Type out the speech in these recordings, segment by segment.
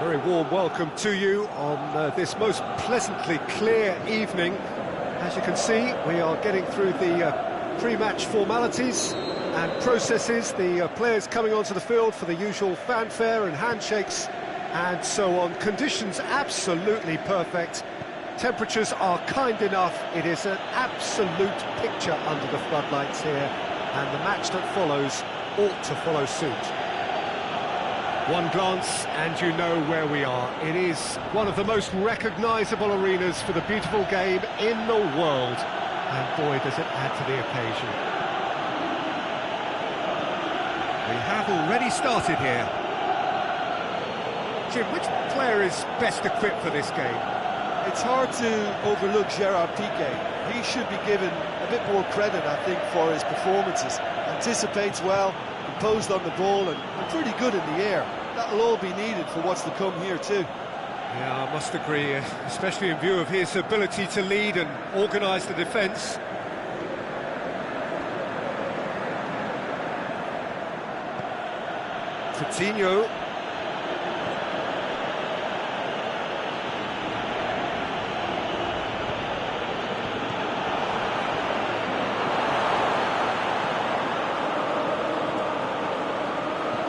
Very warm welcome to you on this most pleasantly clear evening. As you can see, we are getting through the pre-match formalities and processes, the players coming onto the field for the usual fanfare and handshakes and so on. Conditions absolutely perfect. Temperatures are kind enough. It is an absolute picture under the floodlights here, and the match that follows ought to follow suit. One glance and you know where we are. It is one of the most recognisable arenas for the beautiful game in the world. And boy, does it add to the occasion. We have already started here. Jim, which player is best equipped for this game? It's hard to overlook Gerard Piqué. He should be given a bit more credit, I think, for his performances. Anticipates well, composed on the ball, and pretty good in the air. That'll all be needed for what's to come here too. Yeah, I must agree, especially in view of his ability to lead and organise the defence. Coutinho.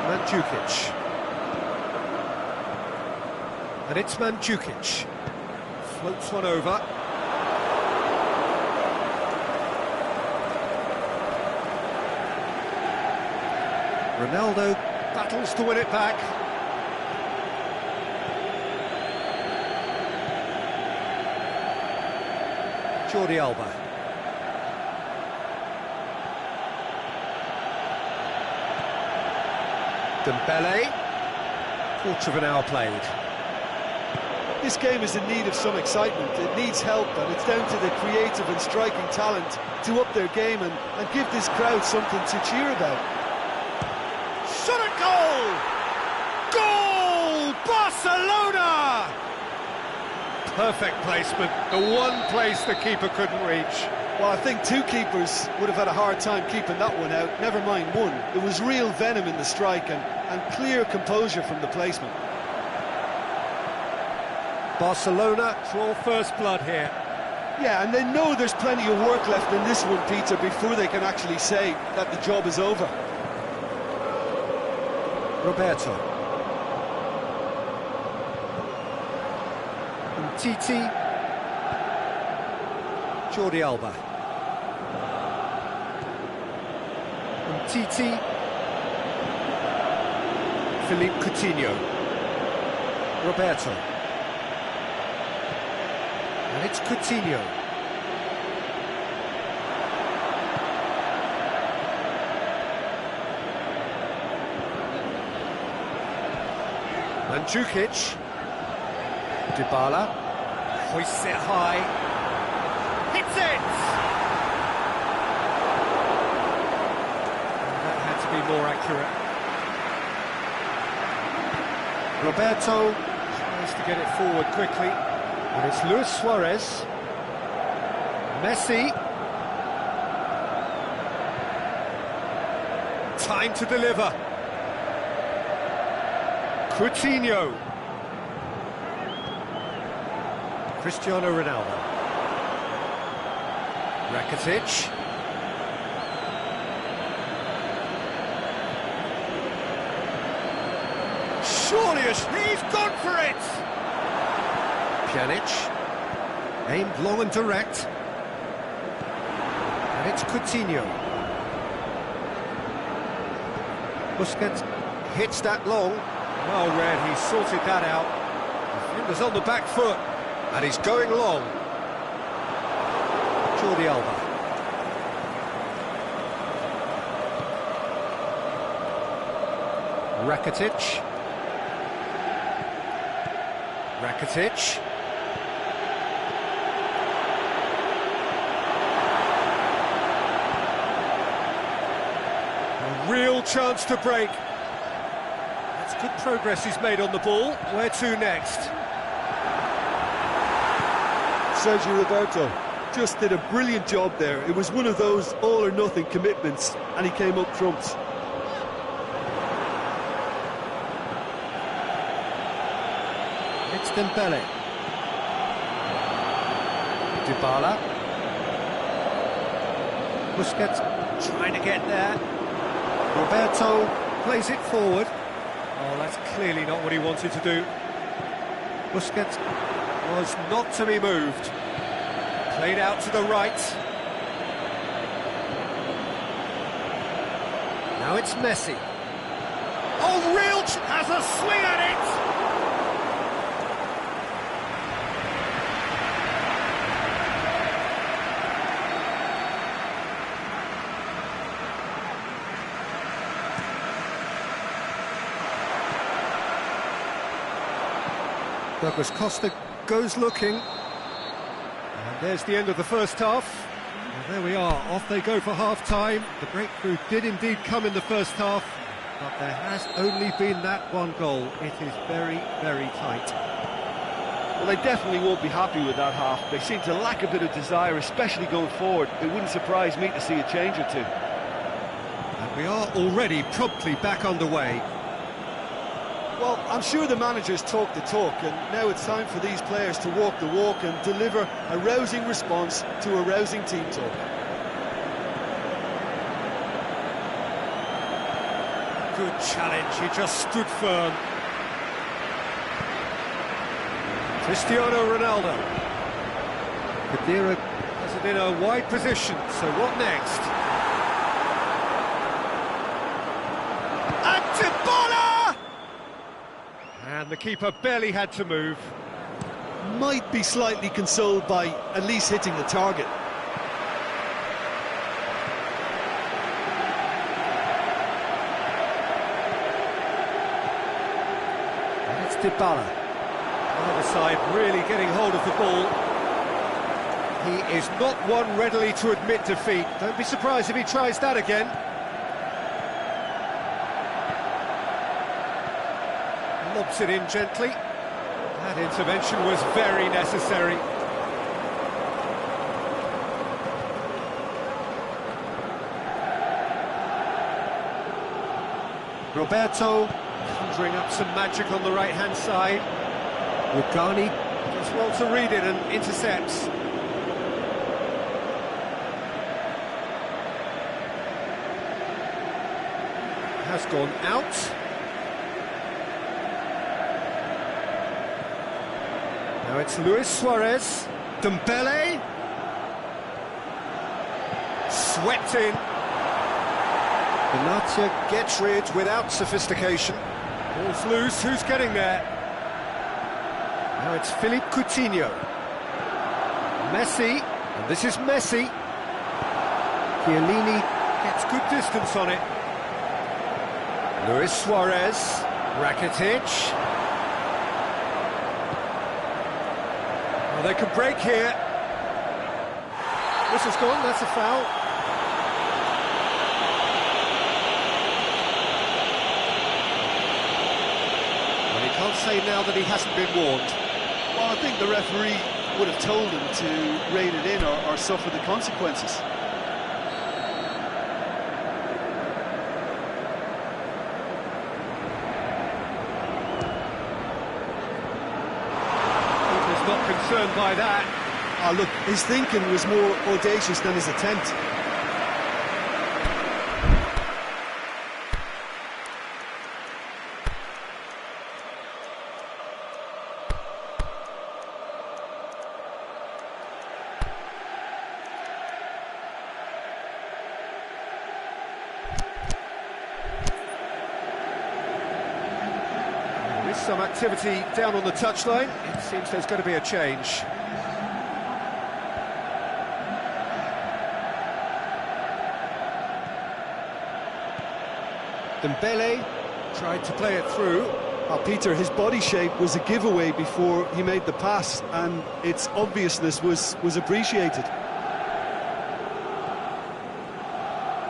Mandzukic. And it's Mandzukic. Floats one over. Ronaldo battles to win it back. Jordi Alba. Dembele. Quarter of an hour played. This game is in need of some excitement. It needs help, and it's down to the creative and striking talent to up their game and give this crowd something to cheer about. Shot at goal! Goal! Barcelona! Perfect placement, the one place the keeper couldn't reach. Well, I think two keepers would have had a hard time keeping that one out, never mind one. There was real venom in the strike and clear composure from the placement. Barcelona draw first blood here. Yeah, and they know there's plenty of work left in this one, Peter, before they can actually say that the job is over. Roberto. Titi. Jordi Alba. Titi. Philippe Coutinho. Roberto. And it's Coutinho. Mandzukic. Dybala. Hoists it high. Hits it! That had to be more accurate. Roberto tries to get it forward quickly. And it's Luis Suarez. Messi. Time to deliver. Coutinho. Cristiano Ronaldo. Rakitic. Surely he's gone for it! Pjanic, aimed long and direct, and it's Coutinho. Busquets hits that long, well read, he sorted that out. Defender's on the back foot, and he's going long. Jordi Alba. Rakitic. Rakitic. A real chance to break. That's good progress he's made on the ball. Where to next? Sergio Roberto just did a brilliant job there. It was one of those all-or-nothing commitments, and he came up trumps. It's Dembele. Dybala. Busquets trying to get there. Roberto plays it forward. Oh, that's clearly not what he wanted to do. Busquets was not to be moved. Played out to the right. Now it's Messi. Oh, real has a swing at it! Douglas Costa goes looking. And there's the end of the first half. And there we are, off they go for half-time. The breakthrough did indeed come in the first half, but there has only been that one goal. It is very, very tight. Well, they definitely won't be happy with that half. They seem to lack a bit of desire, especially going forward. It wouldn't surprise me to see a change or two. And we are already promptly back underway. Well, I'm sure the managers talk the talk, and now it's time for these players to walk the walk and deliver a rousing response to a rousing team talk. Good challenge, he just stood firm. Cristiano Ronaldo. Kadira has it in a wide position, so what next? And Dybala! And the keeper barely had to move. Might be slightly consoled by at least hitting the target. And it's Dybala. The other side really getting hold of the ball. He is not one readily to admit defeat. Don't be surprised if he tries that again. Lobs it in gently. That intervention was very necessary. Roberto conjuring up some magic on the right-hand side. Rugani does well to read it and intercepts. Has gone out. Now it's Luis Suarez. Dembele. Swept in. Benatia gets rid without sophistication. Ball's loose, who's getting there? Now it's Philippe Coutinho. Messi, and this is Messi. Chiellini gets good distance on it. Luis Suarez. Rakitic. Well, they could break here. This is gone, that's a foul. Well, he can't say now that he hasn't been warned. Well, I think the referee would have told him to rein it in or suffer the consequences. Not concerned by that. Oh, look, his thinking was more audacious than his attempt. There is some activity down on the touchline. It seems there's going to be a change. Dembele tried to play it through. Oh, Peter, his body shape was a giveaway before he made the pass, and its obviousness was appreciated.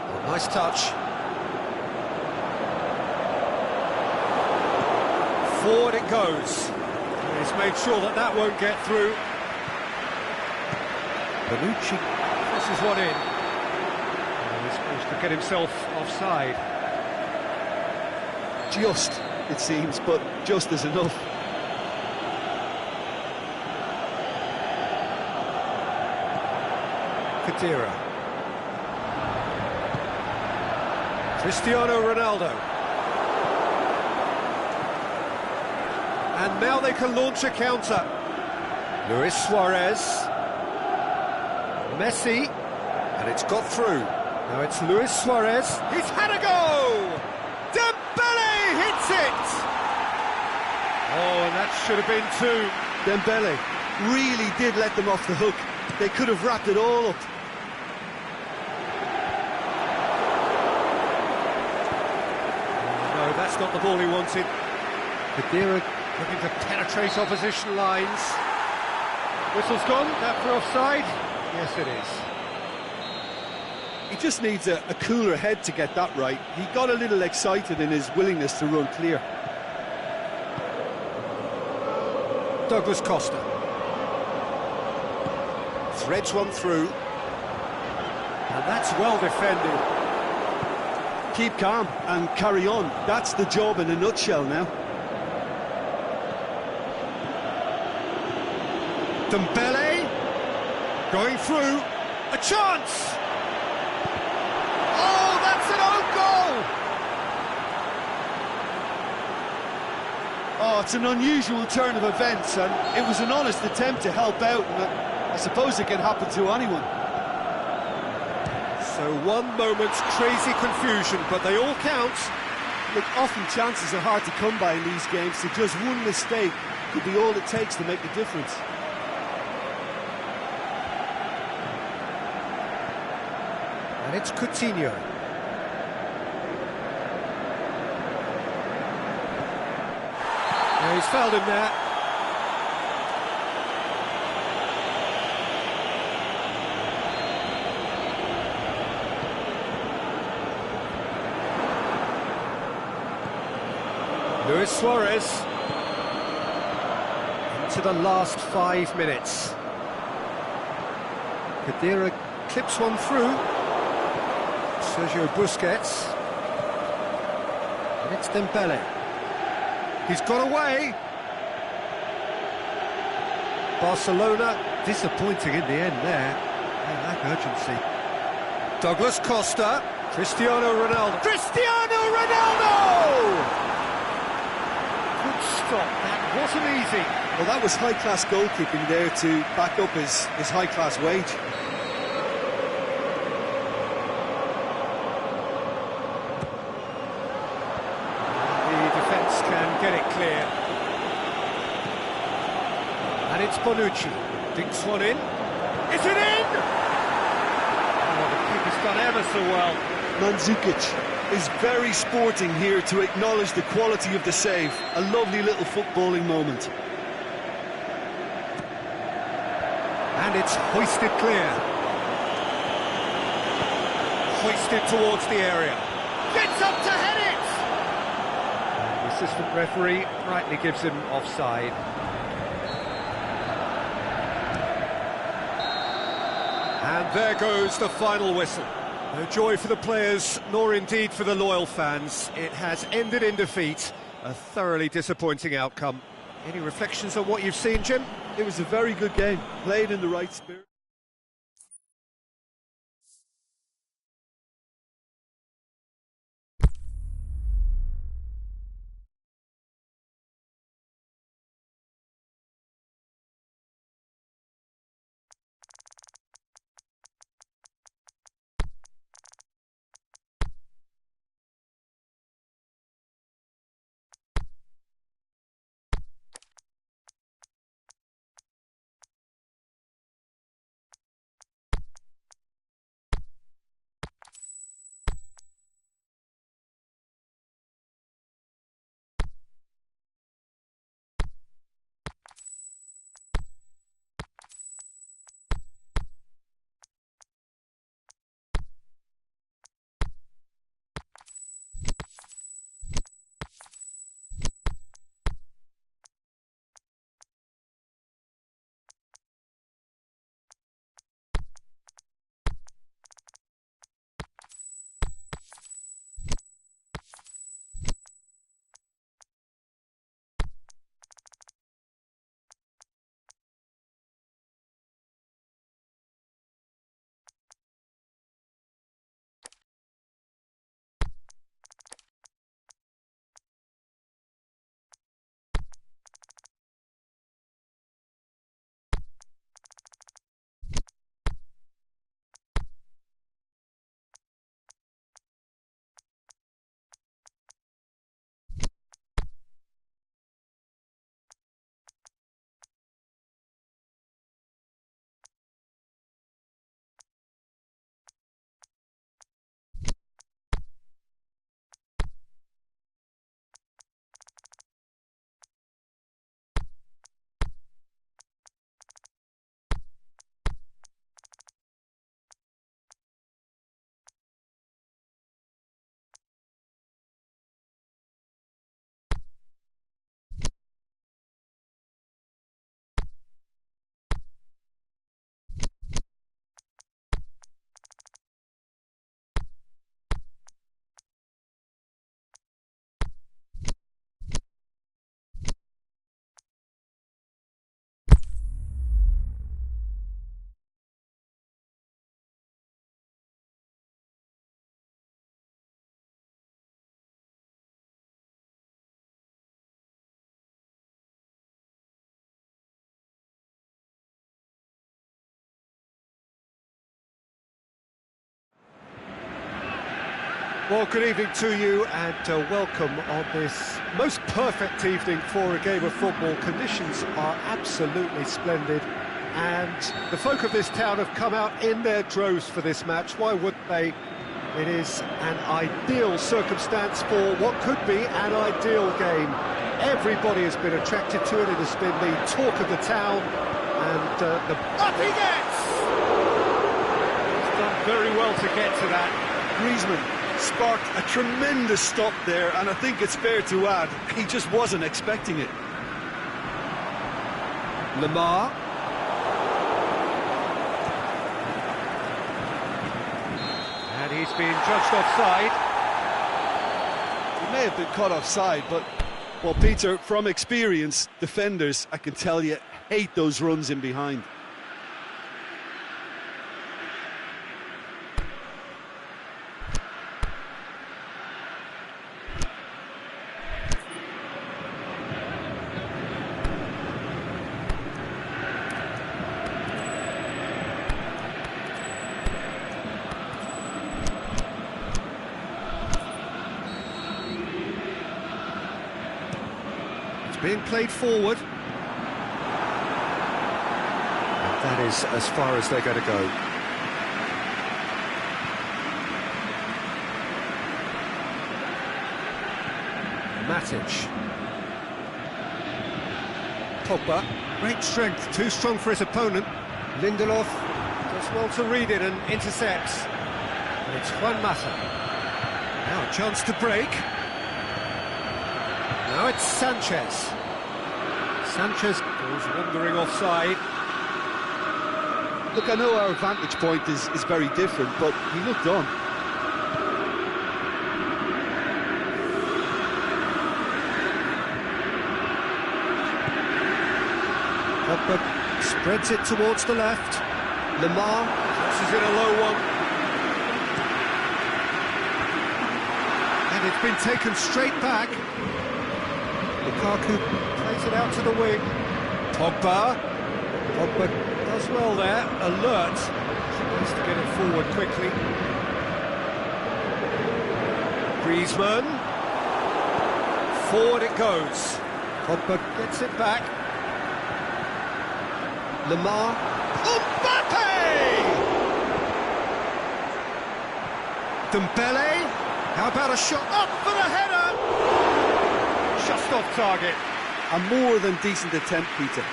Oh, nice touch. Forward it goes. He's made sure that that won't get through. Bonucci presses one in. And he's supposed to get himself offside. Just, it seems, but just is enough. Khedira. Cristiano Ronaldo. And now they can launch a counter. Luis Suarez. Messi. And it's got through. Now it's Luis Suarez. He's had a go! Dembele hits it! Oh, and that should have been two. Dembele really did let them off the hook. They could have wrapped it all up. No, that's not the ball he wanted. Khedira looking to penetrate opposition lines. Whistle's gone, that for offside? Yes, it is. He just needs a cooler head to get that right. He got a little excited in his willingness to run clear. Douglas Costa. Threads one through. And that's well defended. Keep calm and carry on. That's the job in a nutshell now. Dembele going through. A chance! Oh, that's an own goal! Oh, it's an unusual turn of events, and it was an honest attempt to help out, and I suppose it can happen to anyone. So one moment's crazy confusion, but they all count. Look, often chances are hard to come by in these games, so just one mistake could be all it takes to make the difference. And it's Coutinho. Now he's fouled him there. Luis Suarez into the last 5 minutes. Khedira clips one through. Sergio Busquets. And it's Dembele. He's got away. Barcelona disappointing in the end there. They lack urgency. Douglas Costa. Cristiano Ronaldo. Cristiano Ronaldo! Good stop. That wasn't easy. Well, that was high-class goalkeeping there to back up his high-class wage. Get it clear. And it's Bonucci. Dinks one in. Is it in? Oh, the keeper's done ever so well. Mandzukic is very sporting here to acknowledge the quality of the save. A lovely little footballing moment. And it's hoisted clear. Hoisted towards the area. Gets up to head it! The assistant referee rightly gives him offside. And there goes the final whistle. No joy for the players, nor indeed for the loyal fans. It has ended in defeat. A thoroughly disappointing outcome. Any reflections on what you've seen, Jim? It was a very good game, played in the right spirit. Well, good evening to you and welcome on this most perfect evening for a game of football. Conditions are absolutely splendid and the folk of this town have come out in their droves for this match. Why wouldn't they? It is an ideal circumstance for what could be an ideal game. Everybody has been attracted to it. It has been the talk of the town and up he gets! He's done very well to get to that. Griezmann sparked a tremendous stop there, and I think it's fair to add, he just wasn't expecting it. Lamar. And he's been judged offside. He may have been caught offside, but, well, Peter, from experience, defenders, I can tell you, hate those runs in behind. Being played forward. And that is as far as they're going to go. Matic. Pogba. Great strength, too strong for his opponent. Lindelof does well to read it and intercepts. And it's Juan Mata. Now a chance to break. Now it's Sanchez. Sanchez goes wandering offside. Look, I know our vantage point is very different, but he looked on. Pogba spreads it towards the left. Lamar crosses in a low one. And it's been taken straight back. Lukaku plays it out to the wing. Pogba does well there, alert. Tries to get it forward quickly. Griezmann. Forward it goes. Pogba gets it back. Lamar. Mbappe! Dembele. How about a shot up for the header? Just off target. A more than decent attempt, Peter.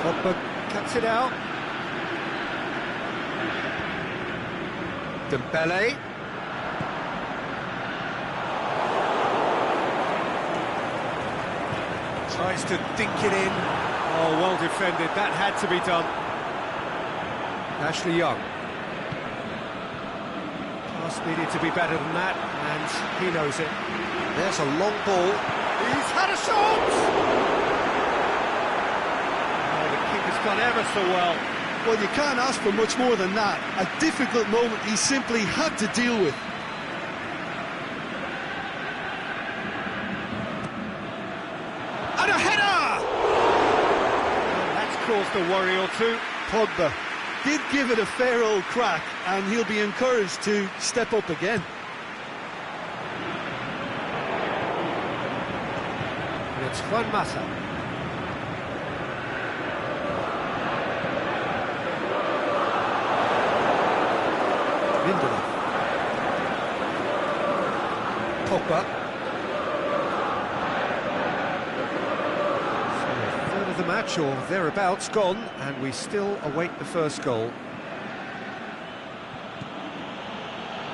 Pogba cuts it out. Dembele. Tries to dink it in. Oh, well defended. That had to be done. Ashley Young. Pass needed to be better than that, and he knows it. There's a long ball. He's had a shot! Oh, the keeper's done ever so well. Well, you can't ask for much more than that. A difficult moment he simply had to deal with. And a header! Well, that's caused a worry or two. Pogba did give it a fair old crack, and he'll be encouraged to step up again. And it's Juan Mata. Lindelof. Pogba. Of the match or thereabouts gone, and we still await the first goal.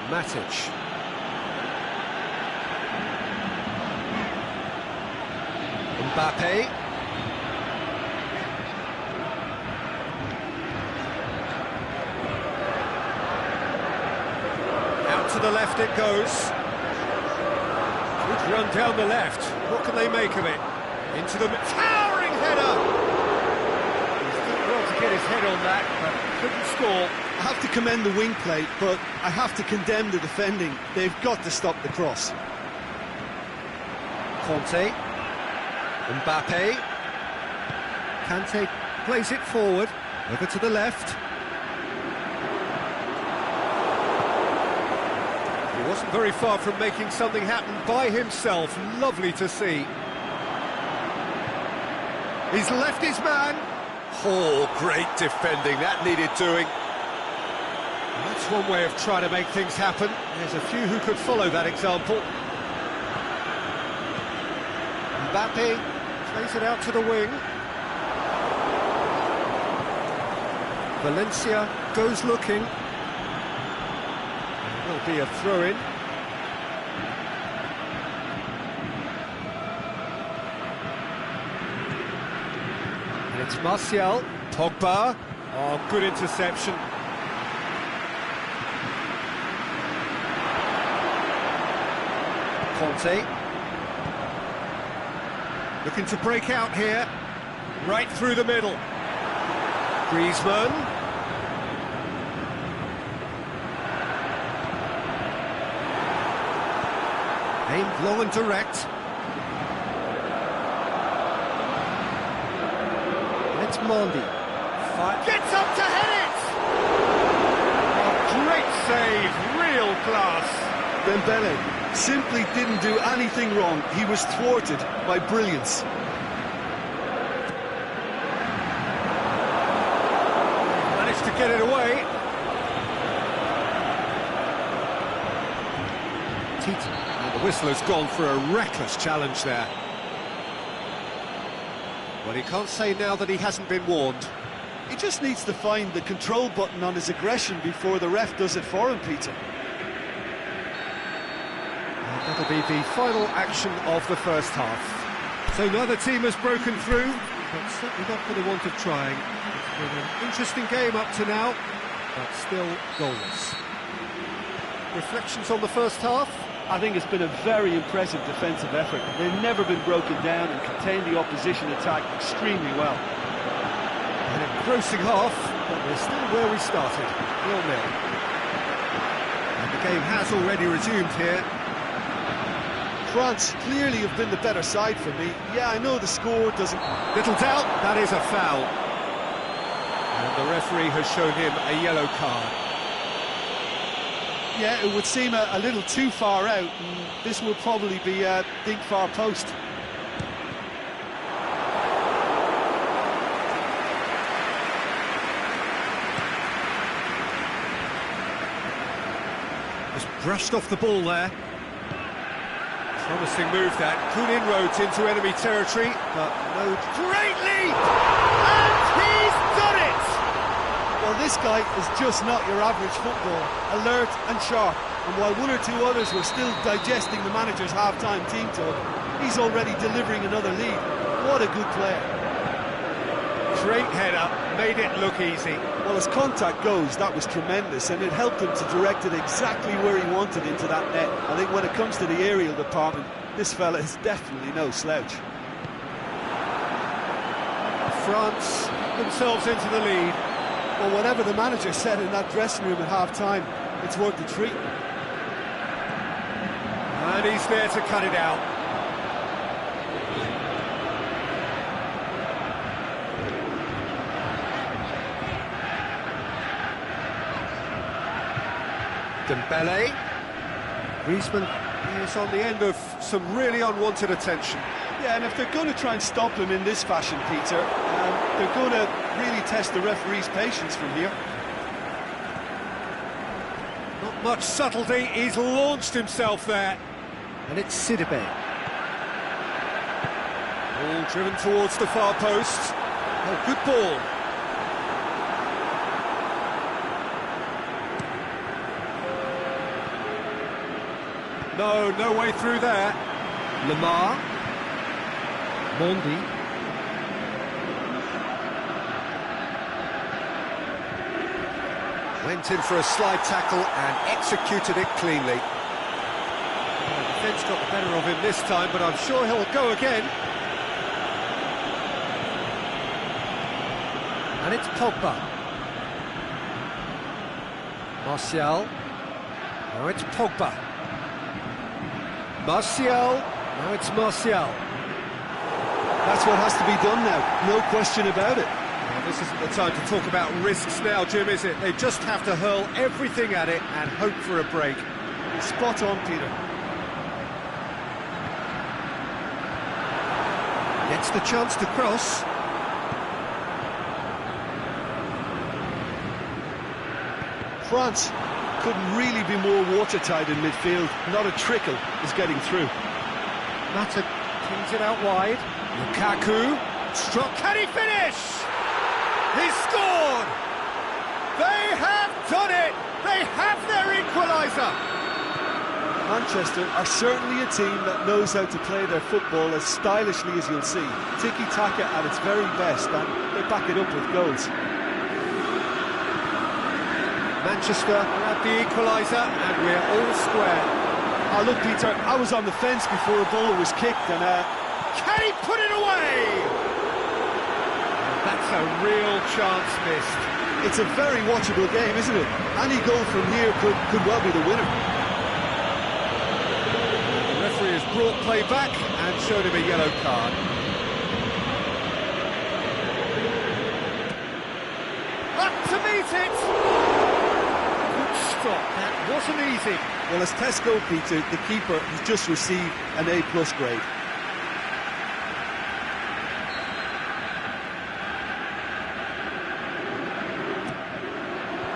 Matic. Mbappe. Out to the left it goes. Good run down the left. What can they make of it? Into the towering header! He's done well to get his head on that, but couldn't score. I have to commend the wing play, but I have to condemn the defending. They've got to stop the cross. Conte. Mbappe. Kante plays it forward. Over to the left. He wasn't very far from making something happen by himself. Lovely to see. He's left his man. Oh, great defending. That needed doing. That's one way of trying to make things happen. There's a few who could follow that example. Mbappe plays it out to the wing. Valencia goes looking. There'll be a throw-in. And it's Martial. Pogba. Oh, good interception. Conte. Looking to break out here. Right through the middle. Griezmann. Aimed long and direct. And it's Mondi. Gets up to head it! Oh, great save, real class. Dembele simply didn't do anything wrong. He was thwarted by brilliance. Managed to get it away. Tita. And the whistle has gone for a reckless challenge there. Well, he can't say now that he hasn't been warned. He just needs to find the control button on his aggression before the ref does it for him, Peter. And that'll be the final action of the first half. So neither team has broken through, but certainly not for the want of trying. It's been an interesting game up to now, but still goalless. Reflections on the first half? I think it's been a very impressive defensive effort. They've never been broken down and contained the opposition attack extremely well. An engrossing half, but we're still where we started, 0-0. And the game has already resumed here. France clearly have been the better side for me. Yeah, I know the score doesn't... Little doubt, that is a foul. And the referee has shown him a yellow card. Yeah, it would seem a little too far out, and this will probably be a deep far post. Just brushed off the ball there. Promising move that. Good inroads into enemy territory, but no... Great lead! And he's done it! Well, this guy is just not your average footballer. Alert and sharp. And while one or two others were still digesting the manager's half-time team talk, he's already delivering another lead. What a good player. Great header, made it look easy. Well, as contact goes, that was tremendous, and it helped him to direct it exactly where he wanted into that net. I think when it comes to the aerial department, this fella is definitely no slouch. France themselves into the lead. Well, whatever the manager said in that dressing room at half-time, it's worth the treat. And he's there to cut it out. Dembele. Griezmann is on the end of some really unwanted attention. Yeah, and if they're going to try and stop him in this fashion, Peter, they're going to really test the referee's patience from here. Not much subtlety, he's launched himself there. And it's Sidibe. Ball driven towards the far post. Oh, good ball. No way through there. Lamar. Mondi. Went in for a slide tackle and executed it cleanly. The defence got the better of him this time, but I'm sure he'll go again. And it's Pogba. Martial. Now it's Pogba. Martial. Now it's Martial. That's what has to be done now, no question about it. Well, This isn't the time to talk about risks now, Jim, is it? They just have to hurl everything at it and hope for a break. Spot on, Peter. Gets the chance to cross. France couldn't really be more watertight in midfield. Not a trickle is getting through. Mata cleans it out wide. Lukaku, struck. Can he finish? He's scored! They have done it! They have their equaliser! Manchester are certainly a team that knows how to play their football as stylishly as you'll see. Tiki-taka at its very best, and they back it up with goals. Manchester have the equaliser, and we're all square. Oh, look, Peter, I was on the fence before a ball was kicked, and can he put it away? That's a real chance missed. It's a very watchable game, isn't it? Any goal from here could well be the winner. The referee has brought play back and showed him a yellow card. Up to meet it! Good stop, that wasn't easy. Well, as Tesco, Peter, the keeper has just received an A+ grade.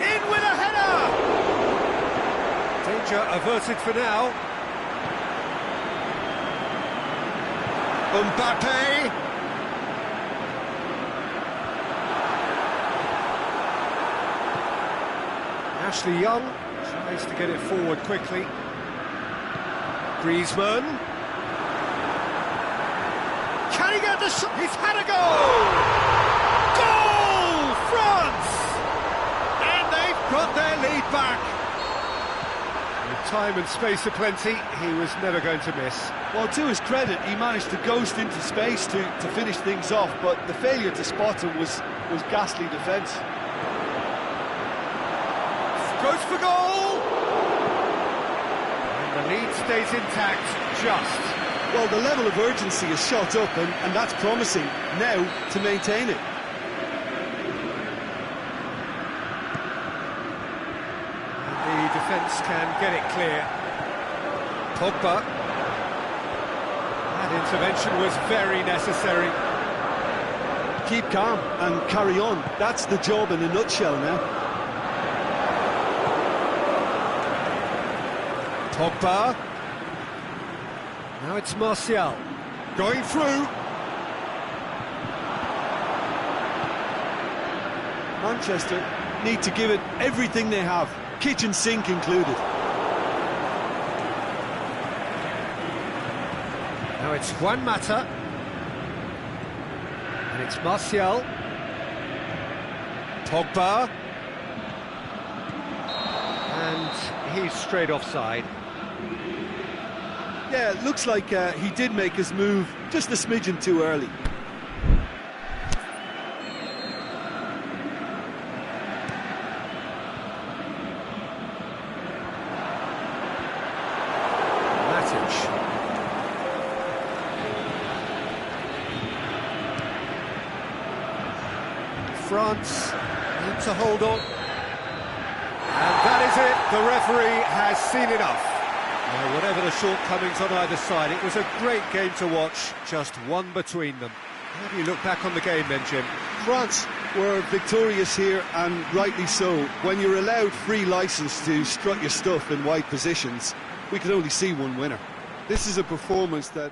In with a header! Danger averted for now. Mbappe! Ashley Young tries to get it forward quickly. Griezmann. Can he get the shot? He's had a goal! Goal! France! And they've got their lead back. With time and space aplenty, he was never going to miss. Well, to his credit, he managed to ghost into space to finish things off, but the failure to spot him was ghastly defence. Goes for goal! And the lead stays intact, just. Well, the level of urgency is shot up, and that's promising now to maintain it. And the defence can get it clear. Pogba. That intervention was very necessary. Keep calm and carry on. That's the job in a nutshell now. Pogba. Now it's Martial. Going through. Manchester need to give it everything they have, kitchen sink included. Now it's Juan Mata. And it's Martial. Pogba. And he's straight offside. Yeah, it looks like he did make his move just a smidgen too early. France need to hold on. And that is it. The referee has seen enough. Now, whatever the shortcomings on either side, it was a great game to watch, just one between them. How do you look back on the game then, Jim? France were victorious here, and rightly so. When you're allowed free licence to strut your stuff in wide positions, we could only see one winner. This is a performance that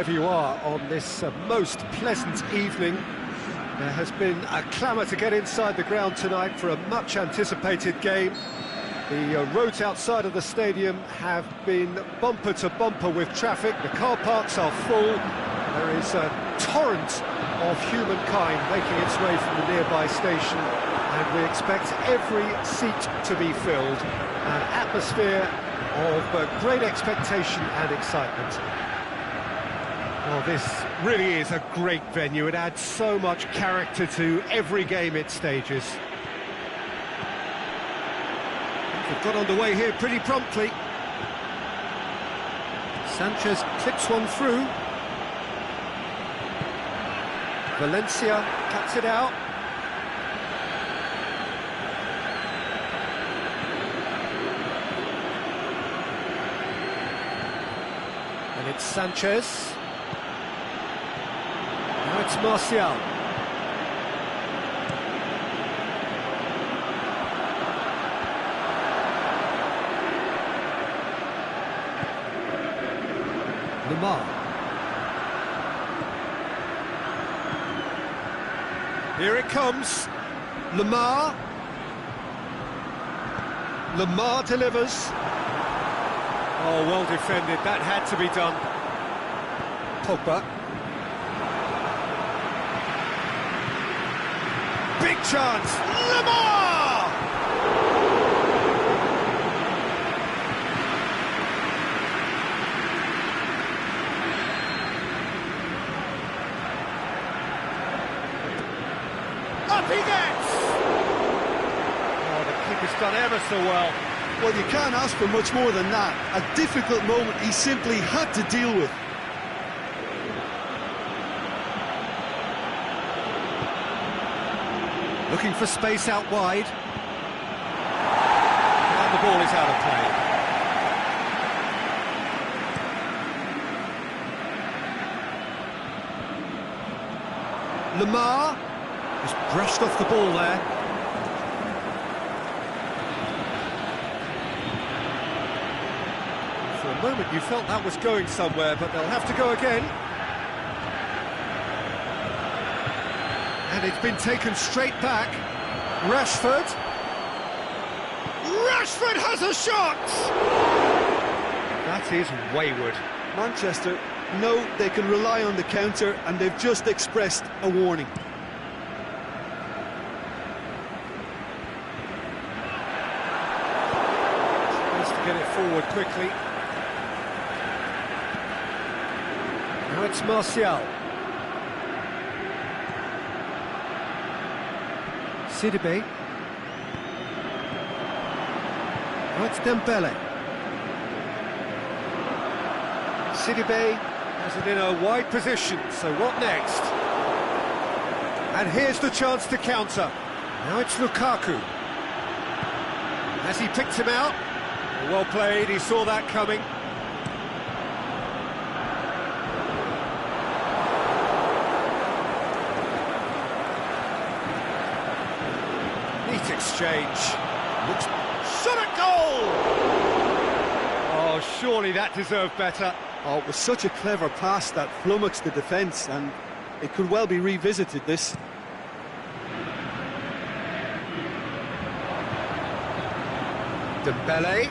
wherever you are on this most pleasant evening. There has been a clamour to get inside the ground tonight for a much-anticipated game. The roads outside of the stadium have been bumper to bumper with traffic. The car parks are full. There is a torrent of humankind making its way from the nearby station, and we expect every seat to be filled. An atmosphere of great expectation and excitement. Well, this really is a great venue. It adds so much character to every game it stages. They've got underway here pretty promptly. Sanchez clips one through. Valencia cuts it out. And it's Sanchez. Now it's Martial. Lamar. Here it comes. Lamar. Lamar delivers. Oh, well defended. That had to be done. Pogba. Big chance. Lamar! Up he gets! Oh, the keeper's done ever so well. Well, you can't ask for much more than that. A difficult moment he simply had to deal with. Looking for space out wide. And the ball is out of play. Lamar just brushed off the ball there. For a moment you felt that was going somewhere, but they'll have to go again. And it's been taken straight back. Rashford. Rashford has a shot! That is wayward. Manchester know they can rely on the counter, and they've just expressed a warning. Supposed to get it forward quickly. Now it's Martial. Sidibe. Now it's Dembele. Sidibe has it in a wide position, so what next? And here's the chance to counter. Now it's Lukaku. Has he picked him out? Well played, he saw that coming. Neat exchange. Looks... shot at goal! Oh, surely that deserved better. Oh, it was such a clever pass that flummoxed the defence, and it could well be revisited, this. Dembele.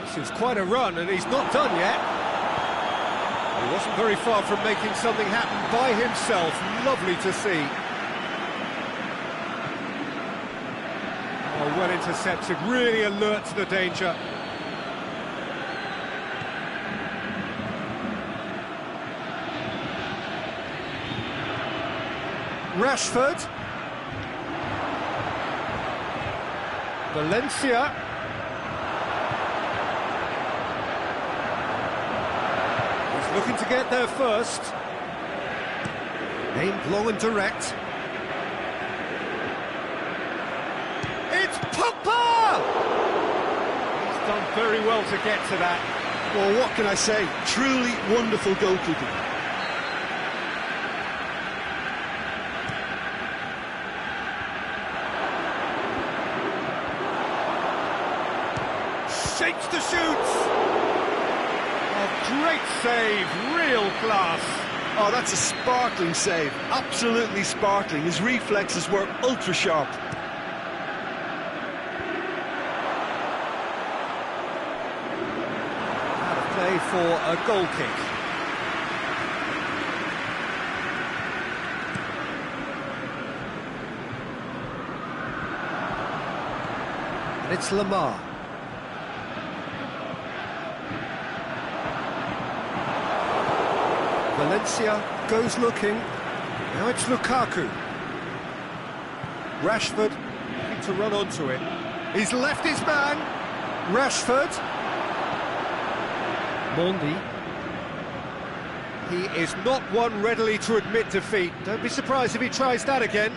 This is quite a run, and he's not done yet. He wasn't very far from making something happen by himself. Lovely to see. Oh, well intercepted, really alert to the danger. Rashford. Valencia. He's looking to get there first. Aimed long and direct. It's Pogba! He's done very well to get to that. Well, what can I say? Truly wonderful goalkeeping. shapes to shoot! A great save, real class. Oh, that's a sparkling save, absolutely sparkling. His reflexes were ultra sharp. Out of play for a goal kick. And it's Lamar. Valencia goes looking. Now it's Lukaku. Rashford looking to run onto it. He's left his man. Rashford. Mondi. He is not one readily to admit defeat. Don't be surprised if he tries that again.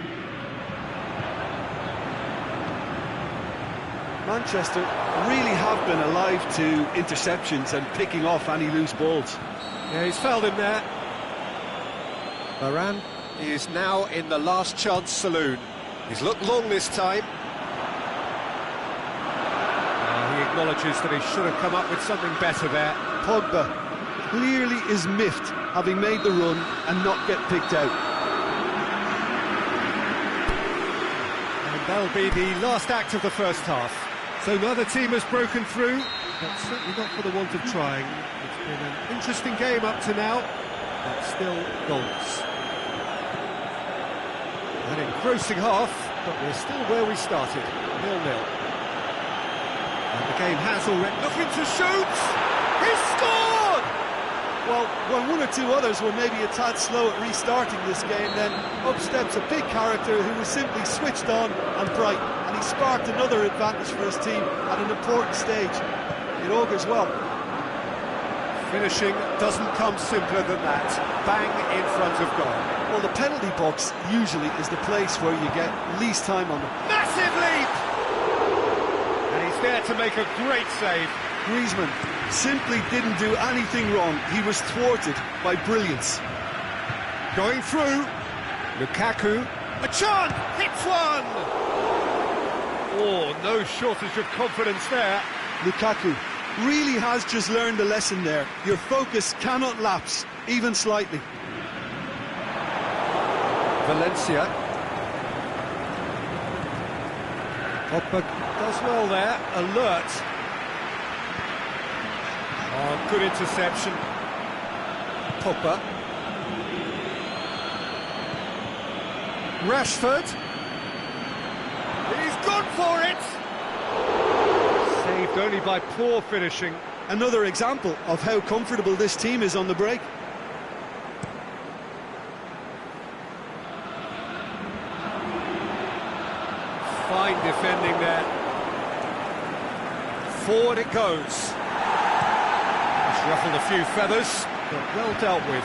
Manchester really have been alive to interceptions and picking off any loose balls. Yeah, he's fouled him there. Varane is now in the last chance saloon. He's looked long this time. He acknowledges that he should have come up with something better there. Pogba clearly is miffed, having made the run and not get picked out. And that'll be the last act of the first half. So neither team has broken through, but certainly not for the want of trying. It's been an interesting game up to now, but still goals. An engrossing half, but we're still where we started, 0-0. And the game has already... Looking to shoot! He's scored! Well, when one or two others were maybe a tad slow at restarting this game, then up steps a big character who was simply switched on and bright, and he sparked another advantage for his team at an important stage. It augurs well. Finishing doesn't come simpler than that. Bang in front of goal. Well, the penalty box usually is the place where you get least time on them. Massive leap! And he's there to make a great save. Griezmann simply didn't do anything wrong. He was thwarted by brilliance. Going through. Lukaku. A chance! Hits one! Oh, no shortage of confidence there. Lukaku really has just learned a lesson there. Your focus cannot lapse, even slightly. Valencia. Pogba does well there. Alert. Oh, good interception. Pogba. Rashford. He's gone for it! Saved only by poor finishing. Another example of how comfortable this team is on the break. Fine defending there. Forward it goes. It's ruffled a few feathers, but well dealt with.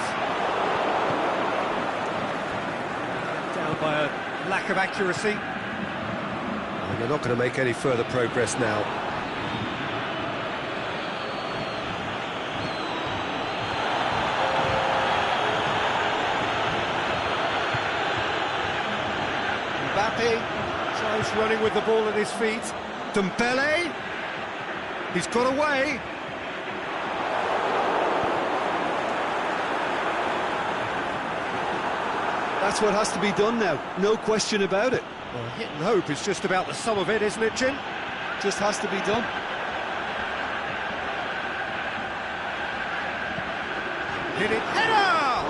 Down by a lack of accuracy. And they're not going to make any further progress now. Mbappe tries running with the ball at his feet. Dembele, he's got away. That's what has to be done now, no question about it. Well, hit and hope is just about the sum of it, isn't it, Jim? Just has to be done. Hit it, header!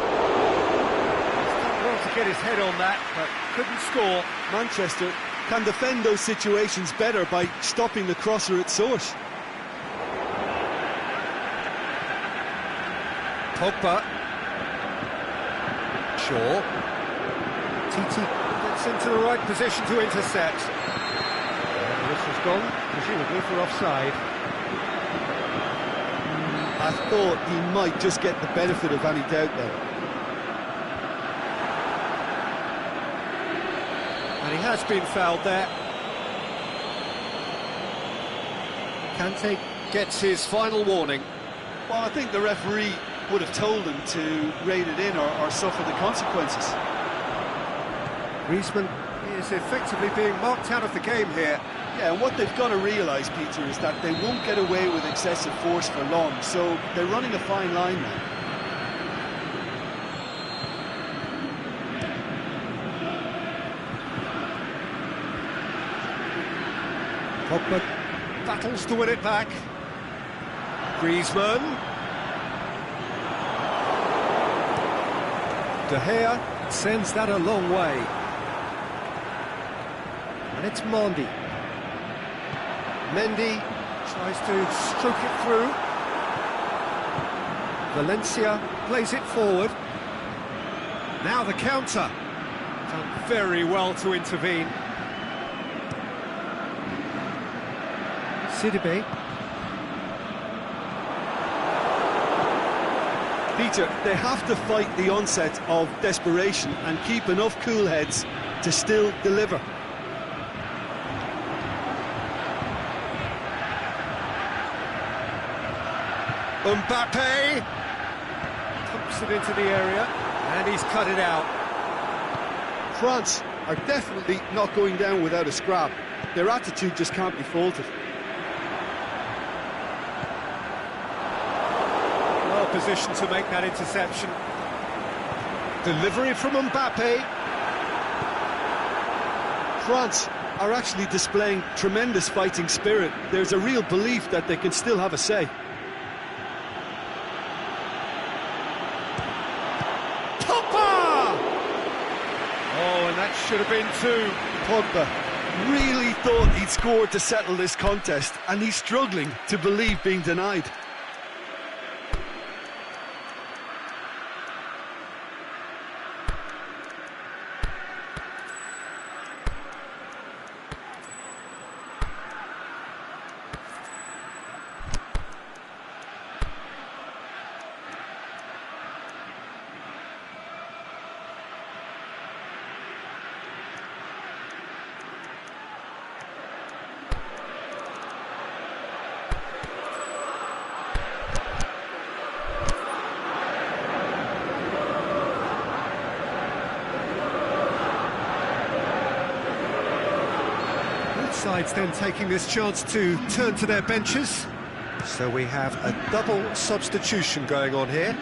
He's done well to get his head on that, but couldn't score. Manchester can defend those situations better by stopping the crosser at source. Pogba. Shaw. Titi gets into the right position to intercept. This has gone, presumably for offside. I thought he might just get the benefit of any doubt there. And he has been fouled there. Kante gets his final warning. Well, I think the referee would have told him to rein it in or suffer the consequences. Griezmann is effectively being marked out of the game here. Yeah, and what they've got to realise, Peter, is that they won't get away with excessive force for long, so they're running a fine line now. Pogba battles to win it back. Griezmann. De Gea sends that a long way. And it's Mendy. Mendy tries to stroke it through. Valencia plays it forward. Now the counter. Done very well to intervene. Sidibe. Peter, they have to fight the onset of desperation and keep enough cool heads to still deliver. Mbappe pumps it into the area, and he's cut it out. France are definitely not going down without a scrap. Their attitude just can't be faulted. Well positioned to make that interception. Delivery from Mbappe. France are actually displaying tremendous fighting spirit. There's a real belief that they can still have a say. Oh, and that should have been two. Pogba really thought he'd scored to settle this contest, and he's struggling to believe being denied. Sides then taking this chance to turn to their benches. So we have a double substitution going on here.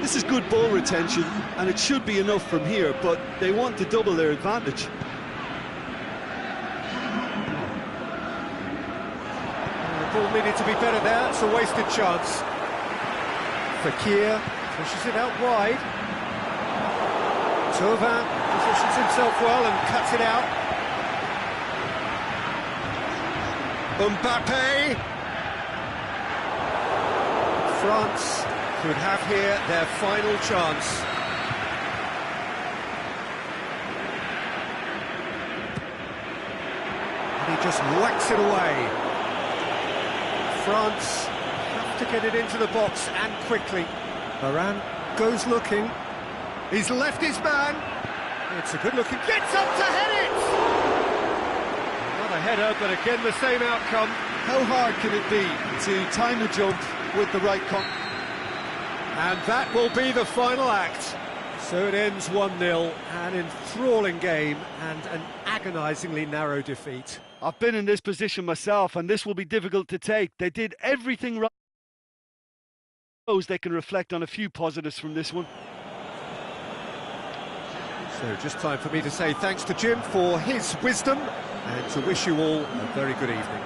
This is good ball retention, and it should be enough from here, but they want to double their advantage. The ball needed to be better there, it's a wasted chance. Fekir pushes it out wide. Thauvin positions himself well and cuts it out. Mbappe! France could have here their final chance. And he just whacks it away. France have to get it into the box and quickly. Varane goes looking. He's left his man. It's a good looking. Gets up to head it! Not a header, but again the same outcome. How hard can it be to time a jump with the right And that will be the final act. So it ends 1-0, an enthralling game and an agonisingly narrow defeat. I've been in this position myself, and this will be difficult to take. They did everything right. They can reflect on a few positives from this one. So just time for me to say thanks to Jim for his wisdom and to wish you all a very good evening.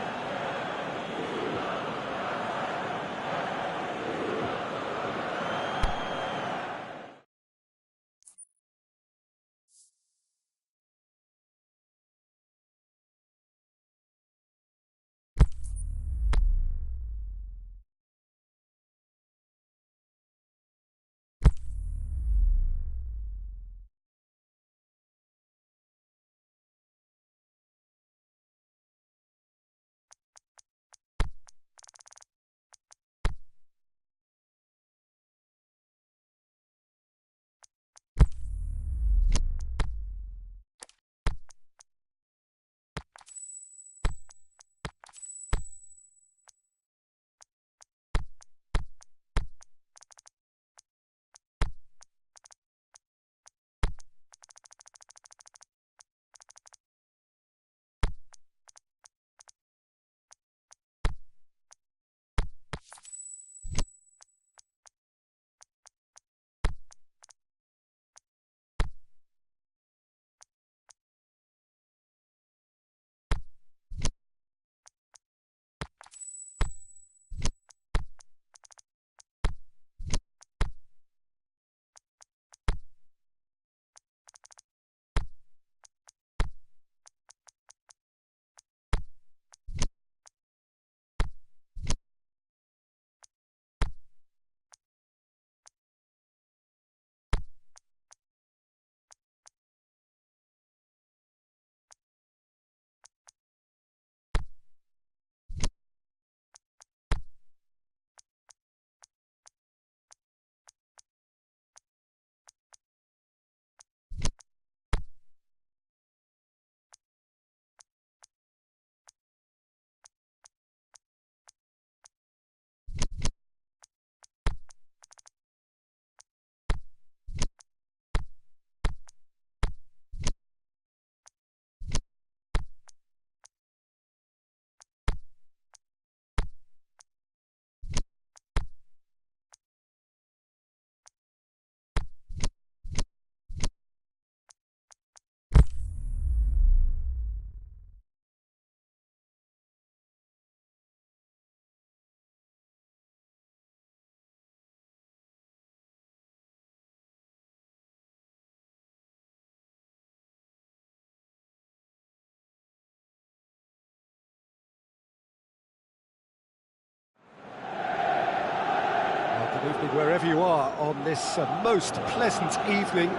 wherever you are on this most pleasant evening.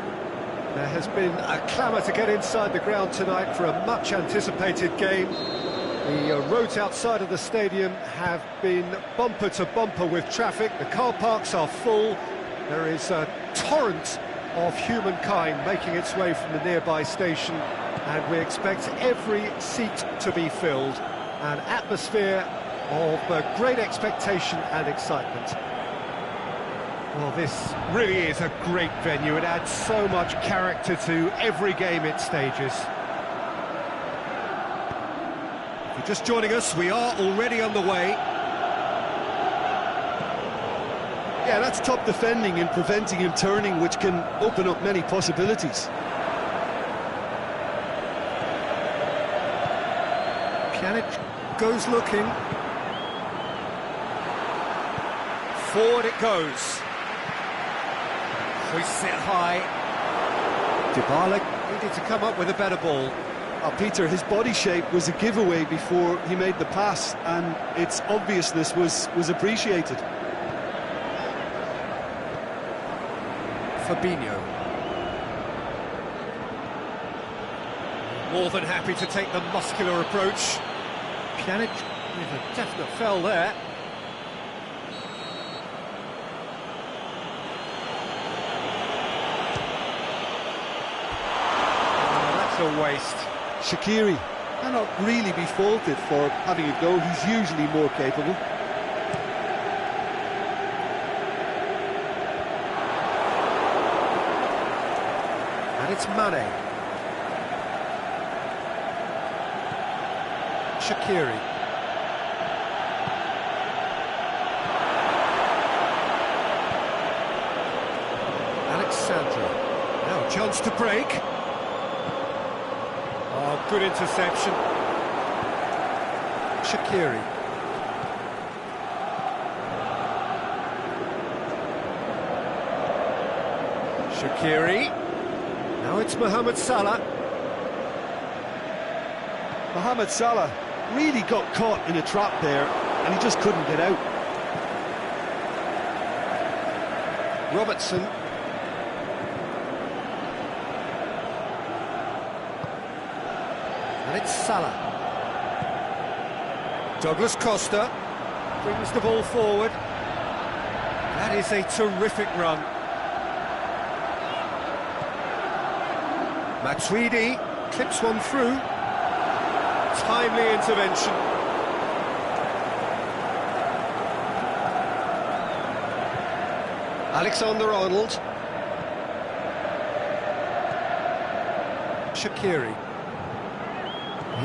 There has been a clamour to get inside the ground tonight for a much-anticipated game. The roads outside of the stadium have been bumper to bumper with traffic. The car parks are full. There is a torrent of humankind making its way from the nearby station, and we expect every seat to be filled. An atmosphere of great expectation and excitement. Well, this really is a great venue. It adds so much character to every game it stages. If you're just joining us, we are already on the way. Yeah, that's top defending and preventing him turning, which can open up many possibilities. Pjanic goes looking. Forward it goes. Hoists it high. Dybala needed to come up with a better ball. Oh, Peter, his body shape was a giveaway before he made the pass, and its obviousness was appreciated. Fabinho. More than happy to take the muscular approach. Pjanic with a definite fell there. That's a waste. Shaqiri cannot really be faulted for having a go. He's usually more capable. And it's Mane. Shaqiri. Alexandra. Now a chance to break. Oh, good interception. Shaqiri. Shaqiri. Now it's Mohamed Salah. Mohamed Salah really got caught in a trap there, and he just couldn't get out. Robertson. And it's Salah. Douglas Costa brings the ball forward. That is a terrific run. Matuidi clips one through. Timely intervention. Alexander-Arnold. Shaqiri.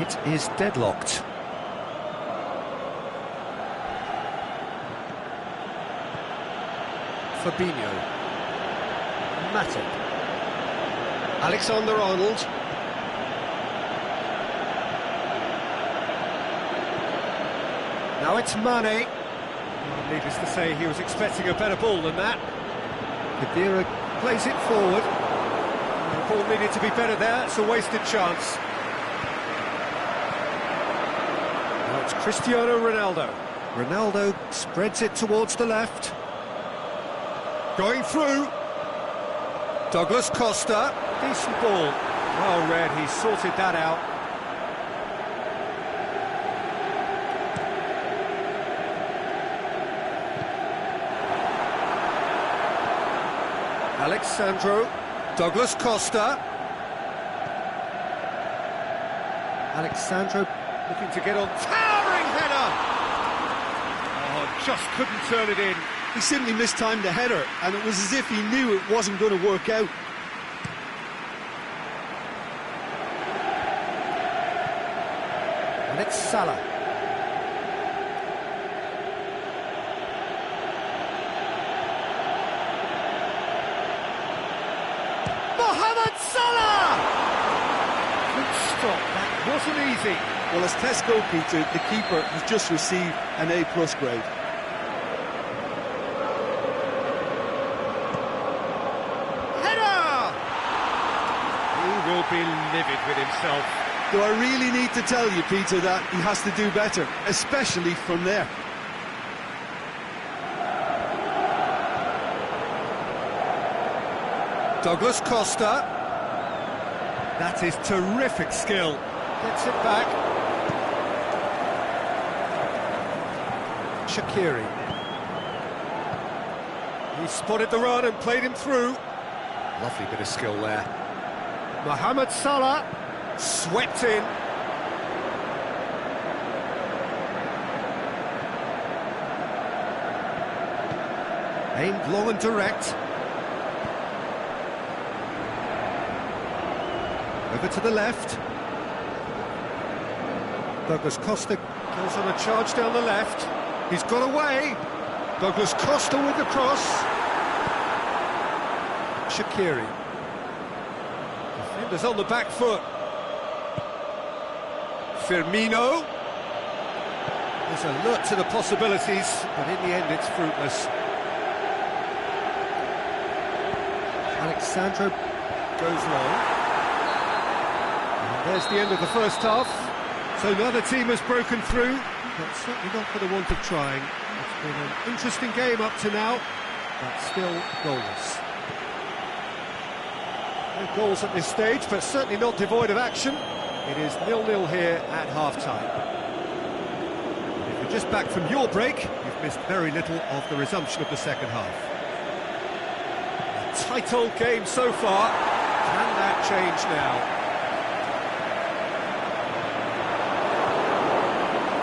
It is deadlocked. Fabinho. Matip. Alexander-Arnold. Now it's Mane. Needless to say, he was expecting a better ball than that. Khedira plays it forward. The ball needed to be better there. It's a wasted chance. Now it's Cristiano Ronaldo. Ronaldo spreads it towards the left. Going through. Douglas Costa. Decent ball. Well read, he sorted that out. Alexandro. Douglas Costa. Alexandro looking to get on. Towering header! Oh, just couldn't turn it in. He simply mistimed the header, and it was as if he knew it wasn't going to work out. And it's Salah. Mohamed Salah! Good stop, that wasn't easy. Well, as tests go, Peter, the keeper has just received an A+ grade. Header! He will be livid with himself. Do I really need to tell you, Peter, that he has to do better, especially from there? Douglas Costa. That is terrific skill. Gets it back. Shaqiri. He spotted the run and played him through. Lovely bit of skill there. Mohamed Salah swept in. Aimed long and direct. Over to the left. Douglas Costa goes on a charge down the left. He's got away. Douglas Costa with the cross. Shaqiri. Defenders on the back foot. Firmino. There's a look to the possibilities, but in the end it's fruitless. Alexandro goes long. And there's the end of the first half. So neither team has broken through, but certainly not for the want of trying. It's been an interesting game up to now, but still goalless. No goals at this stage, but certainly not devoid of action. It is 0-0 here at half-time. If you're just back from your break, you've missed very little of the resumption of the second half. A tight old game so far. Can that change now?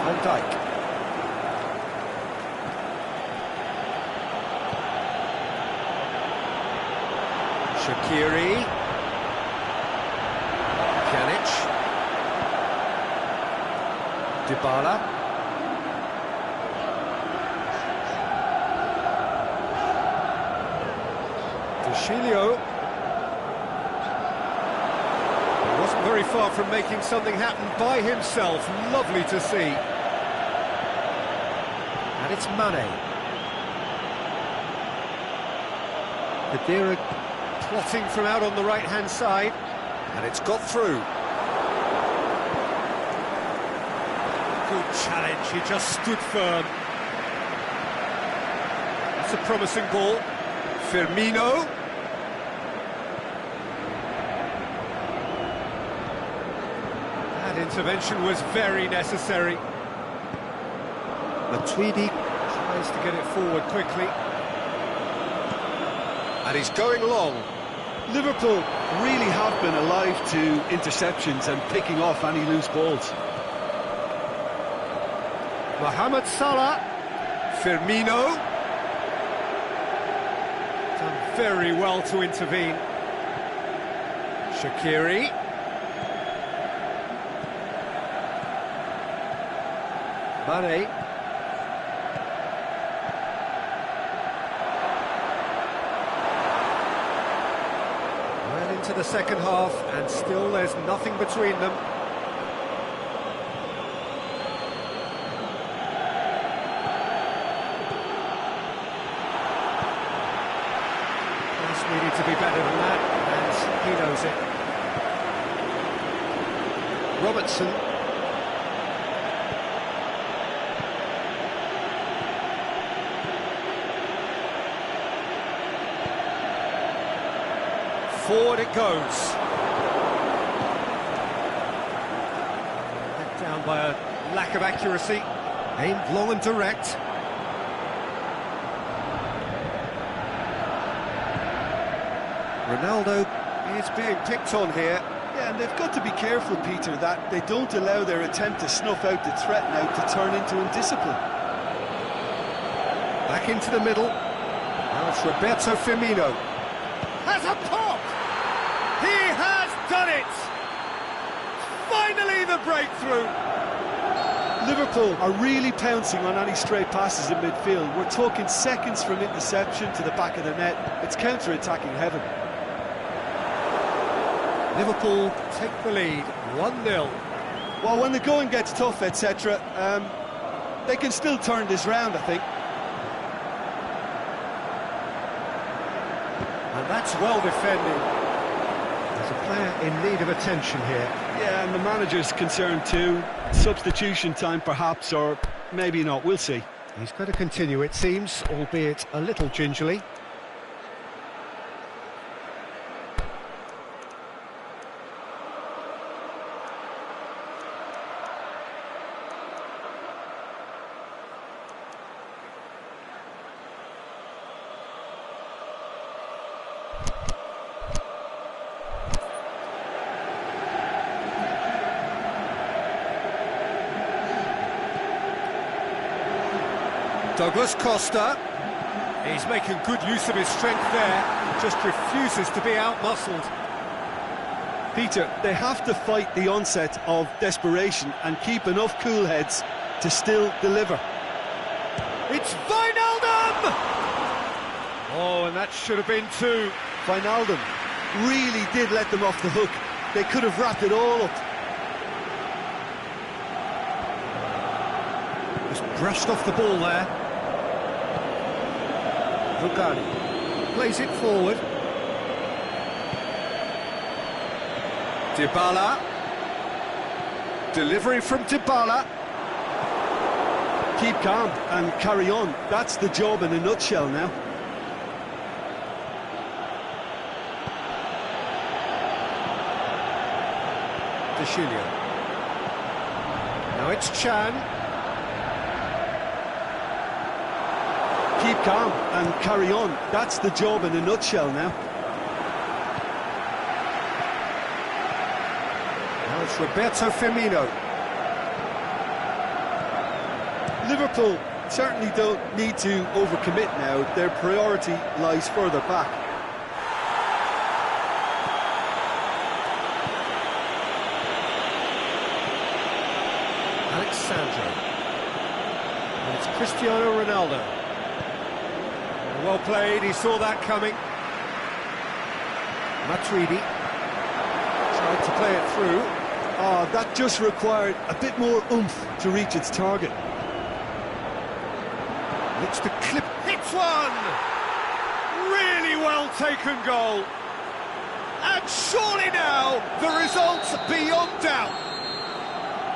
Van Dijk. Shaqiri. Pjanic. Dybala. Deschilio. Wasn't very far from making something happen by himself. Lovely to see. And it's Mane. Khedira plotting from out on the right-hand side. And it's got through. Good challenge, he just stood firm. That's a promising ball. Firmino. That intervention was very necessary. Matuidi tries to get it forward quickly. And he's going long. Liverpool really have been alive to interceptions and picking off any loose balls. Mohamed Salah. Firmino. Done very well to intervene. Shaqiri. Mane. Well into the second half, and still there's nothing between them. This needed to be better than that, and he knows it. Robertson. Forward it goes. Let down by a lack of accuracy. Aimed long and direct. Ronaldo is being picked on here. Yeah, and they've got to be careful, Peter, that they don't allow their attempt to snuff out the threat now to turn into indiscipline. Back into the middle. Now it's Roberto Firmino. Has a pop! He has done it! Finally the breakthrough! Liverpool are really pouncing on any stray passes in midfield. We're talking seconds from interception to the back of the net. It's counter-attacking heaven. Liverpool take the lead, 1-0. Well, when the going gets tough, etc., they can still turn this round, I think. And that's well defended. There's a player in need of attention here. Yeah, and the manager's concerned too. Substitution time perhaps, or maybe not, we'll see. He's going to continue, it seems, albeit a little gingerly. Douglas Costa. He's making good use of his strength there, just refuses to be out-muscled. Peter, they have to fight the onset of desperation and keep enough cool heads to still deliver. It's Wijnaldum! Oh, and that should have been two. Wijnaldum really did let them off the hook. They could have wrapped it all up. Just brushed off the ball there. Rugani plays it forward. Dybala. Delivery from Dybala. Keep calm and carry on. That's the job in a nutshell now. De Chilio. Now it's Chan. Keep calm and carry on. That's the job in a nutshell now. Now it's Roberto Firmino. Liverpool certainly don't need to overcommit now. Their priority lies further back. Alexandro. And it's Cristiano Ronaldo. Well played, he saw that coming. Matuidi tried to play it through. Oh, that just required a bit more oomph to reach its target. Looks to clip, hits one! Really well taken goal. And surely now, the result's beyond doubt.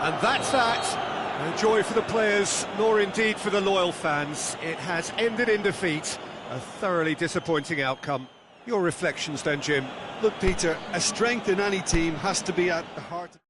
And that's that. No joy for the players, nor indeed for the loyal fans. It has ended in defeat. A thoroughly disappointing outcome. Your reflections then, Jim? Look, Peter, a strength in any team has to be at the heart of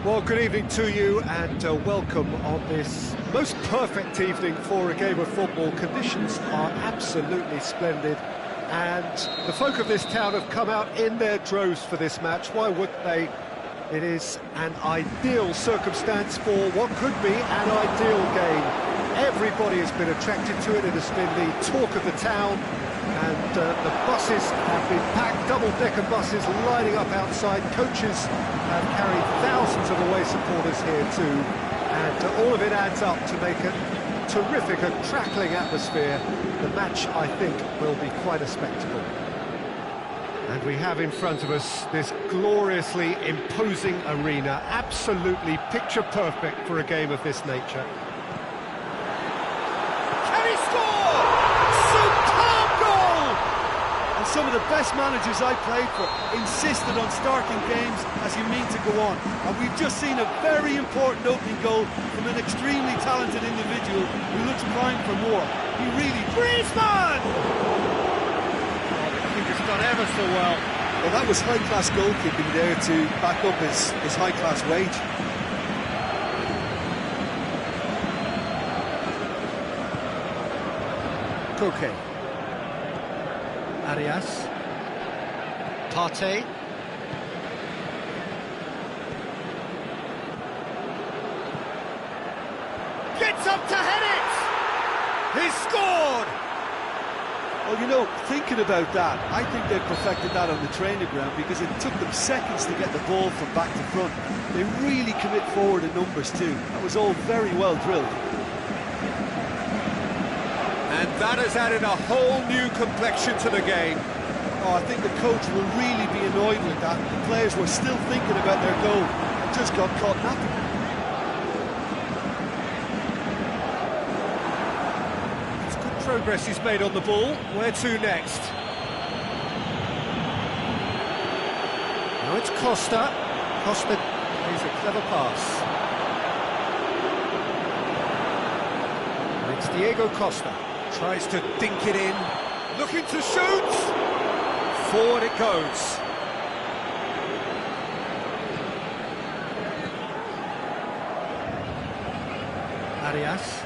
Well, good evening to you and welcome on this most perfect evening for a game of football. Conditions are absolutely splendid and the folk of this town have come out in their droves for this match. Why wouldn't they? It is an ideal circumstance for what could be an ideal game. Everybody has been attracted to it. It has been the talk of the town, and the buses have been packed, double-decker buses lining up outside. Coaches have carried thousands of away supporters here too, and all of it adds up to make a terrific and crackling atmosphere. The match, I think, will be quite a spectacle. And we have in front of us this gloriously imposing arena, absolutely picture perfect for a game of this nature. Some of the best managers I played for insisted on starting games as you mean to go on. And we've just seen a very important opening goal from an extremely talented individual who looks primed for more. He really... Griezmann! Oh, I think it's done ever so well. Well, that was high-class goalkeeping there to back up his high-class wage. Koke. Arias, Partey, gets up to head it! He's scored! Well, you know, thinking about that, I think they perfected that on the training ground because it took them seconds to get the ball from back to front. They really commit forward in numbers too. That was all very well drilled. And that has added a whole new complexion to the game. Oh, I think the coach will really be annoyed with that. The players were still thinking about their goal and just got caught napping. It's good progress he's made on the ball. Where to next? Now it's Costa. Costa plays a clever pass. And it's Diego Costa. Tries to dink it in, looking to shoot, forward it goes. Arias.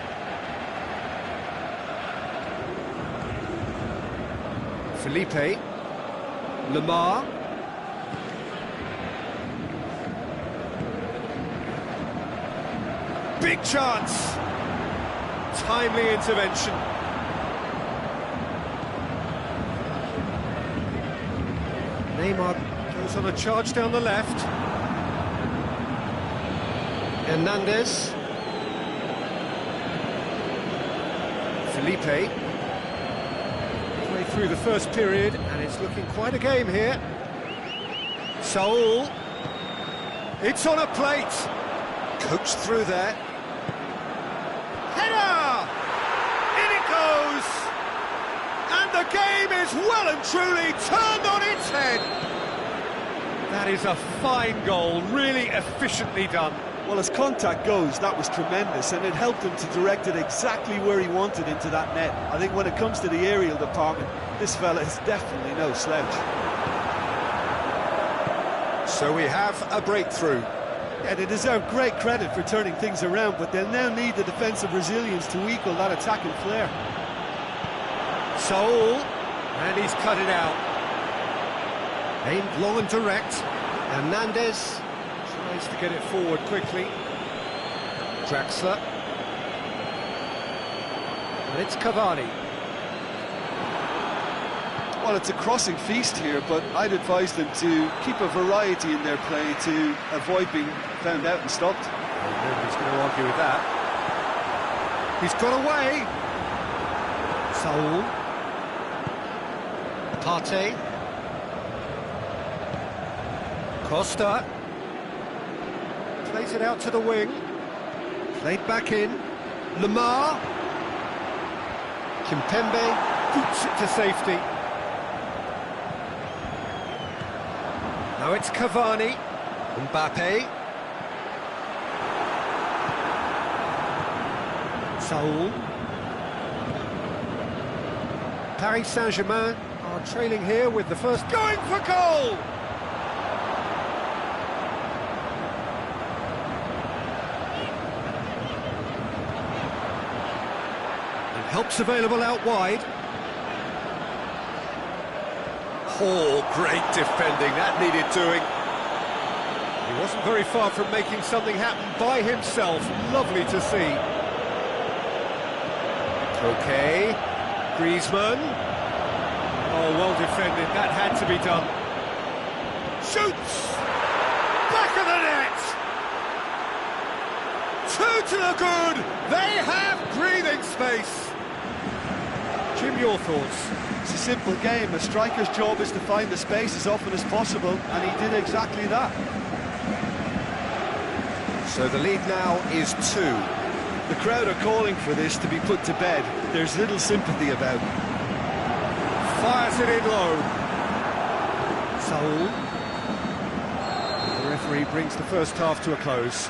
Felipe. Lamar. Big chance. Timely intervention. Neymar goes on a charge down the left. Hernandez. Felipe. Play through the first period, and it's looking quite a game here. Saul. It's on a plate. Coached through there. Header! In it goes! And the game is well and truly turned on its head. That is a fine goal, really efficiently done. Well, as contact goes, that was tremendous, and it helped him to direct it exactly where he wanted into that net. I think when it comes to the aerial department, this fella is definitely no slouch. So we have a breakthrough. Yeah, they deserve great credit for turning things around, but they'll now need the defensive resilience to equal that attacking flair. Saul, and he's cut it out. Aimed long and direct. Hernandez tries to get it forward quickly. Draxler. And it's Cavani. Well, it's a crossing feast here, but I'd advise them to keep a variety in their play to avoid being found out and stopped. Nobody's going to argue with that. He's got away. Saul. Partey. Costa. Plays it out to the wing. Played back in. Lamar. Kimpembe boots it to safety. Now it's Cavani. Mbappe. Saul. Paris Saint-Germain are trailing here with the first going for goal! Help's available out wide. Oh, great defending, that needed doing. He wasn't very far from making something happen by himself. Lovely to see. Okay, Griezmann. Oh, well defended, that had to be done. Shoots! Back of the net! Two to the good! They have breathing space! Jim, your thoughts? It's a simple game. A striker's job is to find the space as often as possible, and he did exactly that. So the lead now is 2. The crowd are calling for this to be put to bed. There's little sympathy about it. Fires it in low. Saul. The referee brings the first half to a close.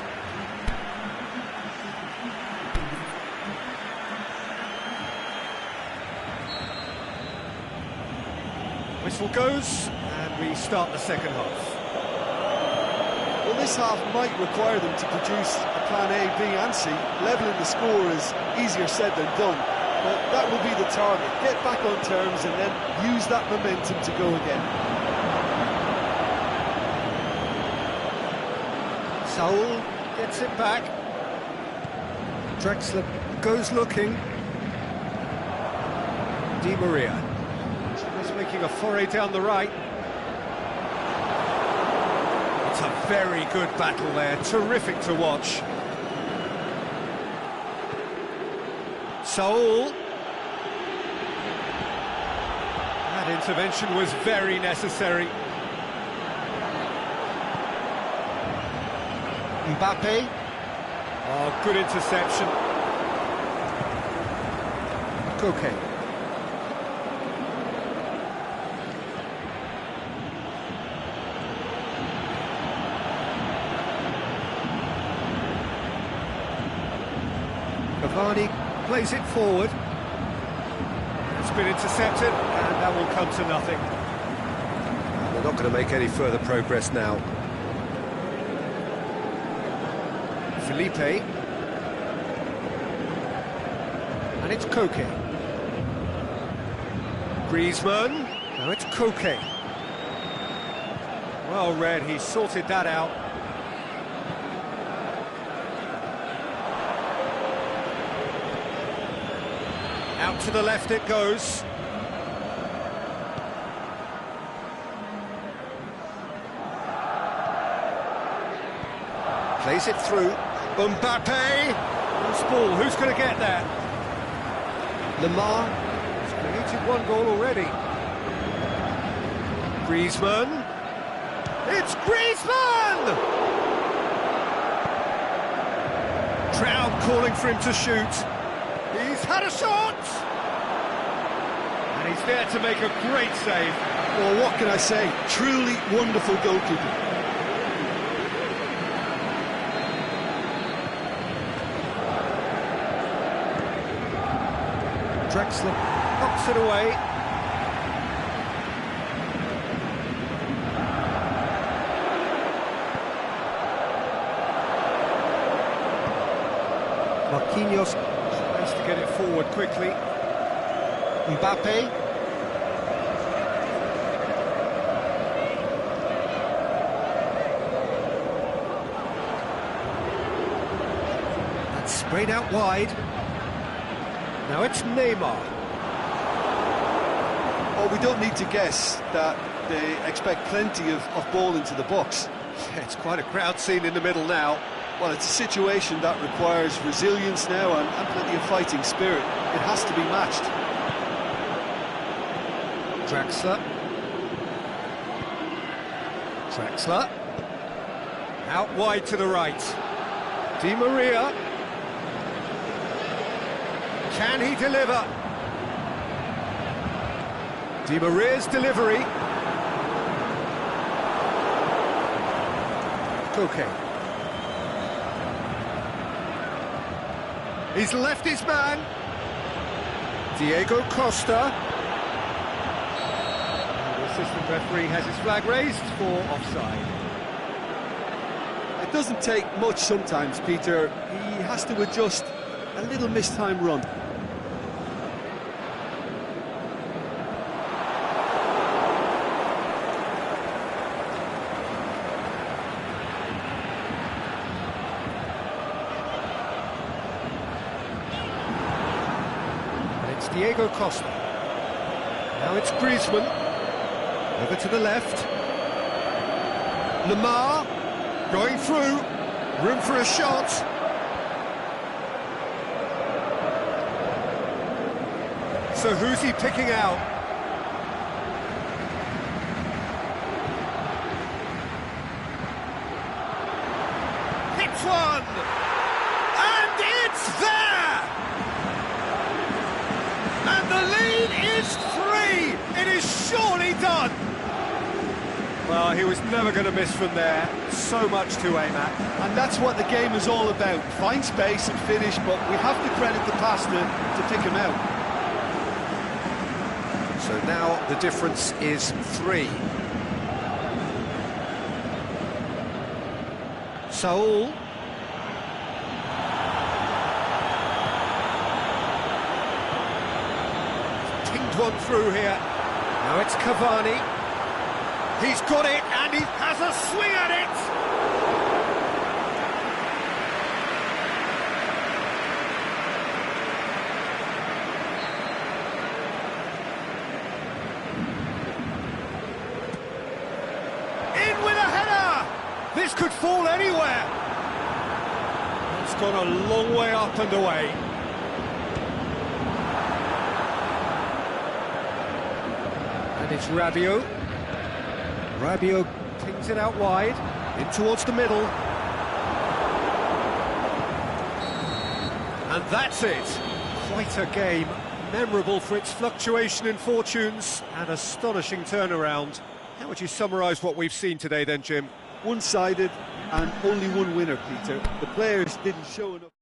Whistle goes, and we start the second half. Well, this half might require them to produce a plan A, B and C. Levelling the score is easier said than done, but that will be the target. Get back on terms and then use that momentum to go again. Saul gets it back. Drexler goes looking. Di Maria. He's making a foray down the right. It's a very good battle there, terrific to watch. Saul. That intervention was very necessary. Mbappe. Oh, good interception. Koke. Cavani plays it forward. It's been intercepted, and that will come to nothing. They're not going to make any further progress now. Felipe. And it's Koke. Griezmann. Now it's Koke. Well read, he sorted that out. Out to the left it goes. Plays it through. Mbappe! Loose ball, who's going to get that? Lamar has created one goal already. Griezmann. It's Griezmann! Trout calling for him to shoot. He's had a shot! And he's there to make a great save. Well, what can I say? Truly wonderful goalkeeping. Drexler knocks it away. Marquinhos tries to get it forward quickly. Mbappe. That's sprayed out wide. Now it's Neymar. Oh, we don't need to guess that they expect plenty of ball into the box. It's quite a crowd scene in the middle now. Well, it's a situation that requires resilience now and plenty of fighting spirit. It has to be matched. Draxler. Draxler. Out wide to the right. Di Maria. Can he deliver? Di Maria's delivery. Koke. He's left his man. Diego Costa. And the assistant referee has his flag raised for offside. It doesn't take much sometimes, Peter. He has to adjust a little missed time run. Diego Costa. Now it's Griezmann. Over to the left. Lamar going through. Room for a shot. So who's he picking out? Hits one! And it's there! And the lead is 3! It is surely done! Well, he was never going to miss from there. So much to aim at. And that's what the game is all about. Find space and finish, but we have to credit the passer to pick him out. So now the difference is 3. Saul. Pinged one through here. Now it's Cavani. He's got it, and he has a swing at it! In with a header! This could fall anywhere! It's gone a long way up and away. And it's Rabiot. Rabiot pings it out wide, in towards the middle. And that's it. Quite a game, memorable for its fluctuation in fortunes and astonishing turnaround. How would you summarise what we've seen today then, Jim? One-sided and only one winner, Peter. The players didn't show enough.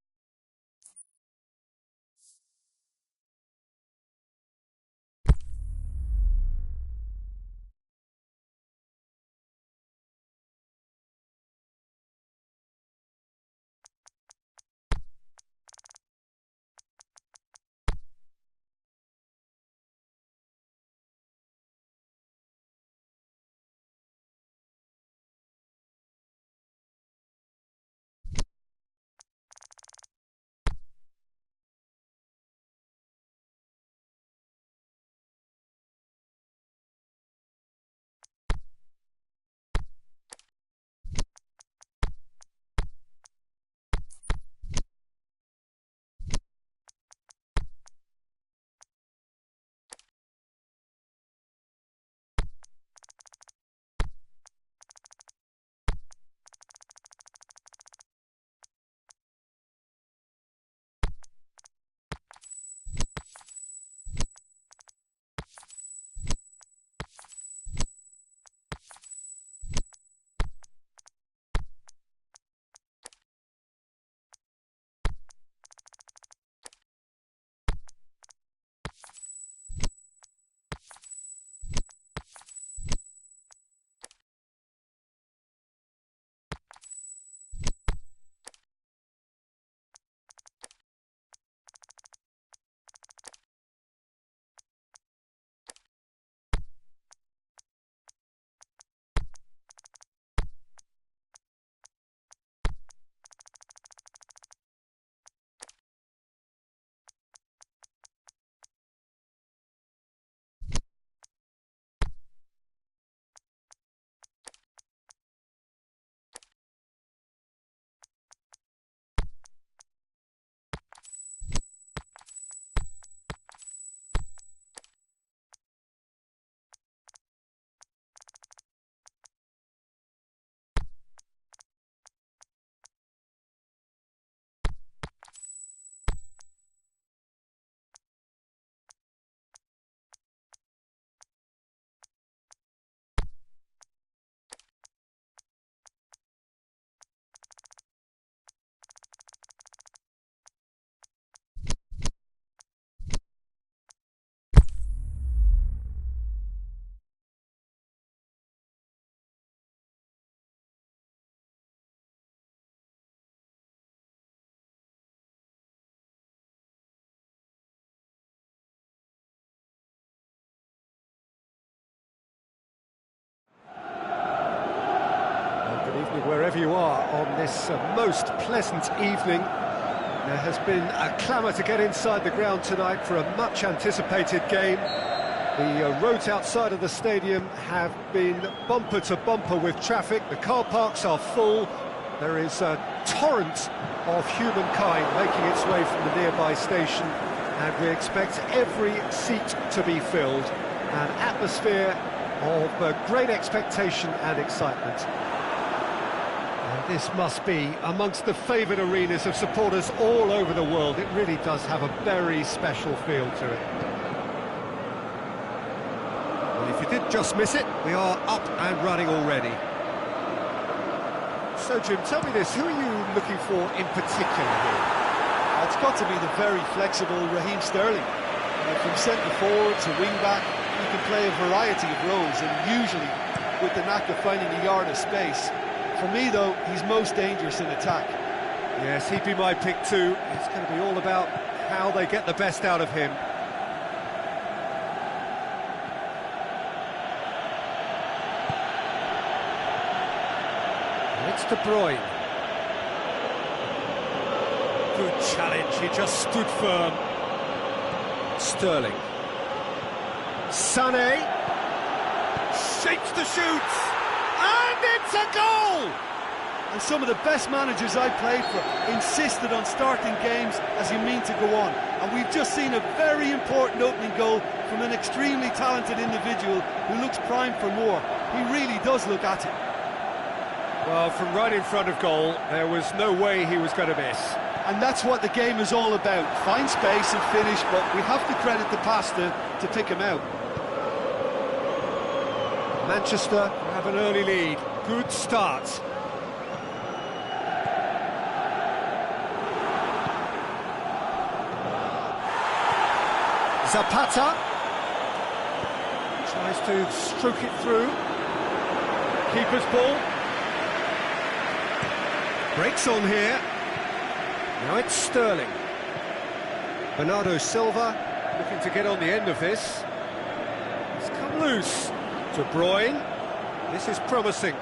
Wherever you are on this most pleasant evening, There has been a clamour to get inside the ground tonight for a much-anticipated game. The roads outside of the stadium have been bumper to bumper with traffic. The car parks are full. There is a torrent of humankind making its way from the nearby station, and we expect every seat to be filled. An atmosphere of great expectation and excitement. This must be amongst the favoured arenas of supporters all over the world. It really does have a very special feel to it. Well, if you did just miss it, we are up and running already. So, Jim, tell me this, who are you looking for in particular here? It's got to be the very flexible Raheem Sterling. From centre-forward to wing-back, he can play a variety of roles, and usually with the knack of finding a yard of space. For me, though, he's most dangerous in attack. Yes, he'd be my pick too. It's going to be all about how they get the best out of him. It's De Bruyne. Good challenge, he just stood firm. Sterling. Sané. Shapes the shoot. And it's a goal! And some of the best managers I played for insisted on starting games as you mean to go on. And we've just seen a very important opening goal from an extremely talented individual who looks primed for more. He really does look at it. Well, from right in front of goal, there was no way he was going to miss. And that's what the game is all about. Find space and finish, but we have to credit the passer to pick him out. Manchester have an early lead. Good start. Zapata tries to stroke it through. Keeper's ball. Breaks on here. Now it's Sterling. Bernardo Silva looking to get on the end of this. It's come loose. De Bruyne. This is promising.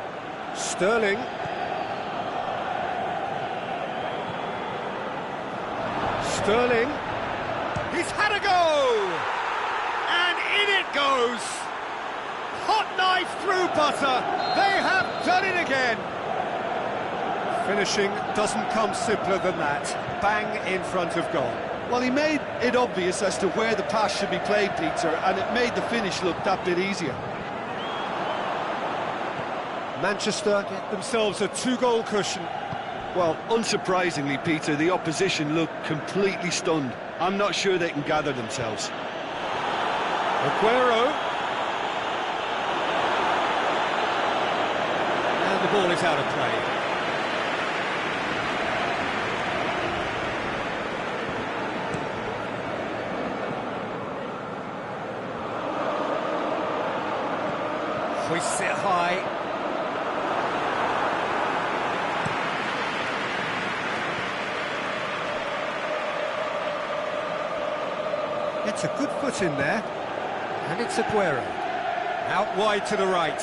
Sterling. Sterling. He's had a go! And in it goes! Hot knife through butter. They have done it again. Finishing doesn't come simpler than that. Bang in front of goal. Well, he made it obvious as to where the pass should be played, Peter, and it made the finish look that bit easier. Manchester get themselves a two-goal cushion. Well, unsurprisingly, Peter, the opposition look completely stunned. I'm not sure they can gather themselves. Aguero. And the ball is out of play. Hoists it high. It's a good foot in there, and it's Aguero. Out wide to the right.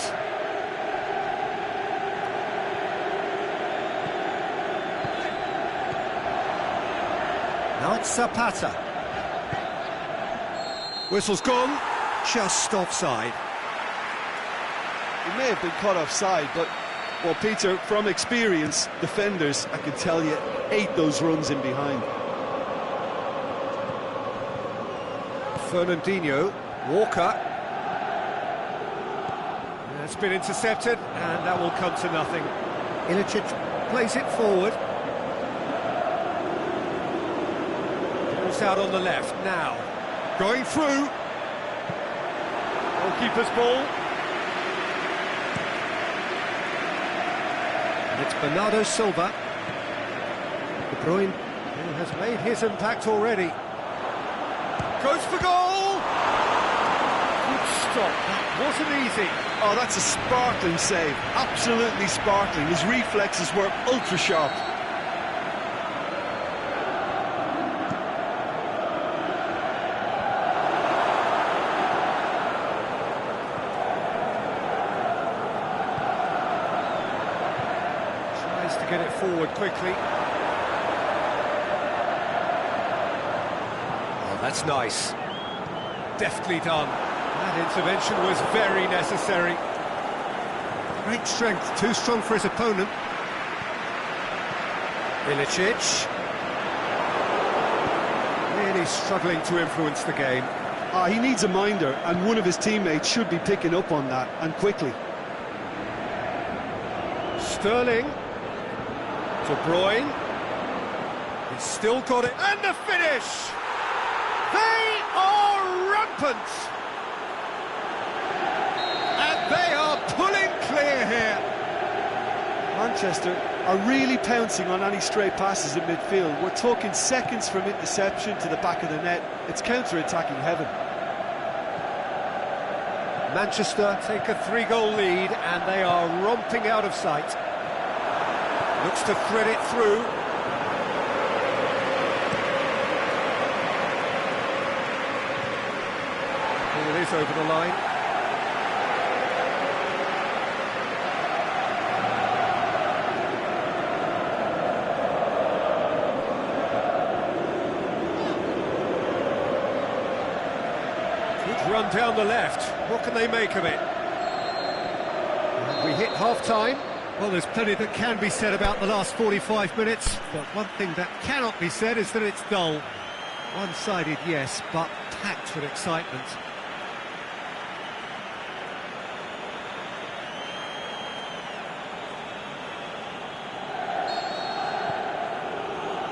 Now it's Zapata. Whistle's gone, just offside. He may have been caught offside, but, well, Peter, from experience, defenders, I can tell you, ate those runs in behind. Fernandinho, Walker. It's been intercepted, and that will come to nothing. Ilicic plays it forward. Ball's out on the left, now. Going through. Goalkeeper's ball. And it's Bernardo Silva. De Bruyne, who has made his impact already. Goes for goal! Good stop, that wasn't easy. Oh, that's a sparkling save, absolutely sparkling. His reflexes were ultra sharp. Tries to get it forward quickly. That's nice. Deftly done. That intervention was very necessary. Great strength, too strong for his opponent. Ilicic. Really struggling to influence the game. He needs a minder, and one of his teammates should be picking up on that, and quickly. Sterling. De Bruyne. He's still got it. And the finish! They are rampant! And they are pulling clear here. Manchester are really pouncing on any stray passes in midfield. We're talking seconds from interception to the back of the net. It's counter-attacking heaven. Manchester take a 3-goal lead and they are romping out of sight. Looks to thread it through. Here it is over the line. Good run down the left. What can they make of it? And we hit half-time. Well, there's plenty that can be said about the last 45 minutes, but one thing that cannot be said is that it's dull. One-sided, yes, but packed with excitement.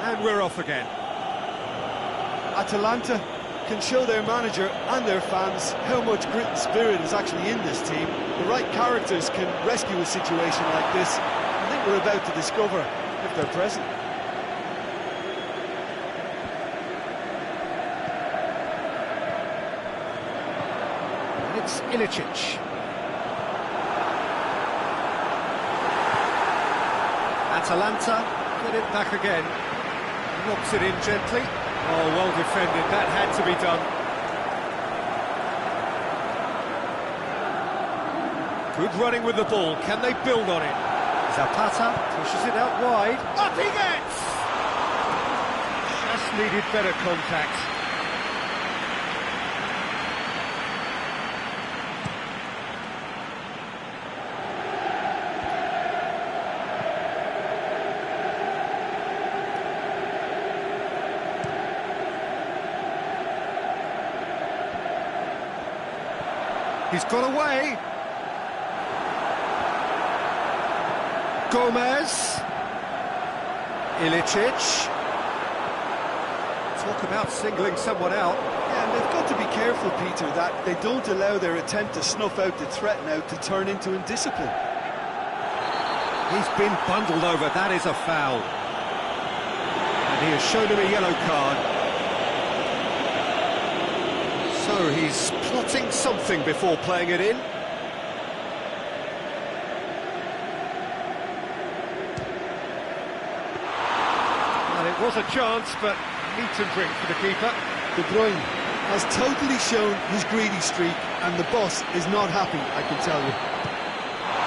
And we're off again. Atalanta can show their manager and their fans how much grit and spirit is actually in this team. The right characters can rescue a situation like this. I think we're about to discover if they're present. And it's Ilicic. Atalanta get it back again. Locks it in gently. Oh, well defended, that had to be done. Good running with the ball, can they build on it? Zapata pushes it out wide. Up he gets! Just needed better contact. He's got away. Gomez. Ilicic. Talk about singling someone out. Yeah, and they've got to be careful, Peter, that they don't allow their attempt to snuff out the threat now to turn into indiscipline. He's been bundled over, that is a foul. And he has shown him a yellow card. So he's plotting something before playing it in. Well, it was a chance, but meat and drink for the keeper. De Bruyne has totally shown his greedy streak, and the boss is not happy, I can tell you.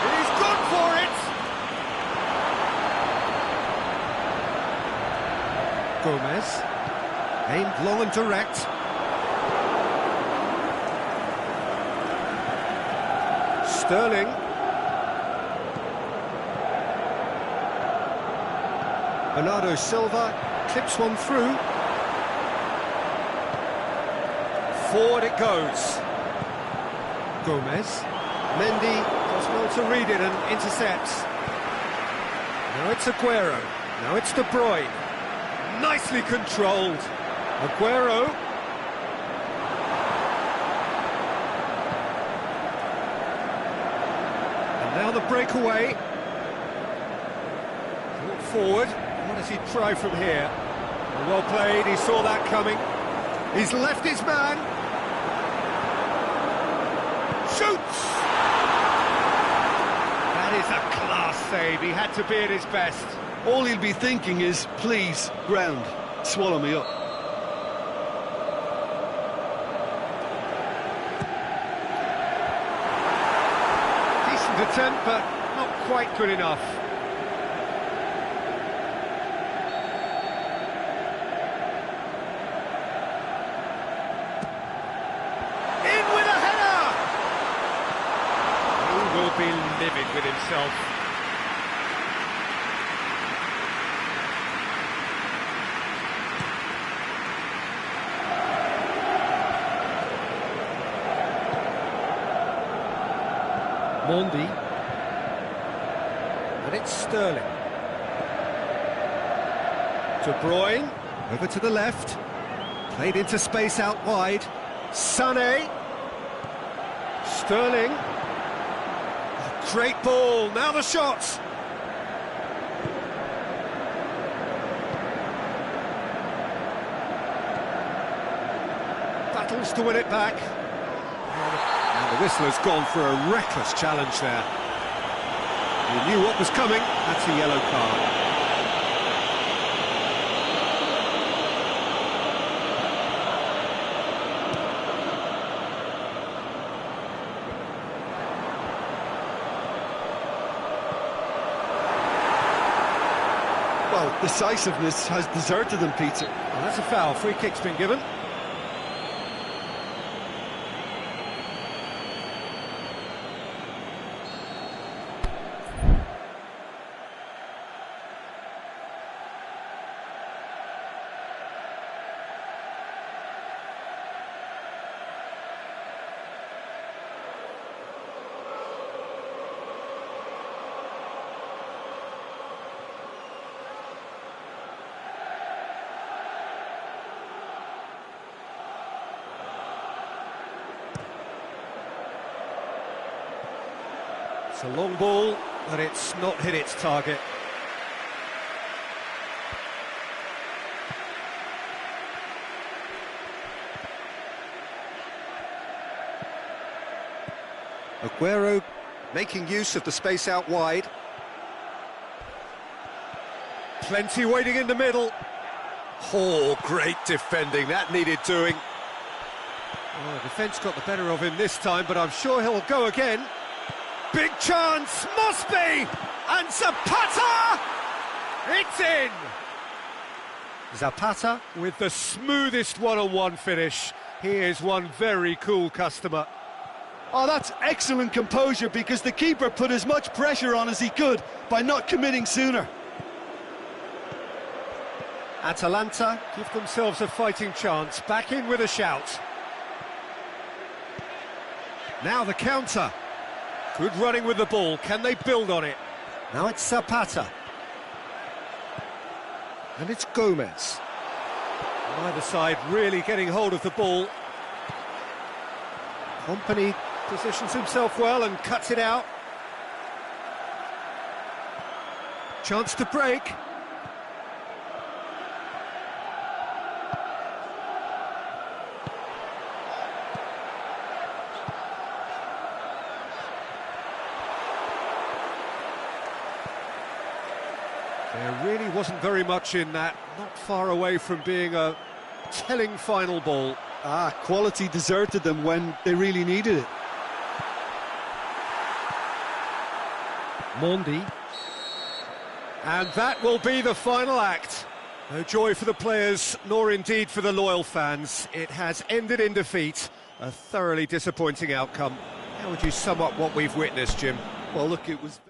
He's gone for it! Gomez, aimed long and direct. Sterling. Bernardo Silva clips one through. Forward it goes. Gomez. Mendy does well to read it and intercepts. Now it's Aguero. Now it's De Bruyne. Nicely controlled. Aguero. Now the breakaway. Look forward. What does he try from here? Well played, he saw that coming. He's left his man. Shoots! That is a class save. He had to be at his best. All he'll be thinking is, please, ground, swallow me up. Attempt, but not quite good enough. be livid with himself. Mondi. And it's Sterling. De Bruyne, over to the left. Played into space out wide. Sané. Sterling. Oh, great ball, now the shot! Battles to win it back. And the whistler's gone for a reckless challenge there. He knew what was coming, that's a yellow card. Well, decisiveness has deserted them, Peter. Well, that's a foul. Free kick's been given. It's a long ball, but it's not hit its target. Aguero making use of the space out wide. Plenty waiting in the middle. Oh, great defending, that needed doing. Oh, the defence got the better of him this time, but I'm sure he'll go again. Big chance, must be! And Zapata! It's in! Zapata with the smoothest one-on-one finish. He is one very cool customer. Oh, that's excellent composure, because the keeper put as much pressure on as he could by not committing sooner. Atalanta give themselves a fighting chance, back in with a shout. Now the counter. Good running with the ball, can they build on it? Now it's Zapata. And it's Gomez. Neither side really getting hold of the ball. Company positions himself well and cuts it out. Chance to break. There really wasn't very much in that, not far away from being a telling final ball. Quality deserted them when they really needed it. Mondi. And that will be the final act. No joy for the players, nor indeed for the loyal fans. It has ended in defeat. A thoroughly disappointing outcome. How would you sum up what we've witnessed, Jim? Well, look, it was...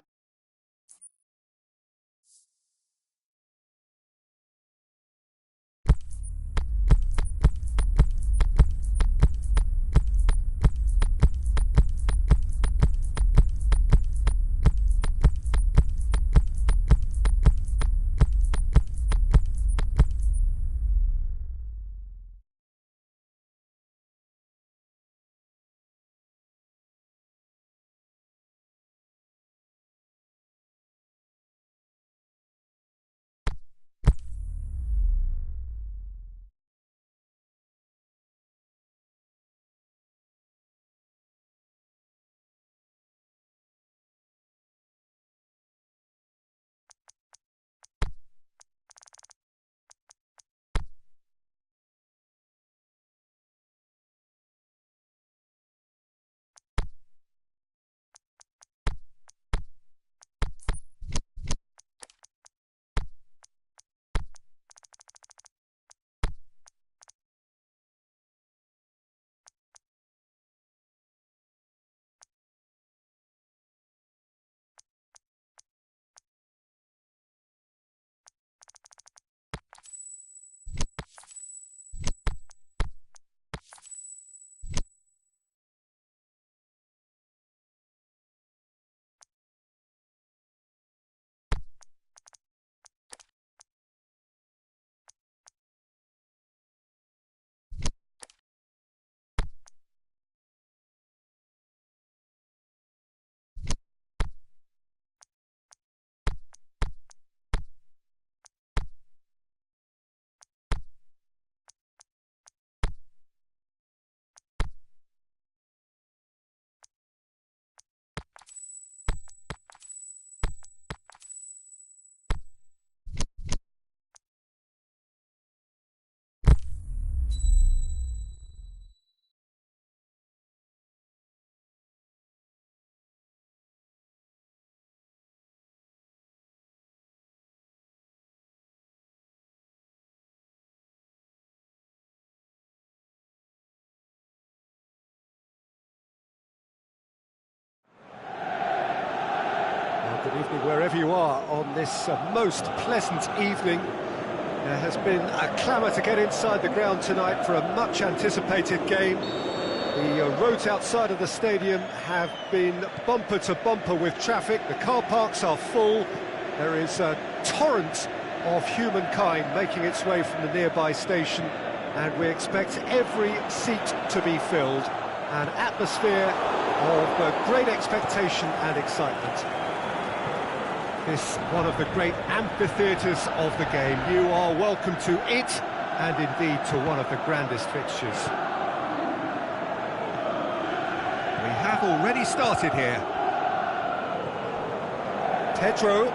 Good evening wherever you are on this most pleasant evening. There has been a clamour to get inside the ground tonight for a much-anticipated game. The roads outside of the stadium have been bumper to bumper with traffic. The car parks are full. There is a torrent of humankind making its way from the nearby station, and we expect every seat to be filled. An atmosphere of great expectation and excitement. This one of the great amphitheatres of the game. You are welcome to it, and indeed to one of the grandest fixtures. We have already started here. Pedro.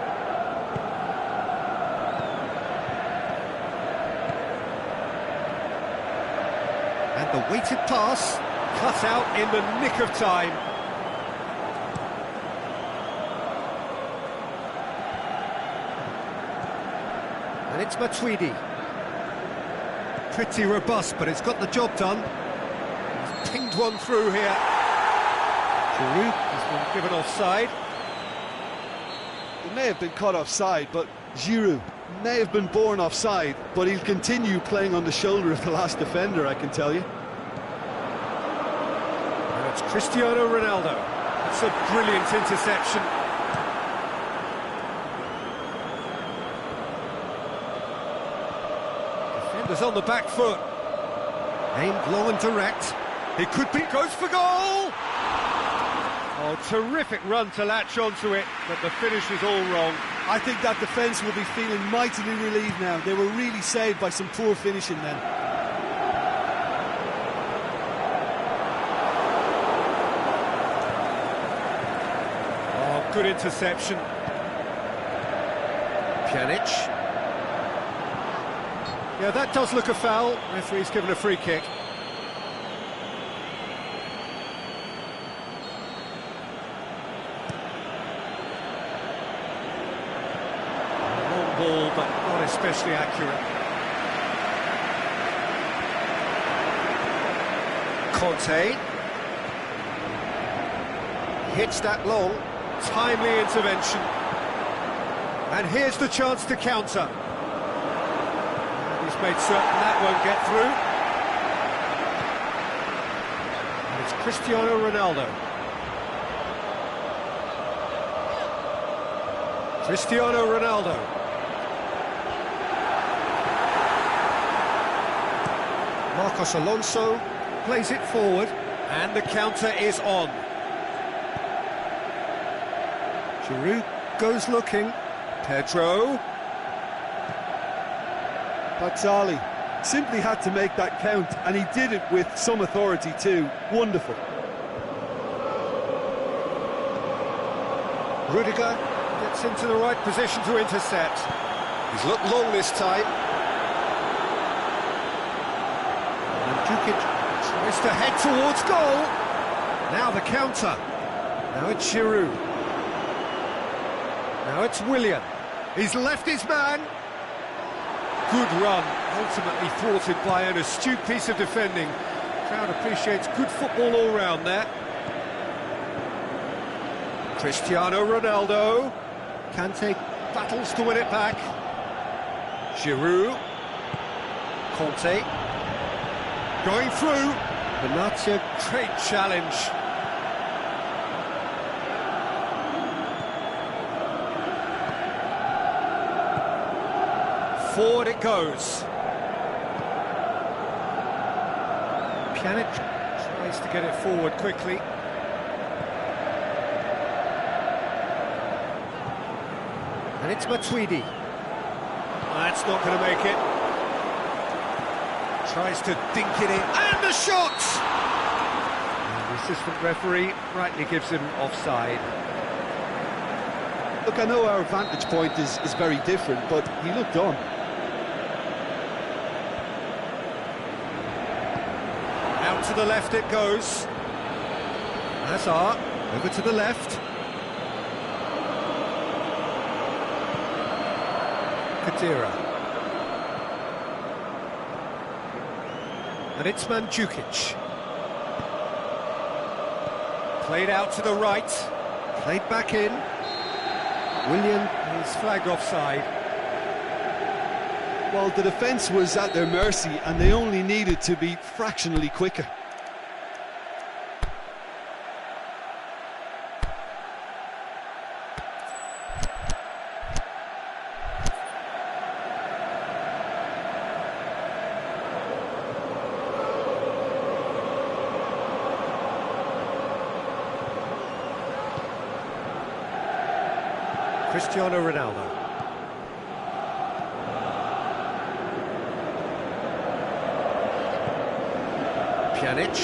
And the weighted pass, cut out in the nick of time. And it's Matuidi. Pretty robust, but it's got the job done. He's pinged one through here. Giroud has been given offside. He may have been caught offside, but Giroud may have been born offside, but he'll continue playing on the shoulder of the last defender, I can tell you. And it's Cristiano Ronaldo. That's a brilliant interception. Defenders on the back foot. Aimed long and direct. It could be, goes for goal! Oh, terrific run to latch onto it, but the finish was all wrong. I think that defence will be feeling mightily relieved now. They were really saved by some poor finishing then. Oh, good interception. Pjanic. Yeah, that does look a foul. Referee's given a free kick. Ball, but not especially accurate. Conte hits that long, timely intervention, and here's the chance to counter. And he's made certain that won't get through. And it's Cristiano Ronaldo. Cristiano Ronaldo. Marcos Alonso plays it forward, and the counter is on. Giroud goes looking. Pedro. Bazzali simply had to make that count, and he did it with some authority too. Wonderful. Rudiger gets into the right position to intercept. He's looked long this time. Jukic tries to head towards goal. Now the counter. Now it's Giroud. Now it's Willian. He's left his man. Good run, ultimately thwarted by an astute piece of defending. Crowd appreciates good football all round there. Cristiano Ronaldo. Kante battles to win it back. Giroud. Conte. Going through. Benatia, great challenge. Forward it goes. Pjanic tries to get it forward quickly. And it's Matuidi. That's not going to make it. Tries to dink it in, and the shot! And the assistant referee rightly gives him offside. Look, I know our vantage point is very different, but he looked on. Out to the left it goes. Hazard, over to the left. Kadira. And it's Mandzukic. Played out to the right, played back in. Willian is flagged offside. Well, the defence was at their mercy and they only needed to be fractionally quicker. Cristiano Ronaldo. Pjanic.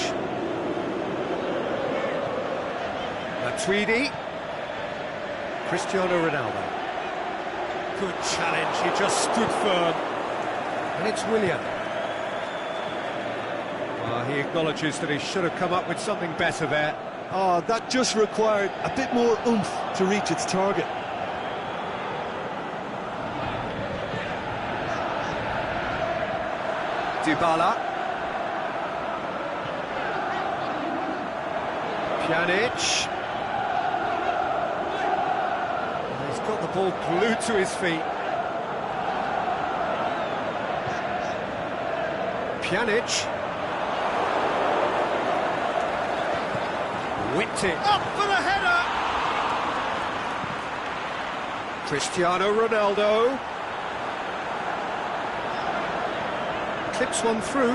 Matuidi. Cristiano Ronaldo. Good challenge, he just stood firm. And it's Willian. He acknowledges that he should have come up with something better there. Oh, that just required a bit more oomph to reach its target. Dybala. Pjanic. He's got the ball glued to his feet. Pjanic. Whipped it. Up for the header! Cristiano Ronaldo. Clips one through.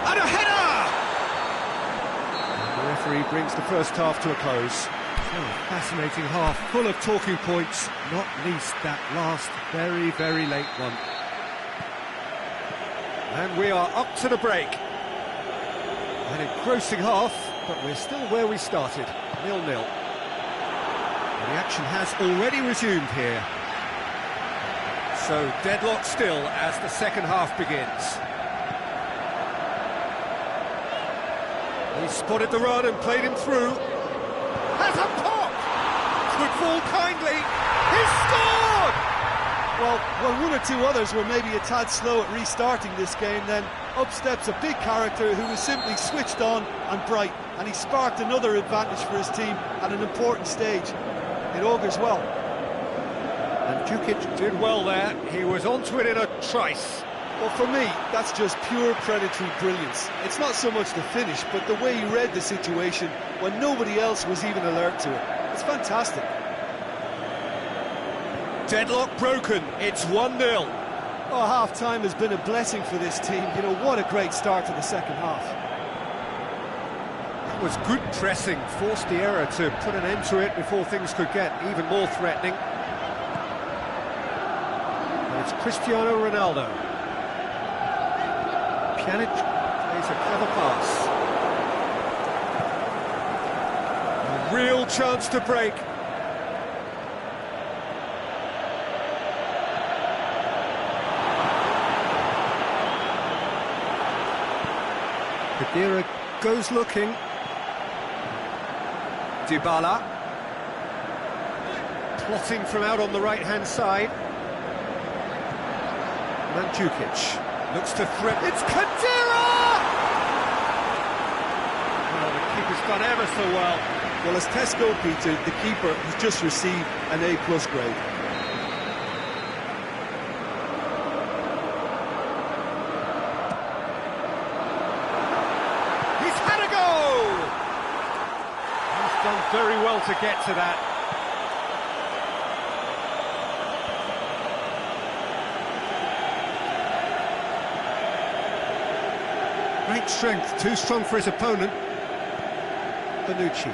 And a header! The referee brings the first half to a close. So fascinating half, full of talking points, not least that last very, very late one. And we are up to the break. An engrossing half, but we're still where we started, 0-0. The action has already resumed here. So deadlock still as the second half begins. He spotted the run and played him through. Has a pop! Could fall kindly. He's scored! Well, when one or two others were maybe a tad slow at restarting this game, then up steps a big character who was simply switched on and bright, and he sparked another advantage for his team at an important stage. It augurs well. And Djukic did well there. He was onto it in a trice. Well, for me, that's just pure predatory brilliance. It's not so much the finish, but the way he read the situation when nobody else was even alert to it. It's fantastic. Deadlock broken. It's 1-0. Oh, half-time has been a blessing for this team. You know, what a great start to the second half. That was good pressing. Forced the error to put an end to it before things could get even more threatening. It's Cristiano Ronaldo. Pjanic plays a clever pass. A real chance to break. Khedira goes looking. Dybala. Plotting from out on the right-hand side. Djukic looks to threat. It's Khedira! Well, the keeper's done ever so well. Well, as tests go, Peter, the keeper has just received an A+ grade. He's had a go! He's done very well to get to that. Great strength, too strong for his opponent. Bonucci.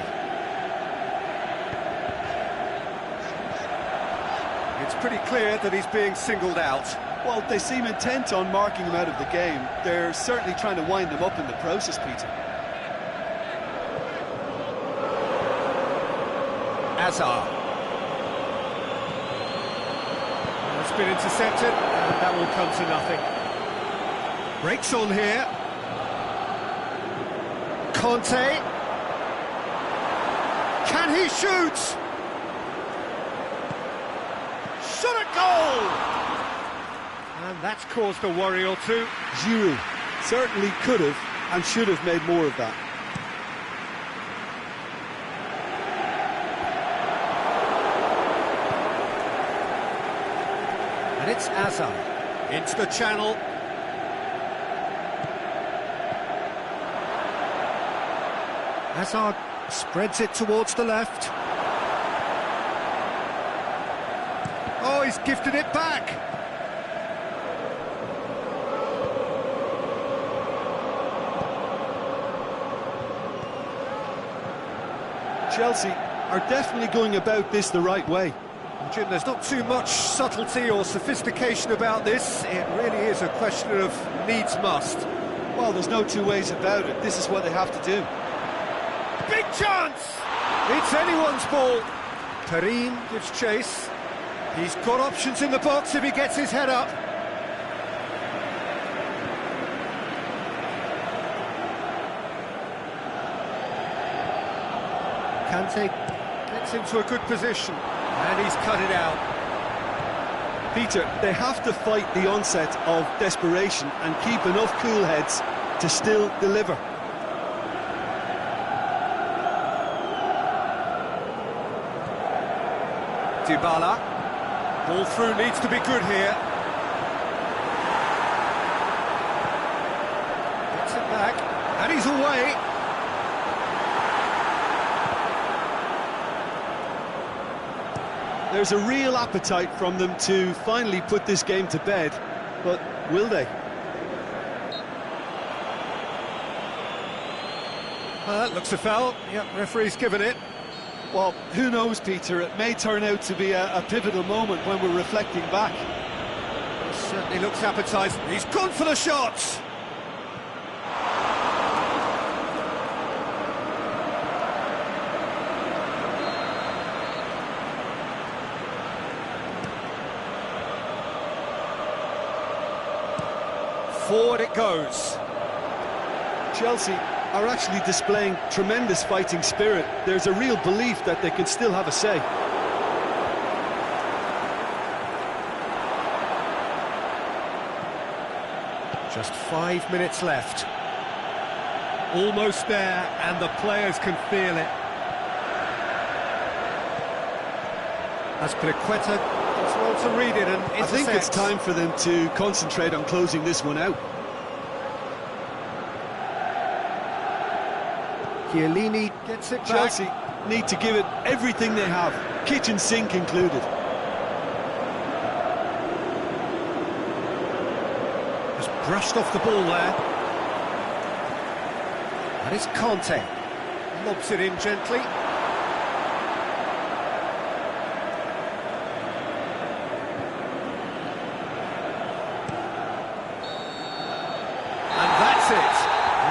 It's pretty clear that he's being singled out. Well, they seem intent on marking him out of the game. They're certainly trying to wind him up in the process, Peter. Azar. It's been intercepted, and that will come to nothing. Breaks on here. Conte. Can he shoot? Shot at goal! And that's caused a worry or two. Giroud certainly could have and should have made more of that. It's Azar. Into the channel. Hazard spreads it towards the left. Oh, he's gifted it back. Chelsea are definitely going about this the right way. Jim, there's not too much subtlety or sophistication about this. It really is a question of needs must. Well, there's no two ways about it. This is what they have to do. Big chance! It's anyone's ball. Karim gives chase. He's got options in the box if he gets his head up. Kante gets into a good position, and he's cut it out. Peter, they have to fight the onset of desperation and keep enough cool heads to still deliver. Dybala. Ball through needs to be good here. Gets it back, and he's away. There's a real appetite from them to finally put this game to bed, but will they? That looks a foul. Yep, referee's given it. Well, who knows, Peter? It may turn out to be a pivotal moment when we're reflecting back. It certainly looks appetising. He's gone for the shot. Forward it goes. Chelsea are actually displaying tremendous fighting spirit. There's a real belief that they can still have a say. Just 5 minutes left. Almost there, and the players can feel it. Aspilicueta does well to read it and intercepts. I think it's time for them to concentrate on closing this one out. Chiellini gets it back. Chelsea need to give it everything they have, kitchen sink included. Just brushed off the ball there. And it's Conte. Lobs it in gently. And that's it.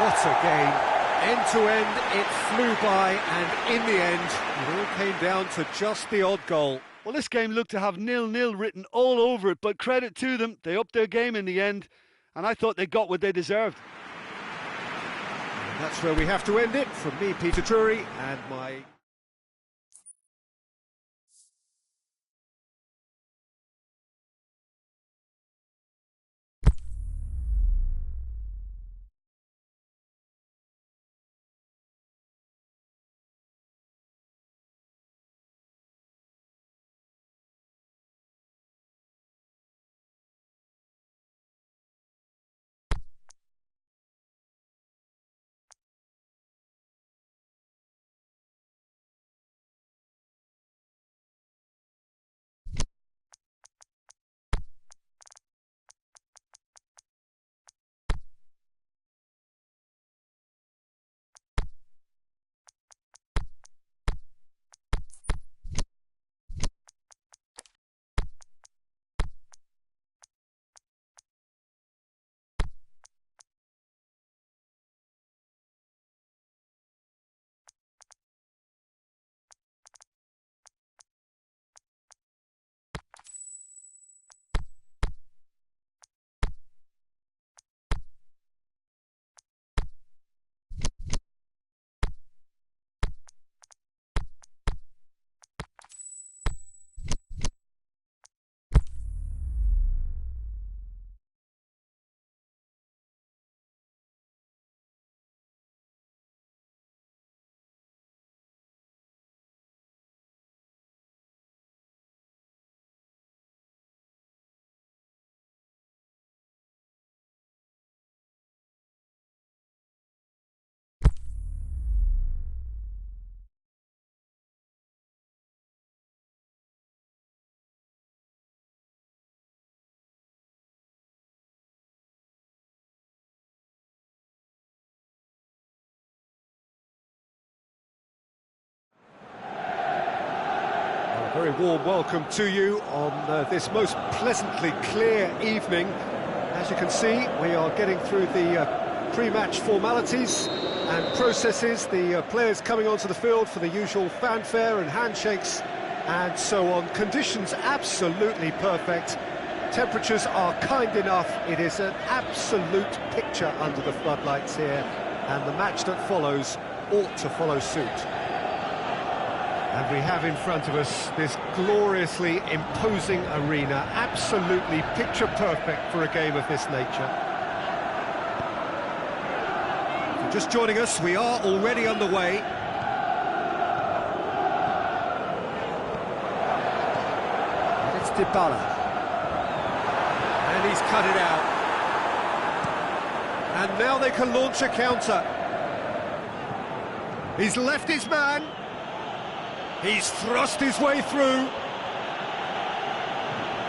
What a game. End to end, it flew by, and in the end, it all came down to just the odd goal. Well, this game looked to have 0-0 written all over it, but credit to them, they upped their game in the end, and I thought they got what they deserved. And that's where we have to end it. From me, Peter Drury, and my... Very warm welcome to you on this most pleasantly clear evening. As you can see, we are getting through the pre-match formalities and processes, the players coming onto the field for the usual fanfare and handshakes and so on. Conditions absolutely perfect. Temperatures are kind enough. It is an absolute picture under the floodlights here, and the match that follows ought to follow suit. And we have in front of us this gloriously imposing arena, absolutely picture perfect for a game of this nature. If you're just joining us, we are already underway. And it's Dybala. And he's cut it out. And now they can launch a counter. He's left his man. He's thrust his way through.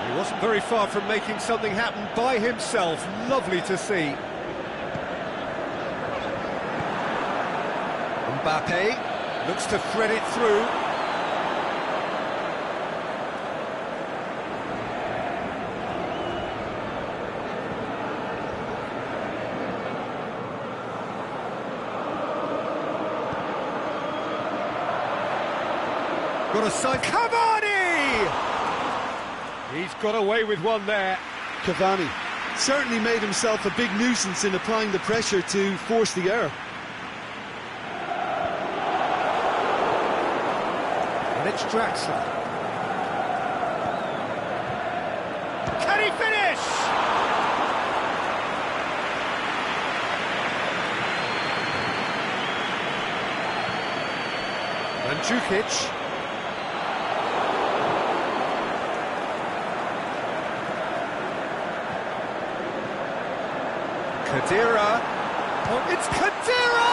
He wasn't very far from making something happen by himself. Lovely to see. Mbappe looks to thread it through. Got a side. Cavani! He's got away with one there. Cavani certainly made himself a big nuisance in applying the pressure to force the error. And it's Draxler. Can he finish? Mandzukic. Khedira. Oh, it's Khedira!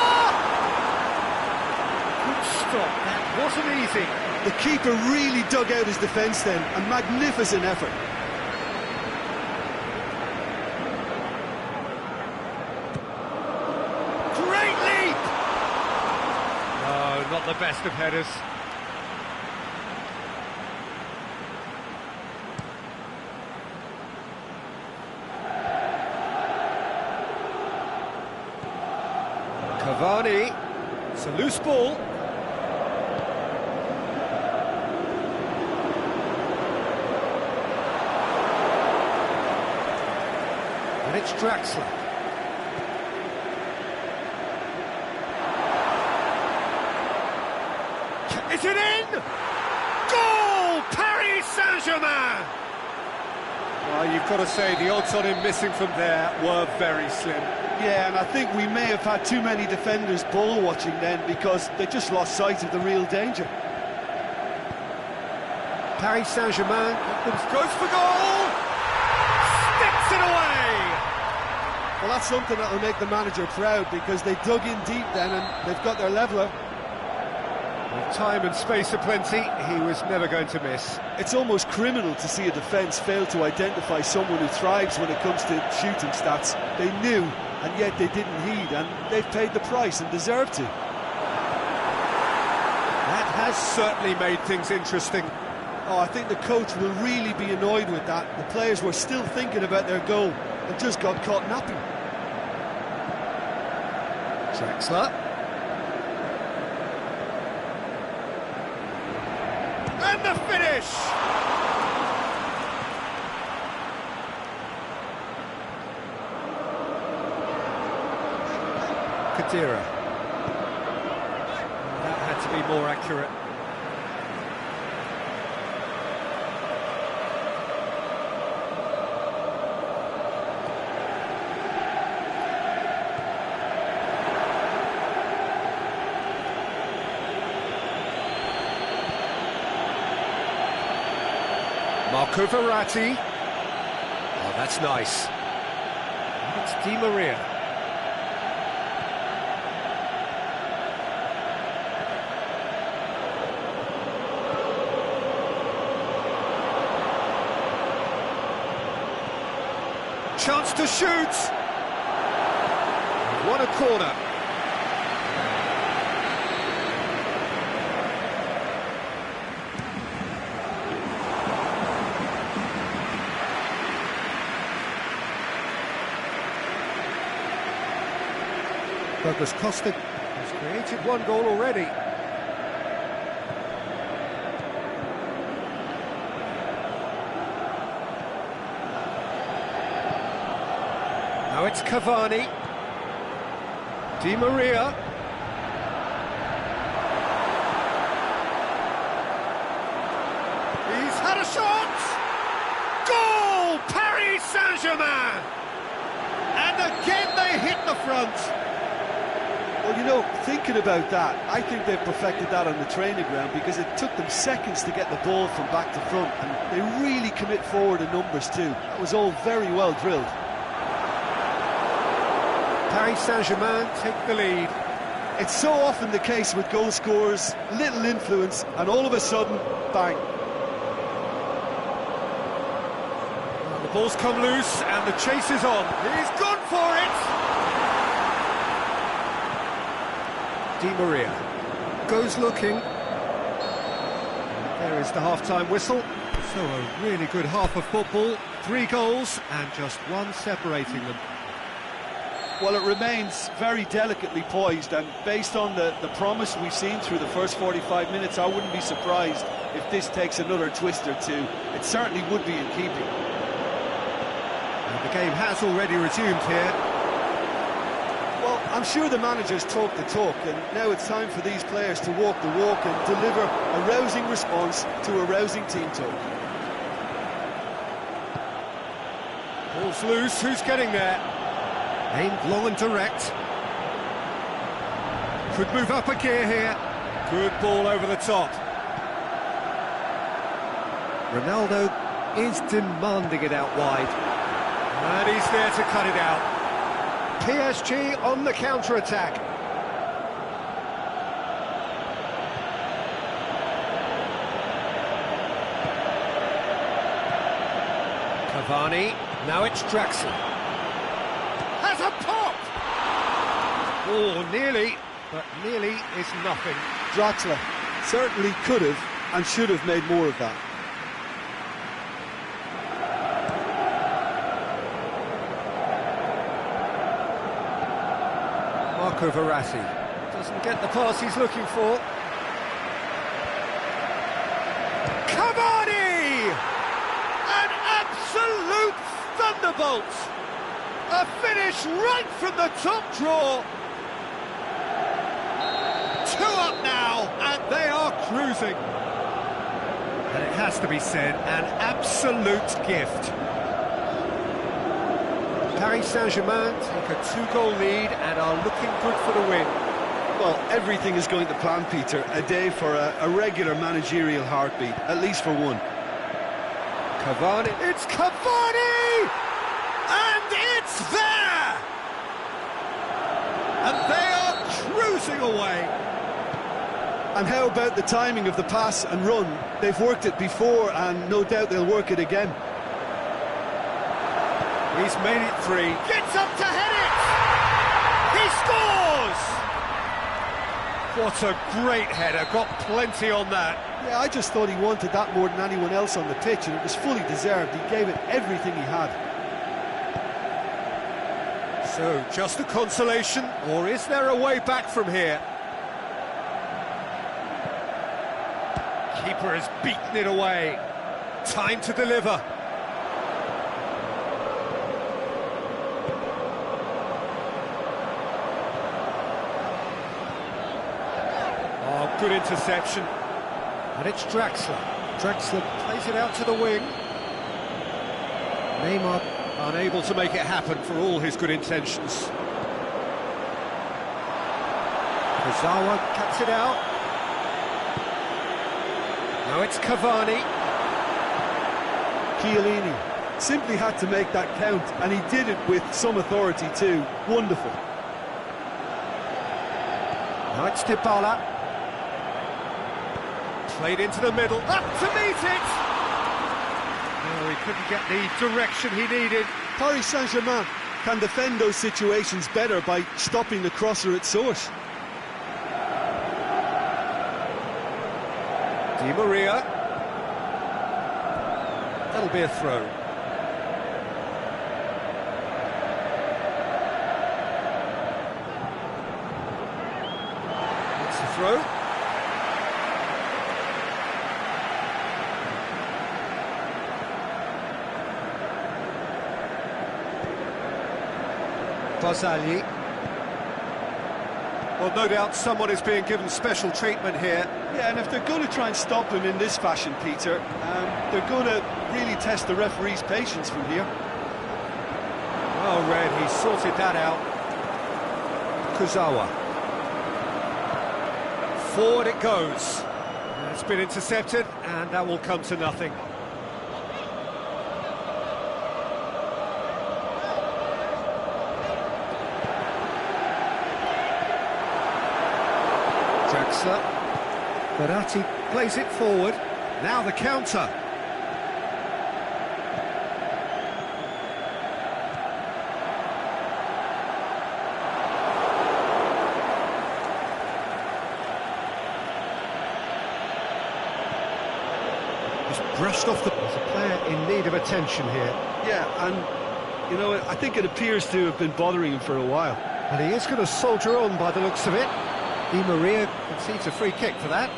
Good stop, that wasn't easy. The keeper really dug out his defence then, a magnificent effort. Great leap! No, not the best of headers. Cavani, it's a loose ball. And it's Draxler. Is it in? Goal! Paris Saint-Germain! Well, you've got to say the odds on him missing from there were very slim. Yeah, and I think we may have had too many defenders ball watching then because they just lost sight of the real danger. Paris Saint-Germain goes for goal! Sticks it away! Well, that's something that will make the manager proud because they dug in deep then and they've got their leveller. With time and space aplenty, he was never going to miss. It's almost criminal to see a defence fail to identify someone who thrives when it comes to shooting stats. They knew, and yet they didn't heed, and they've paid the price and deserve to. That has certainly made things interesting. Oh, I think the coach will really be annoyed with that. The players were still thinking about their goal and just got caught napping. Draxler. And the finish! Khedira. That had to be more accurate. Marco Verratti. Oh, that's nice. And it's Di Maria. Chance to shoot. What a corner. Douglas Costa has created one goal already. Now it's Cavani. Di Maria. He's had a shot! Goal! Paris Saint-Germain! And again they hit the front. Well, you know, thinking about that, I think they've perfected that on the training ground because it took them seconds to get the ball from back to front, and they really commit forward in numbers too. That was all very well drilled. Paris Saint-Germain take the lead. It's so often the case with goal scorers, little influence, and all of a sudden, bang. The ball's come loose and the chase is on. He's gone for it! Di Maria goes looking. There is the half-time whistle. So a really good half of football. 3 goals and just one separating them. Well, it remains very delicately poised, and based on the promise we've seen through the first 45 minutes, I wouldn't be surprised if this takes another twist or two. It certainly would be in keeping. And the game has already resumed here. Well, I'm sure the managers talk the talk, and now it's time for these players to walk the walk and deliver a rousing response to a rousing team talk. Ball's loose, who's getting there? Aimed long and direct. Could move up a gear here. Good ball over the top. Ronaldo is demanding it out wide. And he's there to cut it out. PSG on the counter-attack. Cavani, now it's Draxler. Has a pop! Oh, nearly, but nearly is nothing. Draxler certainly could have and should have made more of that. Marco Verratti doesn't get the pass he's looking for. Cavani! An absolute thunderbolt! A finish right from the top draw. 2 up now, and they are cruising. And it has to be said, an absolute gift. Paris Saint-Germain take a 2-goal lead and are looking good for the win. Well, everything is going to plan, Peter. A day for a regular managerial heartbeat, at least for one. Cavani, it's Cavani! And it's there! And they are cruising away. And how about the timing of the pass and run? They've worked it before, and no doubt they'll work it again. He's made it 3. Gets up to head it! He scores! What a great header, got plenty on that. Yeah, I just thought he wanted that more than anyone else on the pitch, and it was fully deserved. He gave it everything he had. So, just a consolation, or is there a way back from here? Keeper has beaten it away. Time to deliver. Oh, good interception. And it's Draxler. Draxler plays it out to the wing. Neymar unable to make it happen for all his good intentions. Kurzawa cuts it out. Now it's Cavani. Chiellini simply had to make that count, and he did it with some authority too. Wonderful. Now it's Dybala. Played into the middle, up to meet it! Oh, he couldn't get the direction he needed. Paris Saint-Germain can defend those situations better by stopping the crosser at source. Di Maria. That'll be a throw. throw. Barzagli. Well, no doubt someone is being given special treatment here. Yeah, and if they're going to try and stop him in this fashion, Peter, they're going to really test the referee's patience from here. Well read, he sorted that out. Kuzawa. Forward it goes. It's been intercepted, and that will come to nothing. Draxler. Verratti plays it forward. Now the counter. Just brushed off the... There's a player in need of attention here. Yeah, and, you know, I think it appears to have been bothering him for a while. And he is going to soldier on by the looks of it. Di Maria concedes a free kick for that.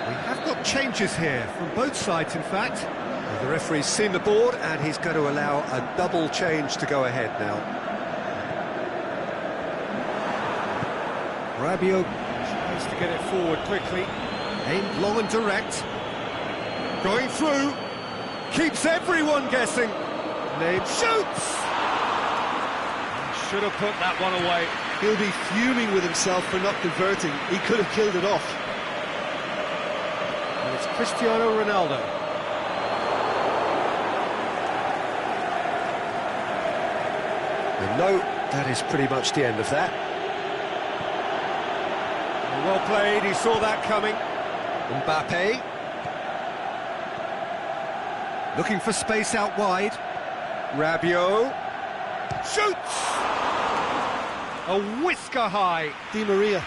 We have got changes here from both sides, in fact. The referee's seen the board, and he's going to allow a double change to go ahead now. Rabiot tries to get it forward quickly. Aimed long and direct. Going through. Keeps everyone guessing. Name shoots! Should have put that one away. He'll be fuming with himself for not converting. He could have killed it off. And it's Cristiano Ronaldo. And no, that is pretty much the end of that. Well played, he saw that coming. Mbappe. Looking for space out wide. Rabiot. Shoots! A whisker high. Di Maria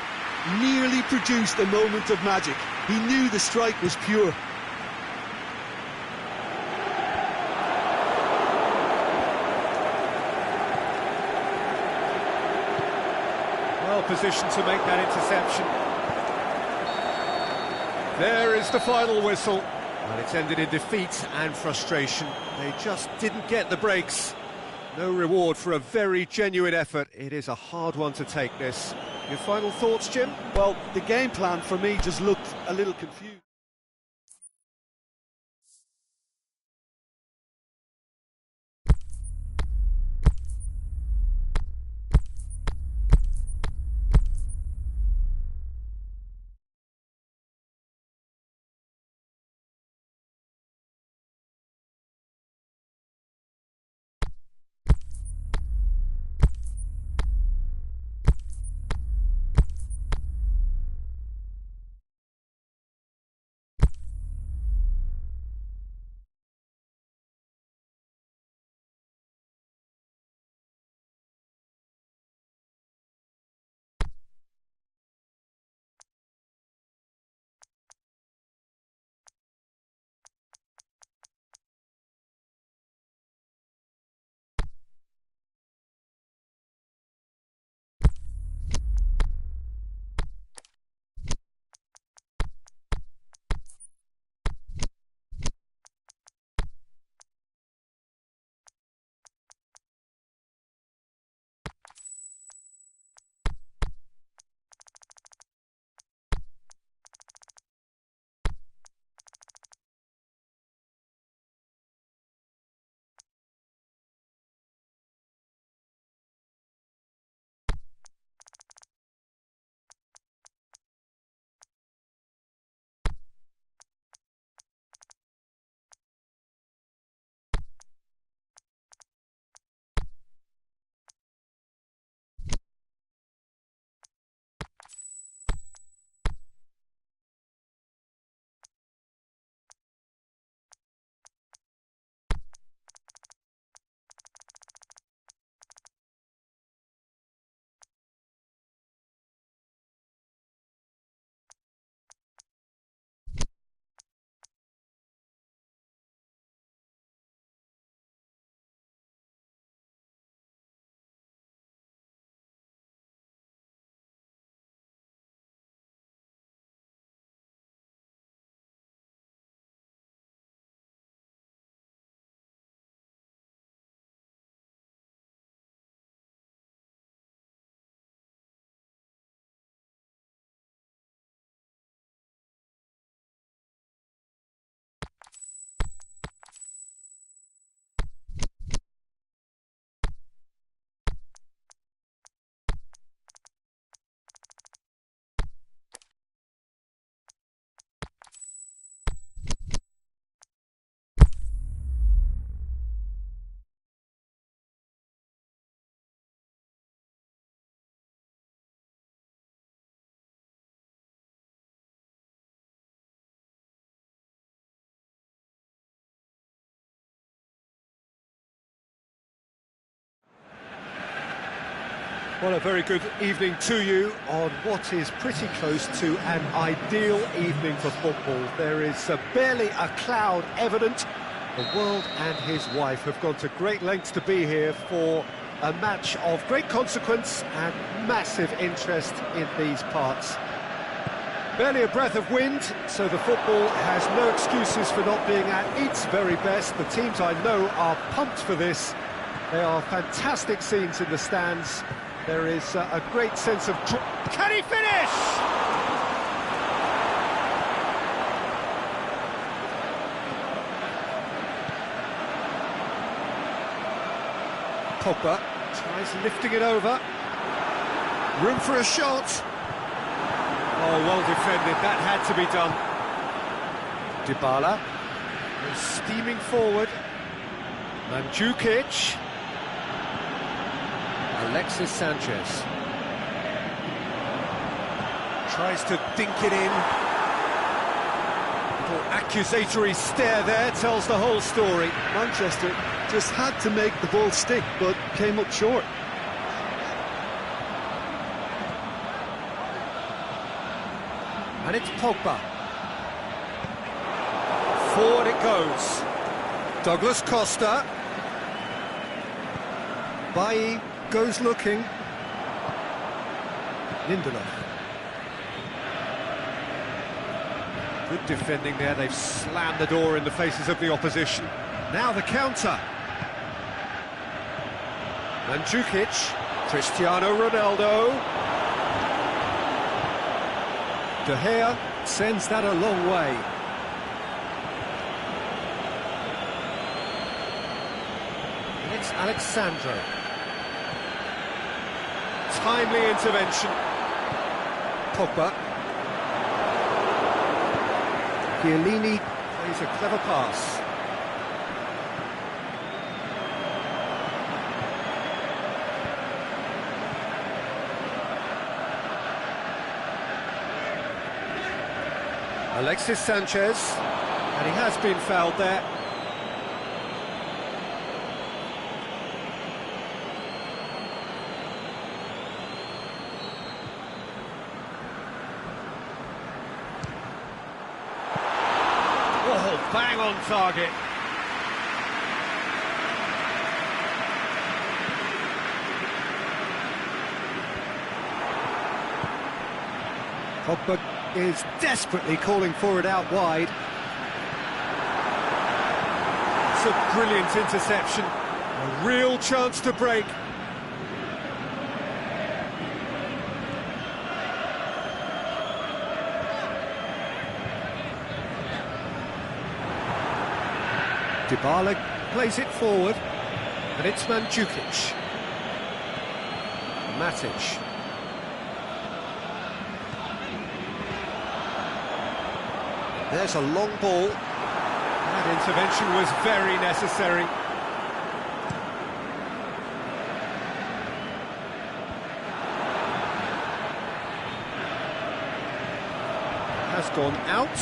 nearly produced a moment of magic. He knew the strike was pure. Well positioned to make that interception. There is the final whistle. Well, it's ended in defeat and frustration. They just didn't get the breaks. No reward for a very genuine effort. It is a hard one to take, this. Your final thoughts, Jim? Well, the game plan for me just looked a little confused. Well, a very good evening to you on what is pretty close to an ideal evening for football. There is barely a cloud evident. The world and his wife have gone to great lengths to be here for a match of great consequence and massive interest in these parts. Barely a breath of wind, so the football has no excuses for not being at its very best. The teams I know are pumped for this. There are fantastic scenes in the stands. There is a great sense of... Can he finish? Pogba tries lifting it over. Room for a shot. Oh, well defended, that had to be done. Dybala is steaming forward. Mandzukic. Alexis Sanchez tries to dink it in. Little accusatory stare there tells the whole story. Manchester just had to make the ball stick, but came up short. And it's Pogba. Forward it goes. Douglas Costa. Bailly goes looking. Lindelof. Good defending there. They've slammed the door in the faces of the opposition. Now the counter. Mandzukic. Cristiano Ronaldo. De Gea sends that a long way. And it's Alexandro. Timely intervention. Pogba. Chiellini plays a clever pass. Alexis Sanchez, and he has been fouled there. Oh, bang on target. Pogba is desperately calling for it out wide. It's a brilliant interception. A real chance to break. Dybala plays it forward, and it's Mandzukic. Matic. There's a long ball. That intervention was very necessary. Has gone out.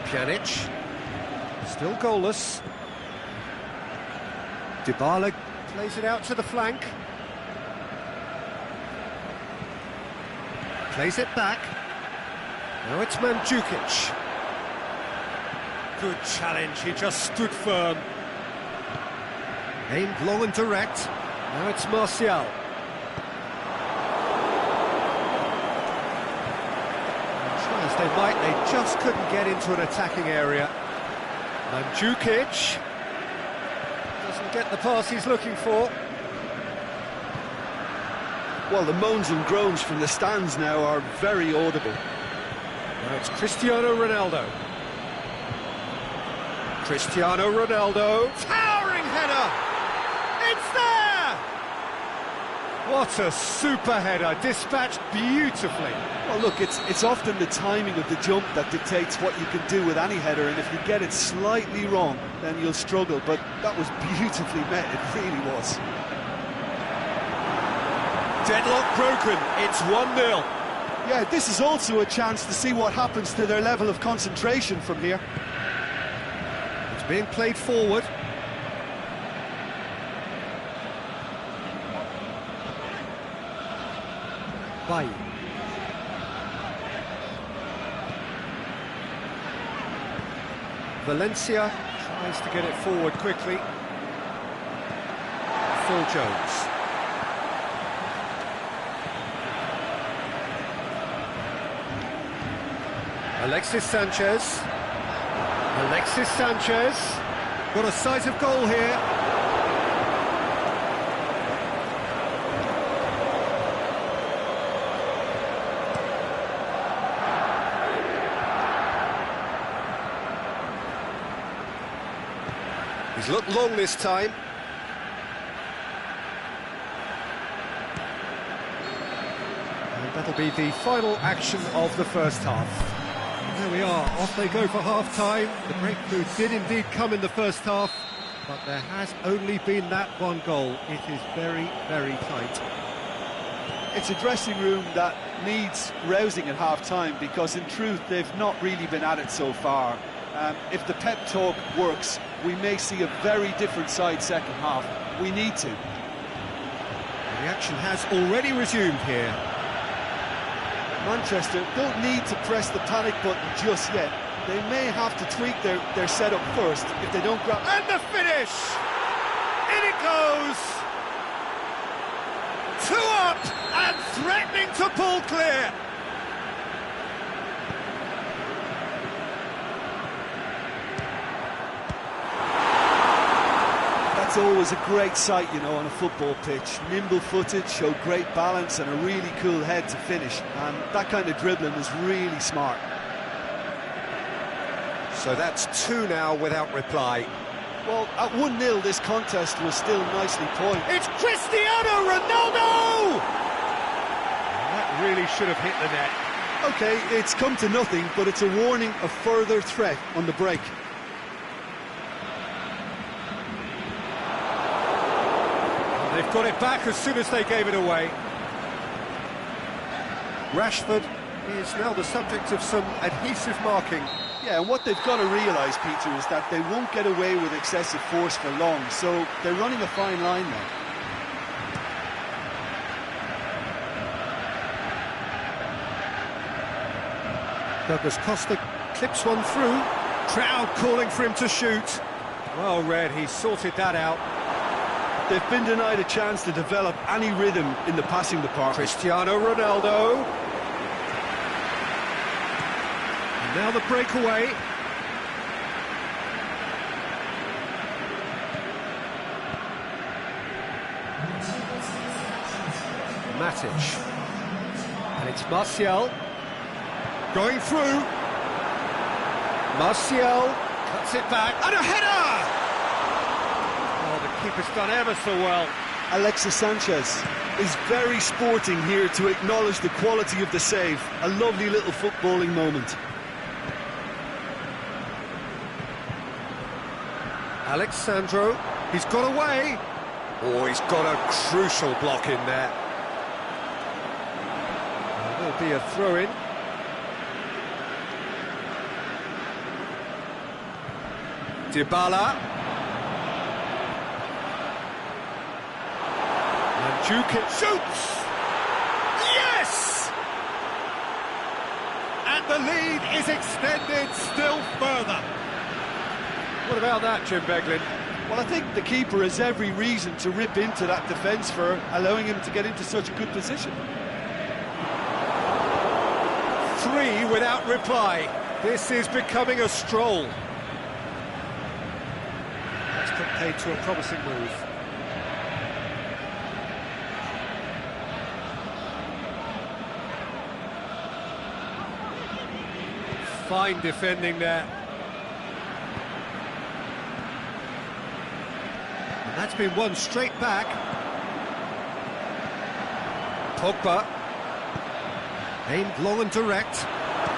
Pjanic. Still goalless. Dybala plays it out to the flank. Plays it back. Now it's Mandzukic. Good challenge, he just stood firm. Aimed long and direct. Now it's Martial. Try as they might, they just couldn't get into an attacking area. Mandzukic doesn't get the pass he's looking for. Well, the moans and groans from the stands now are very audible. Now it's Cristiano Ronaldo. Cristiano Ronaldo. Towering header! It's there! What a super header, dispatched beautifully. Well, look, it's often the timing of the jump that dictates what you can do with any header, and if you get it slightly wrong, then you'll struggle, but that was beautifully met, it really was. Deadlock broken, it's 1-0. Yeah, this is also a chance to see what happens to their level of concentration from here. It's being played forward. Bay. Valencia tries to get it forward quickly. Phil Jones. Alexis Sanchez. Alexis Sanchez. Got a sight of goal here. He's looked long this time. And that'll be the final action of the first half. There we are, off they go for half-time. The breakthrough did indeed come in the first half, but there has only been that one goal. It is very, very tight. It's a dressing room that needs rousing at half-time, because in truth they've not really been at it so far. If the pep talk works, we may see a very different side second half. We need to. The action has already resumed here. Manchester don't need to press the panic button just yet. They may have to tweak their setup first if they don't grab... And the finish! In it goes! 2 up and threatening to pull clear. That's always a great sight, you know, on a football pitch. Nimble-footed, showed great balance and a really cool head to finish. And that kind of dribbling is really smart. So that's 2 now without reply. Well, at 1-0, this contest was still nicely poised. It's Cristiano Ronaldo! That really should have hit the net. OK, it's come to nothing, but it's a warning of further threat on the break. They've got it back as soon as they gave it away. Rashford is now the subject of some adhesive marking. Yeah, and what they've got to realise, Peter, is that they won't get away with excessive force for long, so they're running a fine line now. Douglas Costa clips one through. Crowd calling for him to shoot. Well read, he sorted that out. They've been denied a chance to develop any rhythm in the passing department. Cristiano Ronaldo. And now the breakaway. Matic. And it's Martial. Going through. Martial cuts it back. And a header! Oh, the keeper's done ever so well. Alexis Sanchez is very sporting here to acknowledge the quality of the save. A lovely little footballing moment. Alexandro, he's got away. Oh, he's got a crucial block in there. There'll be a throw-in. Dybala. And Jukic shoots! Yes! And the lead is extended still further. What about that, Jim Beglin? Well, I think the keeper has every reason to rip into that defence for allowing him to get into such a good position. 3 without reply. This is becoming a stroll. That's put paid to a promising move. Fine defending there. And that's been won straight back. Pogba. Aimed long and direct.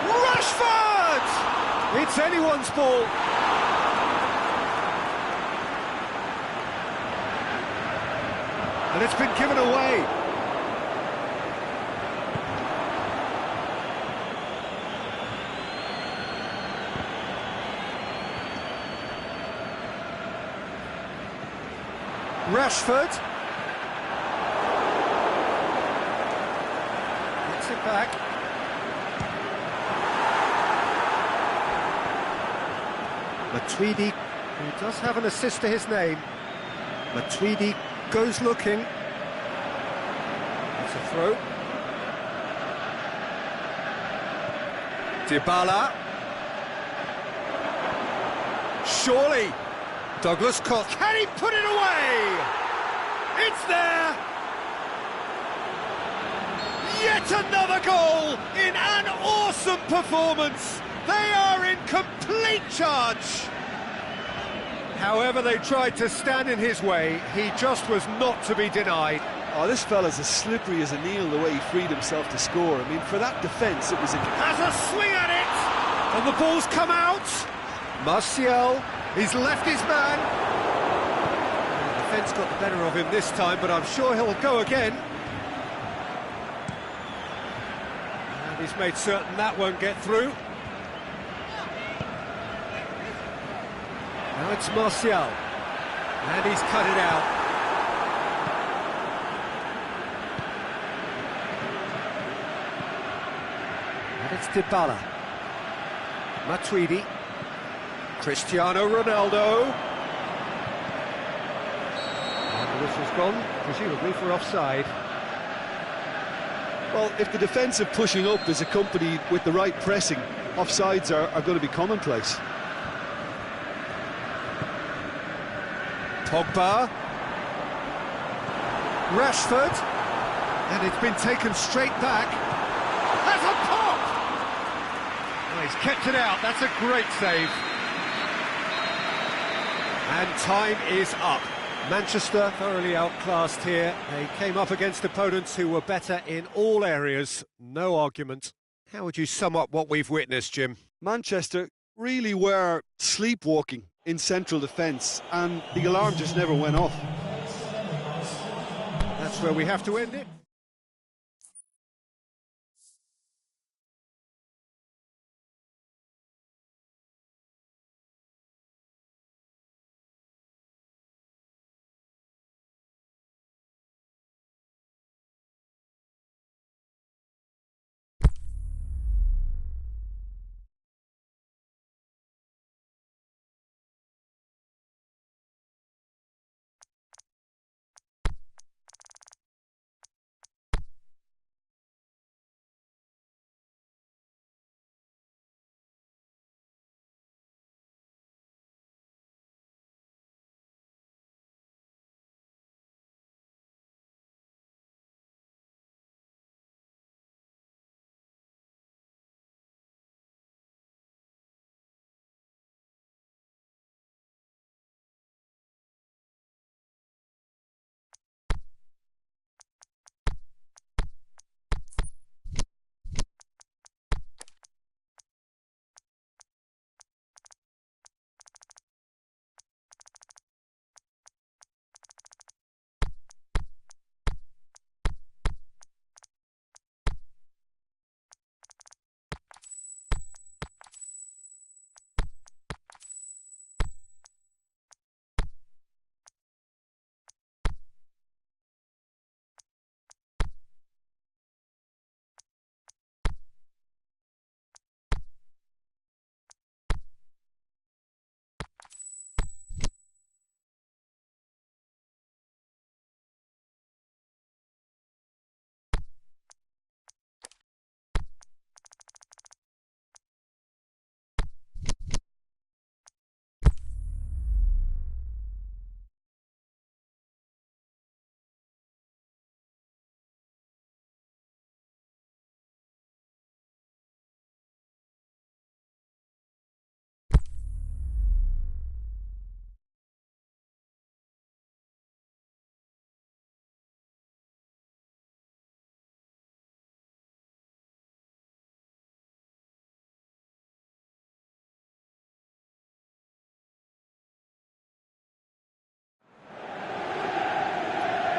Rashford! It's anyone's ball. And it's been given away. Rashford. Gets it back. Matuidi, who does have an assist to his name. Matuidi goes looking. It's a throw. Dybala. Surely. Douglas Costa. Can he put it away? It's there! Yet another goal in an awesome performance. They are in complete charge. However they tried to stand in his way, he just was not to be denied. Oh, this fella's as slippery as an eel the way he freed himself to score. I mean, for that defence, it was a... Has a swing at it! And the ball's come out. Martial, he's left his man. The defence got the better of him this time, but I'm sure he'll go again. And he's made certain that won't get through. Now it's Martial, and he's cut it out. And it's Dybala. Matuidi. Cristiano Ronaldo. And the whistle's gone, presumably for offside. Well, if the defensive pushing up is accompanied with the right pressing, offsides are going to be commonplace. Pogba. Rashford. And it's been taken straight back. Has a pop! Well, he's kept it out. That's a great save. And time is up. Manchester thoroughly outclassed here. They came up against opponents who were better in all areas. No argument. How would you sum up what we've witnessed, Jim? Manchester really were sleepwalking in central defence, and the alarm just never went off. That's where we have to end it.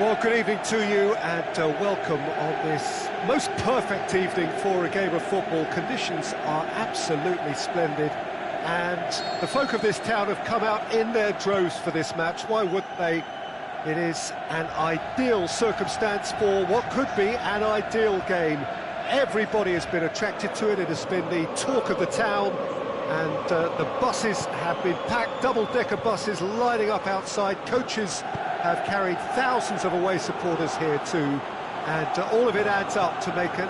Well, good evening to you and welcome on this most perfect evening for a game of football. Conditions are absolutely splendid and the folk of this town have come out in their droves for this match. Why wouldn't they? It is an ideal circumstance for what could be an ideal game. Everybody has been attracted to it. It has been the talk of the town, and the buses have been packed, double-decker buses lining up outside. Coaches have carried thousands of away supporters here too, and all of it adds up to make a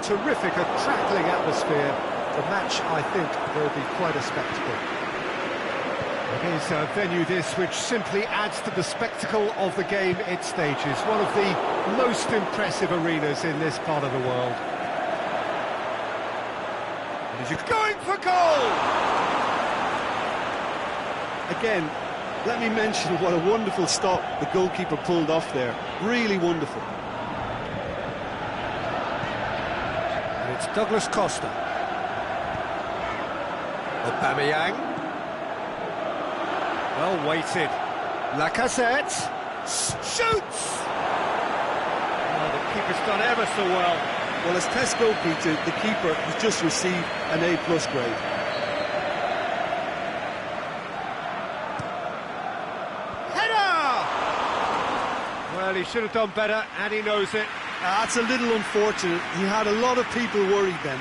terrific, a crackling atmosphere. The match, I think, will be quite a spectacle. It is a venue this which simply adds to the spectacle of the game it stages. One of the most impressive arenas in this part of the world. And he's going for goal! Again, let me mention what a wonderful stop the goalkeeper pulled off there. Really wonderful. And it's Douglas Costa. Aubameyang. Well weighted. Lacazette shoots! Oh, the keeper's done ever so well. Well, as test goalkeeper, the keeper has just received an A+ grade. Header! Well, he should have done better, and he knows it. That's a little unfortunate. He had a lot of people worried then.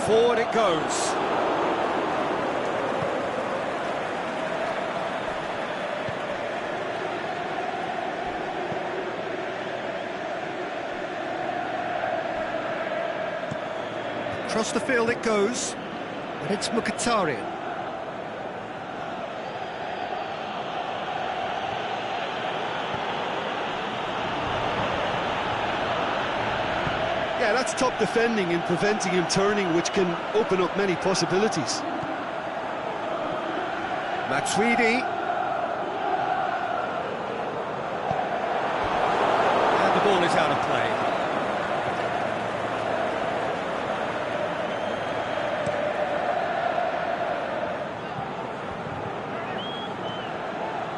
Forward it goes. Across the field it goes, and it's Mkhitaryan. Yeah, that's top defending and preventing him turning, which can open up many possibilities. Matuidi. And the ball is out of play.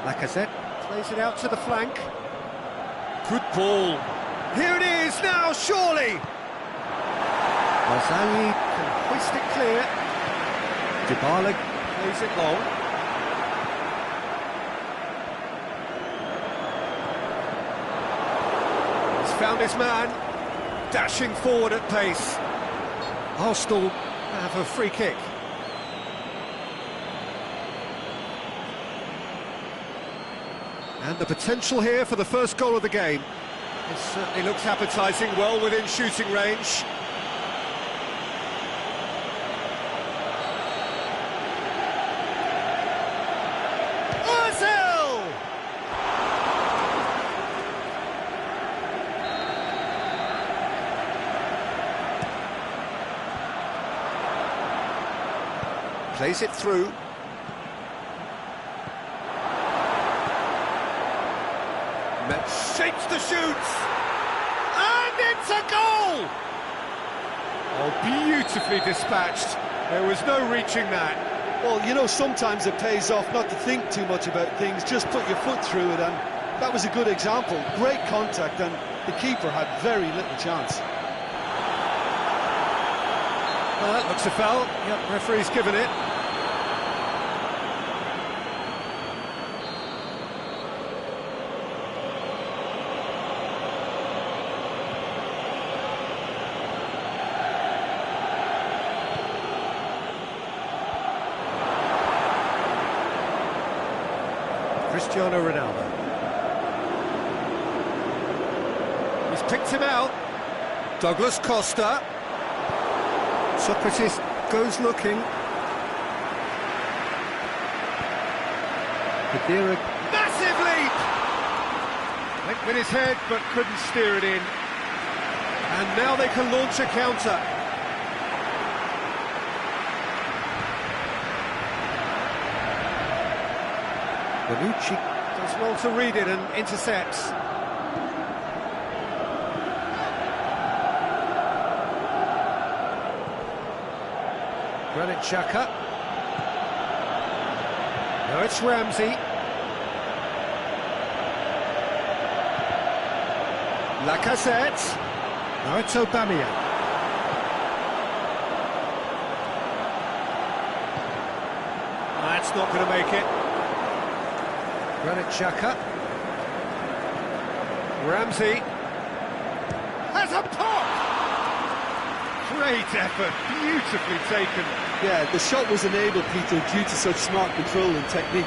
Lacazette plays it out to the flank. Good ball. Here it is now, surely! Barzagli can hoist it clear. Dybala plays it long. He's found his man, dashing forward at pace. Arsenal have a free kick. And the potential here for the first goal of the game. It certainly looks appetising, well within shooting range. Ozil! Plays it through. Shapes the shoots, and it's a goal! Oh, beautifully dispatched. There was no reaching that. Well, you know, sometimes it pays off not to think too much about things, just put your foot through it, and that was a good example. Great contact, and the keeper had very little chance. Well, that looks a foul. Yep, referee's given it. Cristiano Ronaldo. He's picked him out. Douglas Costa. Socrates goes looking. Khedira. Massive leap! Went with his head but couldn't steer it in. And now they can launch a counter. Bonucci does well to read it and intercepts. Granit Xhaka. Now it's Ramsey. Lacazette. Now it's Aubameyang. That's not going to make it. Granit Xhaka. Ramsey. Has a pop! Great effort, beautifully taken. Yeah, the shot was enabled, Peter, due to such smart control and technique.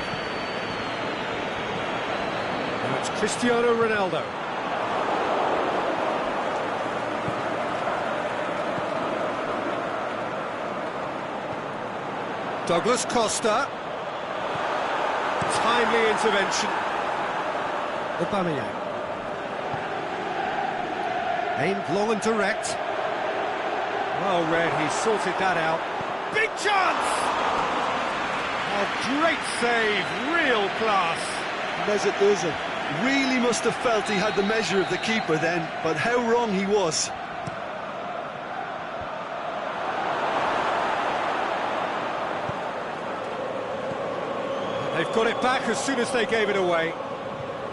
Now it's Cristiano Ronaldo. Douglas Costa. Timely intervention. Aubameyang. Aimed long and direct. Well read, he sorted that out. Big chance! Oh, great save, real class. Mesut Ozil really must have felt he had the measure of the keeper then, but how wrong he was. They've got it back as soon as they gave it away.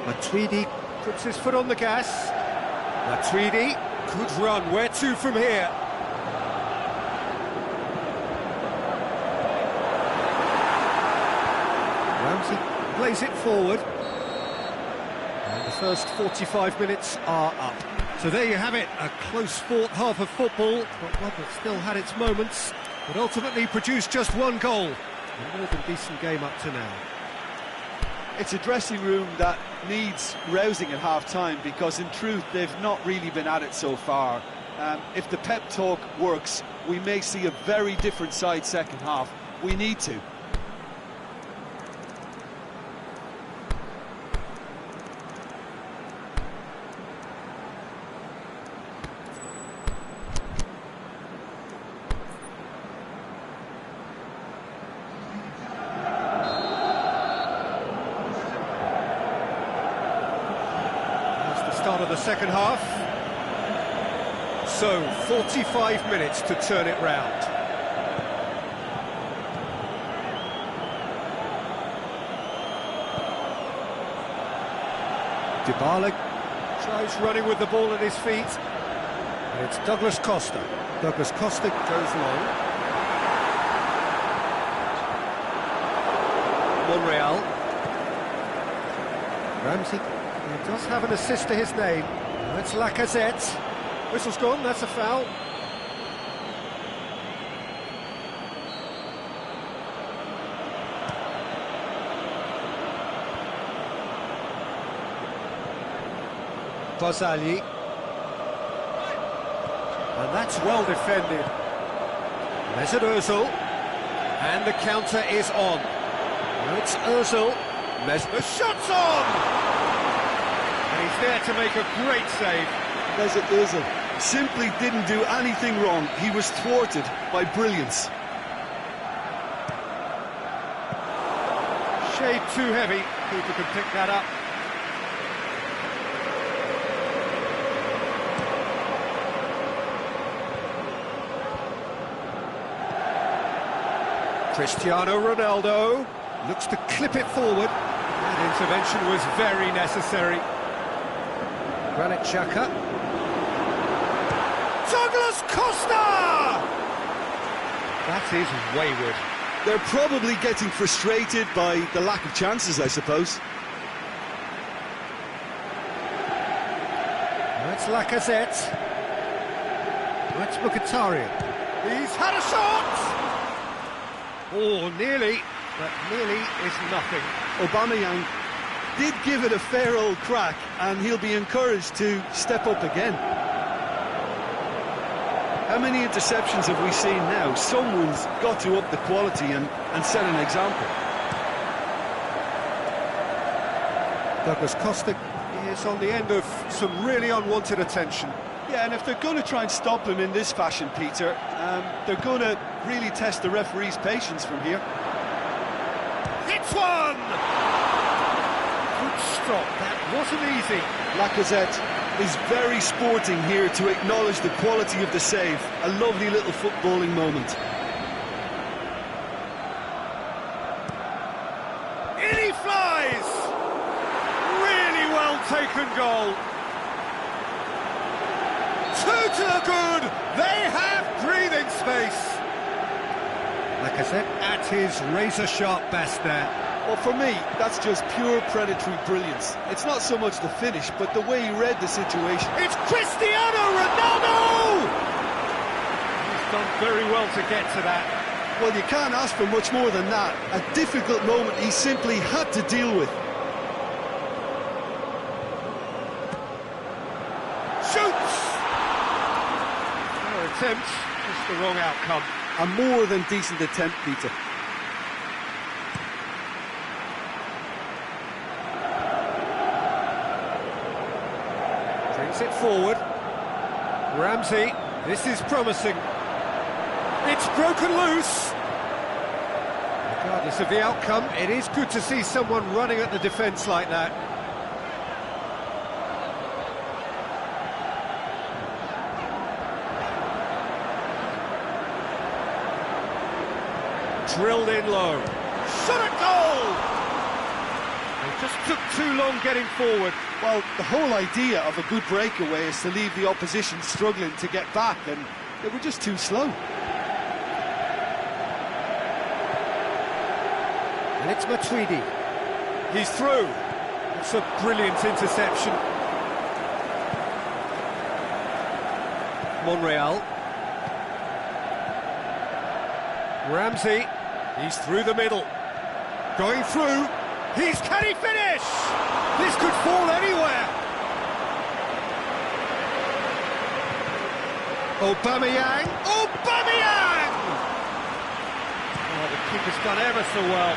Matuidi puts his foot on the gas. Matuidi, good run, where to from here? Ramsey plays it forward. And the first 45 minutes are up. So there you have it, a close-fought half of football, but one that still had its moments, but ultimately produced just one goal. A more than decent game up to now. It's a dressing room that needs rousing at half-time, because in truth they've not really been at it so far. If the pep talk works, we may see a very different side second half. We need to. Start of the second half. So 45 minutes to turn it round. Dybala tries running with the ball at his feet, and it's Douglas Costa. Douglas Costa goes long. Monreal. Ramsey. He does have an assist to his name. That's Lacazette. Whistle's gone, that's a foul. Barzagli. And that's well defended. Mesut Ozil. And the counter is on. Now it's Ozil. The shot's on! He's there to make a great save. Mesut Ozil simply didn't do anything wrong. He was thwarted by brilliance. Shade too heavy. Keeper can pick that up. Cristiano Ronaldo looks to clip it forward. That intervention was very necessary. Granit Xhaka. Douglas Costa! That is wayward. They're probably getting frustrated by the lack of chances, I suppose. That's Lacazette. That's Mkhitaryan. He's had a shot! Oh, nearly, but nearly is nothing. Aubameyang did give it a fair old crack, and he'll be encouraged to step up again. How many interceptions have we seen now? Someone's got to up the quality and set an example. Douglas Costa is on the end of some really unwanted attention. Yeah, and if they're going to try and stop him in this fashion, Peter, they're going to really test the referee's patience from here. It's one! Good stop, that wasn't easy. Lacazette is very sporting here to acknowledge the quality of the save. A lovely little footballing moment. In he flies! Really well taken goal. 2-2! Lacazette at his razor-sharp best there. Well, for me, that's just pure predatory brilliance. It's not so much the finish, but the way he read the situation. It's Cristiano Ronaldo! He's done very well to get to that. Well, you can't ask for much more than that. A difficult moment he simply had to deal with. Shoots! No attempt, just the wrong outcome. A more than decent attempt, Peter. Brings it forward. Ramsey, this is promising. It's broken loose. Regardless of the outcome, it is good to see someone running at the defence like that. Drilled in low. Shot at goal! It just took too long getting forward. Well, the whole idea of a good breakaway is to leave the opposition struggling to get back, and they were just too slow. And it's Matuidi. He's through. It's a brilliant interception. Monreal. Ramsey. He's through the middle. Going through. Can he finish? This could fall anywhere. Aubameyang. Aubameyang! Oh, the keeper's done ever so well.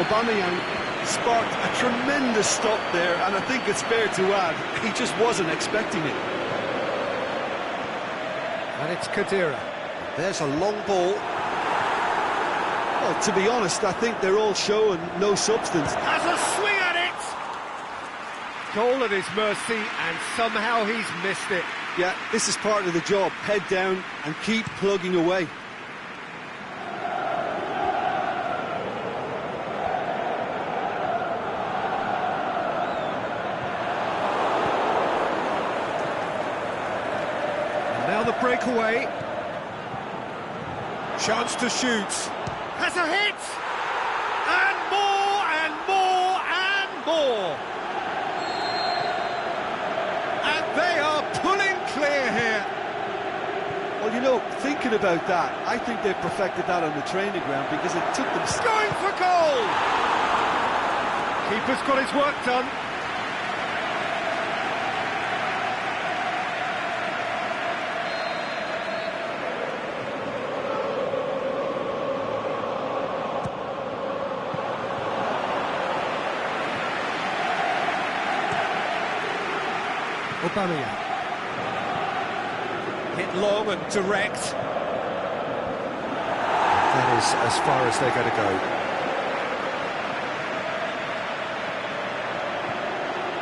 Aubameyang sparked a tremendous stop there, and I think it's fair to add, he just wasn't expecting it. And it's Khedira. There's a long ball. Well, to be honest, I think they're all show and no substance. Has a swing at it! Goal at his mercy, and somehow he's missed it. Yeah, this is part of the job. Head down and keep plugging away. Now the breakaway. Chance to shoot. Has a hit! And more, and more, and more! And they are pulling clear here. Well, you know, thinking about that, I think they've perfected that on the training ground because it took them... Going for goal! Keeper's got his work done. Aubameyang. Hit long and direct. That is as far as they're going to go.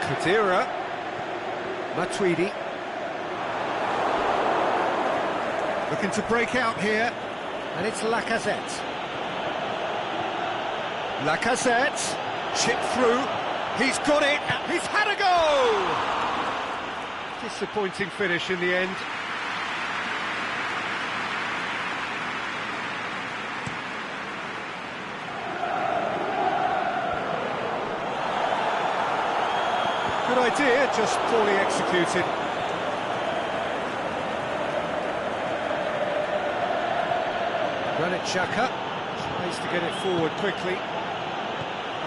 Khedira. Matuidi. Looking to break out here. And it's Lacazette. Lacazette. Chip through. He's got it. He's had a go! Disappointing finish in the end. Good idea, just poorly executed. Granit Xhaka tries to get it forward quickly.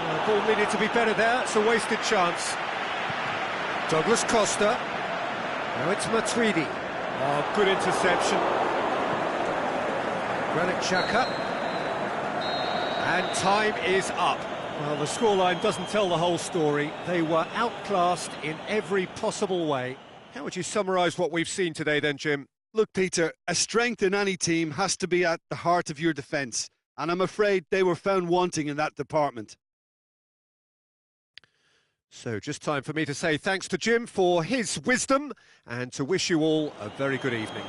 The ball needed to be better there, it's a wasted chance. Douglas Costa. Now it's Matuidi. Oh, good interception. Granit Xhaka. And time is up. Well, the scoreline doesn't tell the whole story. They were outclassed in every possible way. How would you summarise what we've seen today then, Jim? Look, Peter, a strength in any team has to be at the heart of your defence, and I'm afraid they were found wanting in that department. So just time for me to say thanks to Jim for his wisdom and to wish you all a very good evening.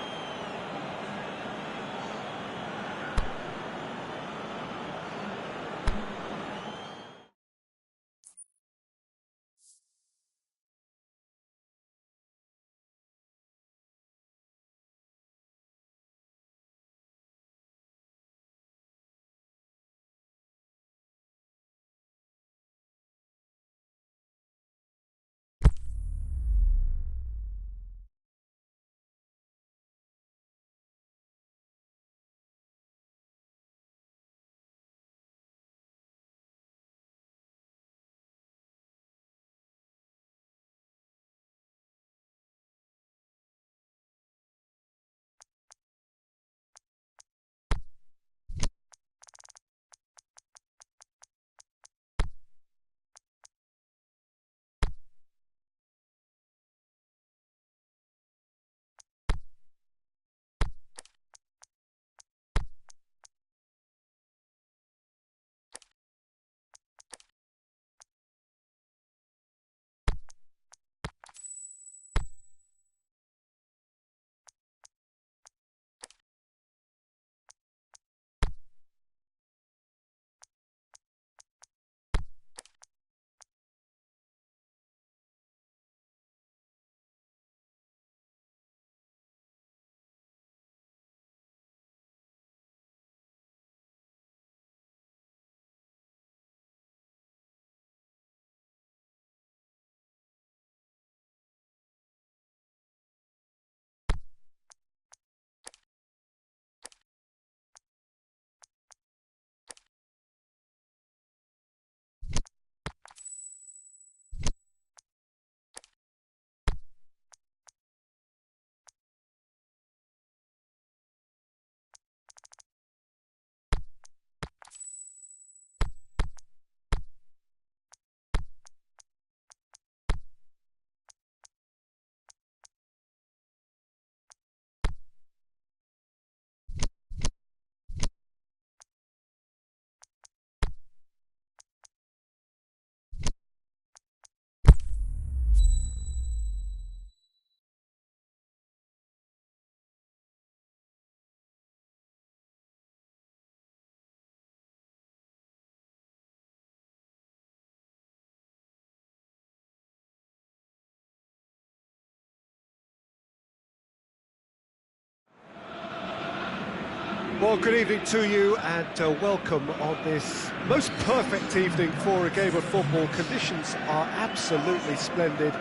Well, good evening to you and welcome on this most perfect evening for a game of football. Conditions are absolutely splendid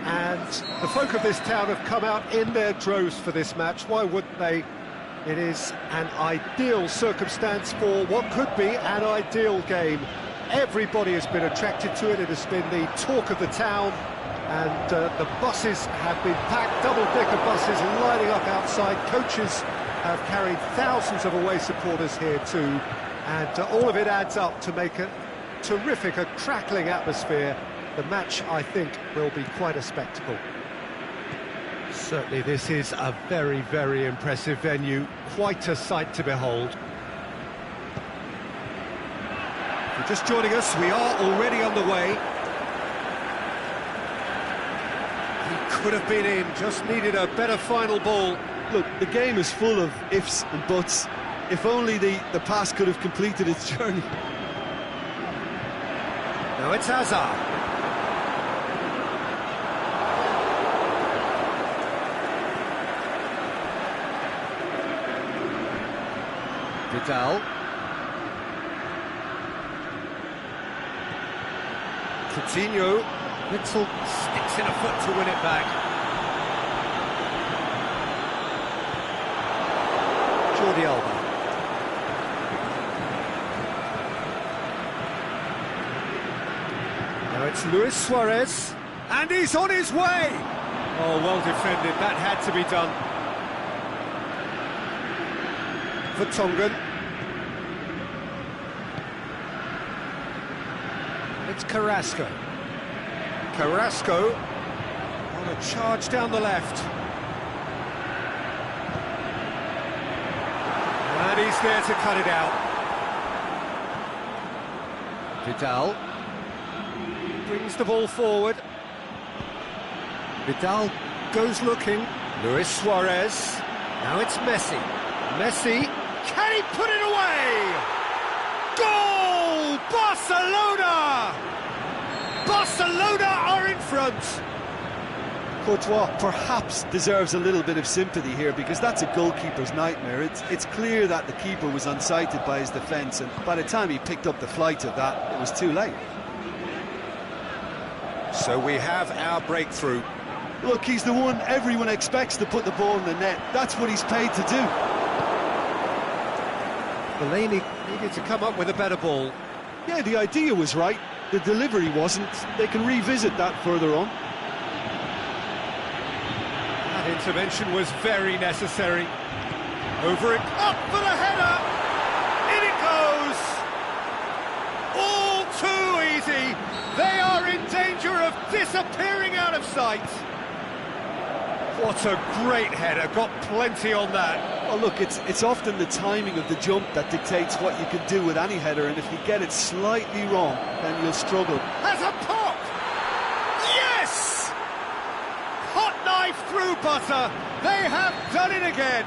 and the folk of this town have come out in their droves for this match. Why wouldn't they? It is an ideal circumstance for what could be an ideal game. Everybody has been attracted to it. It has been the talk of the town and the buses have been packed, double-decker buses lining up outside. Coaches have carried thousands of away supporters here too, and all of it adds up to make a terrific, a crackling atmosphere. The match, I think, will be quite a spectacle. Certainly this is a very, very impressive venue, quite a sight to behold. If you're just joining us, we are already on the way. He could have been in, just needed a better final ball. Look, the game is full of ifs and buts. If only the pass could have completed its journey. Now it's Hazard. Vidal. Coutinho. Little sticks in a foot to win it back. Jordi Alba. Now it's Luis Suarez, and he's on his way! Oh, well defended, that had to be done. For Tongan. It's Carrasco. Carrasco on a charge down the left. And he's there to cut it out. Vidal brings the ball forward. Vidal goes looking. Luis Suarez. Now it's Messi. Messi, can he put it away? Goal! Barcelona! Barcelona are in front. Courtois perhaps deserves a little bit of sympathy here because that's a goalkeeper's nightmare. It's clear that the keeper was unsighted by his defence, and by the time he picked up the flight of that, it was too late. So we have our breakthrough. Look, he's the one everyone expects to put the ball in the net. That's what he's paid to do. Delaney needed to come up with a better ball. Yeah, the idea was right. The delivery wasn't. They can revisit that further on. That intervention was very necessary. Over it, up for the header! In it goes! All too easy! They are in danger of disappearing out of sight! What a great header, got plenty on that. Well, look, it's often the timing of the jump that dictates what you can do with any header, and if you get it slightly wrong, then you'll struggle. Has a pop! Yes! Hot knife through butter. They have done it again.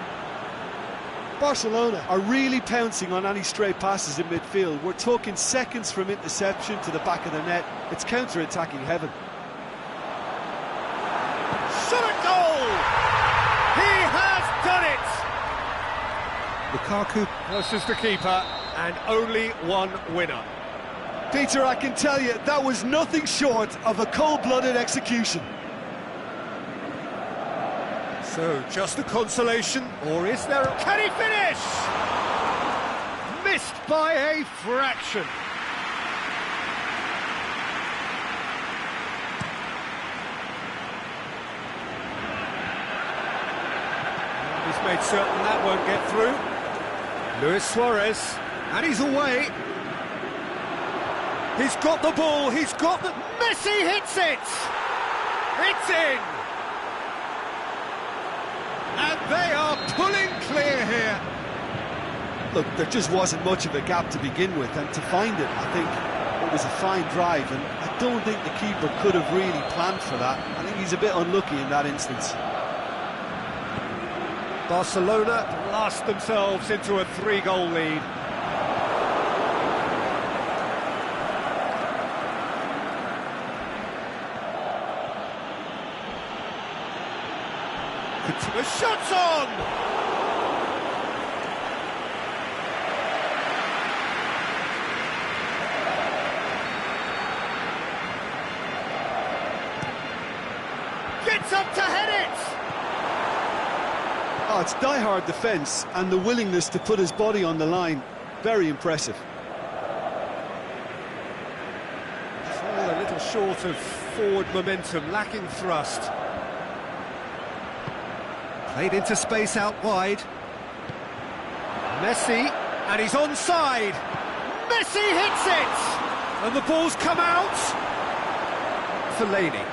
Barcelona are really pouncing on any stray passes in midfield. We're talking seconds from interception to the back of the net. It's counter-attacking heaven. Shot at goal! He has done it! Lukaku versus the keeper, and only one winner. Peter, I can tell you, that was nothing short of a cold-blooded execution. So, just a consolation, or is there a... Can he finish? Missed by a fraction. He's made certain that won't get through. Luis Suarez, and he's away. He's got the ball, he's got the... Messi hits it! It's in! And they are pulling clear here. Look, there just wasn't much of a gap to begin with, and to find it, I think it was a fine drive, and I don't think the keeper could have really planned for that. I think he's a bit unlucky in that instance. Barcelona blast themselves into a 3-goal lead. The shot's on! gets up to head it! Oh, it's die-hard defence and the willingness to put his body on the line. Very impressive. All a little short of forward momentum, lacking thrust. Played into space out wide. Messi, and he's onside. Messi hits it! And the ball's come out. Fellaini.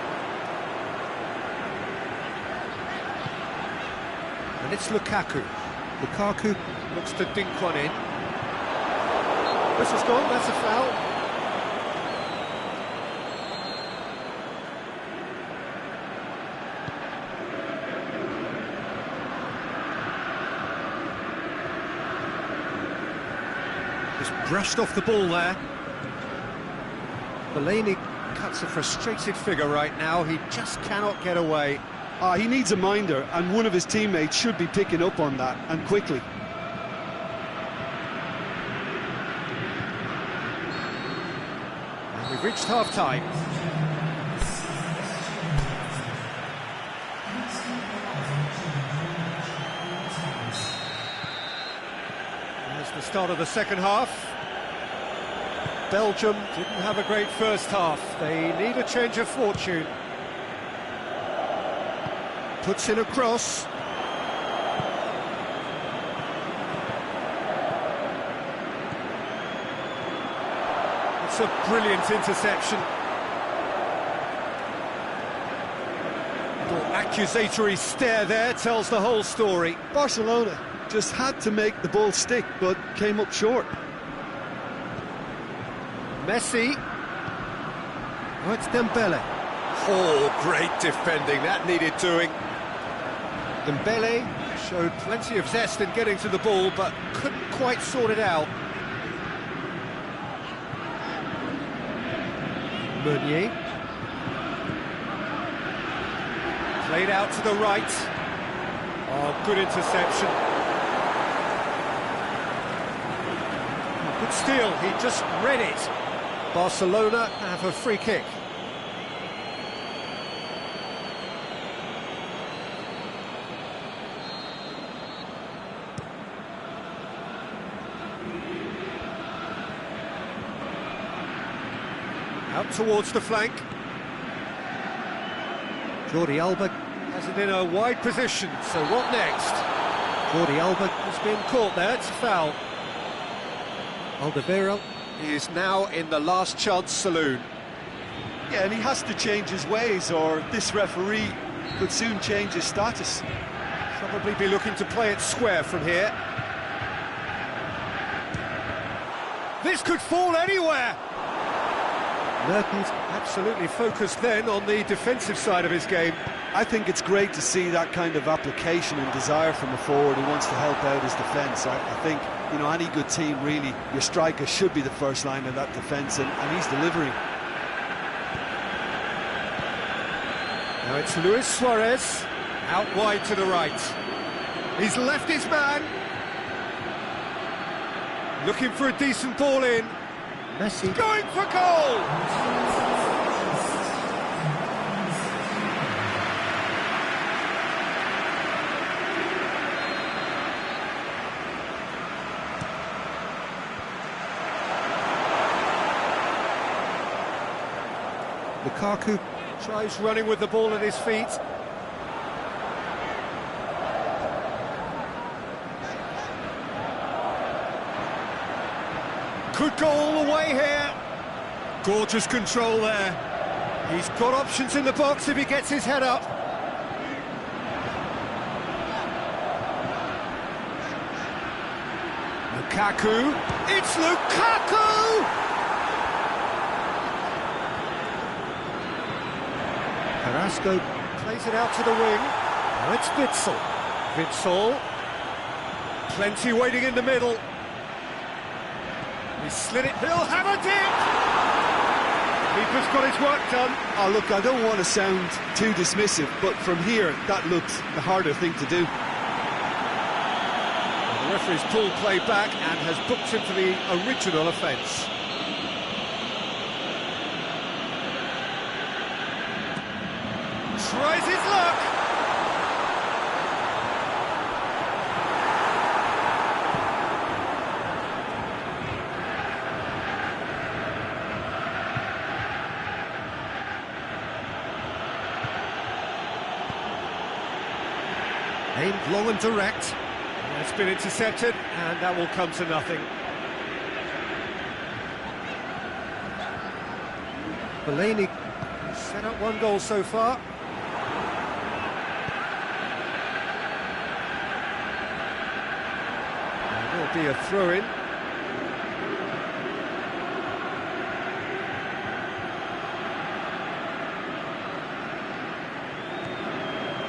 And it's Lukaku. Lukaku looks to dink one in. Whistle's gone, that's a foul. Just brushed off the ball there. Fellaini cuts a frustrated figure right now. He just cannot get away. He needs a minder, and one of his teammates should be picking up on that, and quickly. And we've reached half-time. There's the start of the second half. Belgium didn't have a great first half. They need a change of fortune. Puts in a cross. It's a brilliant interception. Little accusatory stare there tells the whole story. Barcelona just had to make the ball stick, but came up short. Messi. Oh, it's Dembele. Oh, great defending, that needed doing. Dembele showed plenty of zest in getting to the ball, but couldn't quite sort it out. Meunier. Played out to the right. Oh, good interception. Good steal, he just read it. Barcelona have a free kick. Out towards the flank. Jordi Alba has it in a wide position, so what next? Jordi Alba has been caught there, it's a foul. Alderweireld is now in the last chance saloon. Yeah, and he has to change his ways, or this referee could soon change his status. Probably be looking to play it square from here. This could fall anywhere! Mertens absolutely focused then on the defensive side of his game. I think it's great to see that kind of application and desire from a forward who wants to help out his defence. I think, you know, any good team, really, your striker should be the first line of that defence, and he's delivering. Now it's Luis Suarez, out wide to the right. He's left his man. Looking for a decent ball in. Messi going for goal! Lukaku tries running with the ball at his feet. Could go all the way here. Gorgeous control there. He's got options in the box if he gets his head up. Lukaku. It's Lukaku! Carrasco plays it out to the wing. Now it's Witsel. Witsel. Plenty waiting in the middle. He slid it, he'll have a dip! Keeper's got his work done. Oh, look, I don't want to sound too dismissive, but from here, that looked the harder thing to do. The referee's pulled play back and has booked him for the original offence. Tries his luck! Aimed long and direct. It's been intercepted, and that will come to nothing. Fellaini set up one goal so far. There will be a throw-in.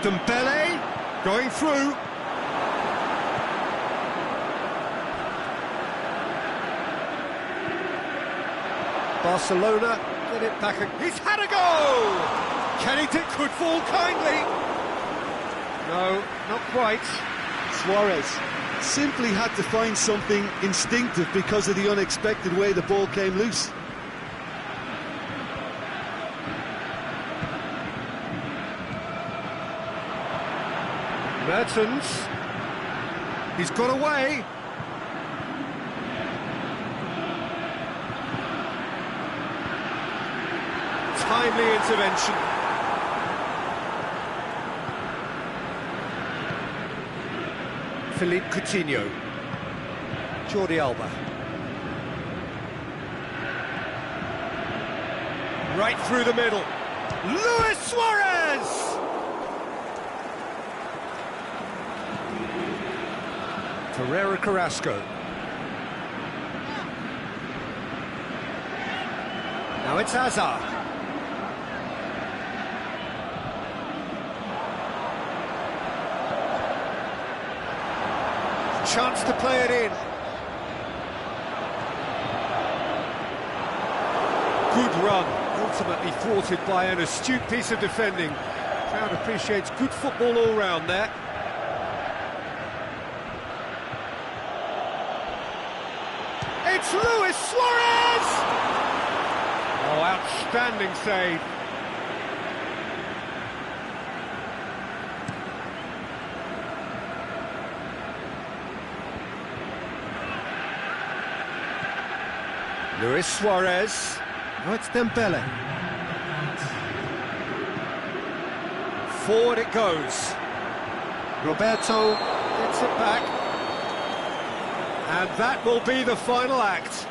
Dembele going through. Barcelona get it back. He's had a go! Kenny Dick could fall kindly. No, not quite. Suarez simply had to find something instinctive because of the unexpected way the ball came loose. Mertens, he's got away. Timely intervention. Philippe Coutinho. Jordi Alba. Right through the middle. Luis Suarez! Herrera Carrasco. Now it's Hazard. Chance to play it in. Good run, ultimately thwarted by an astute piece of defending. Crowd appreciates good football all round there. It's Luis Suarez! Oh, outstanding save. Luis Suarez. Now it's Dembele. Forward it goes. Roberto gets it back. And that will be the final act.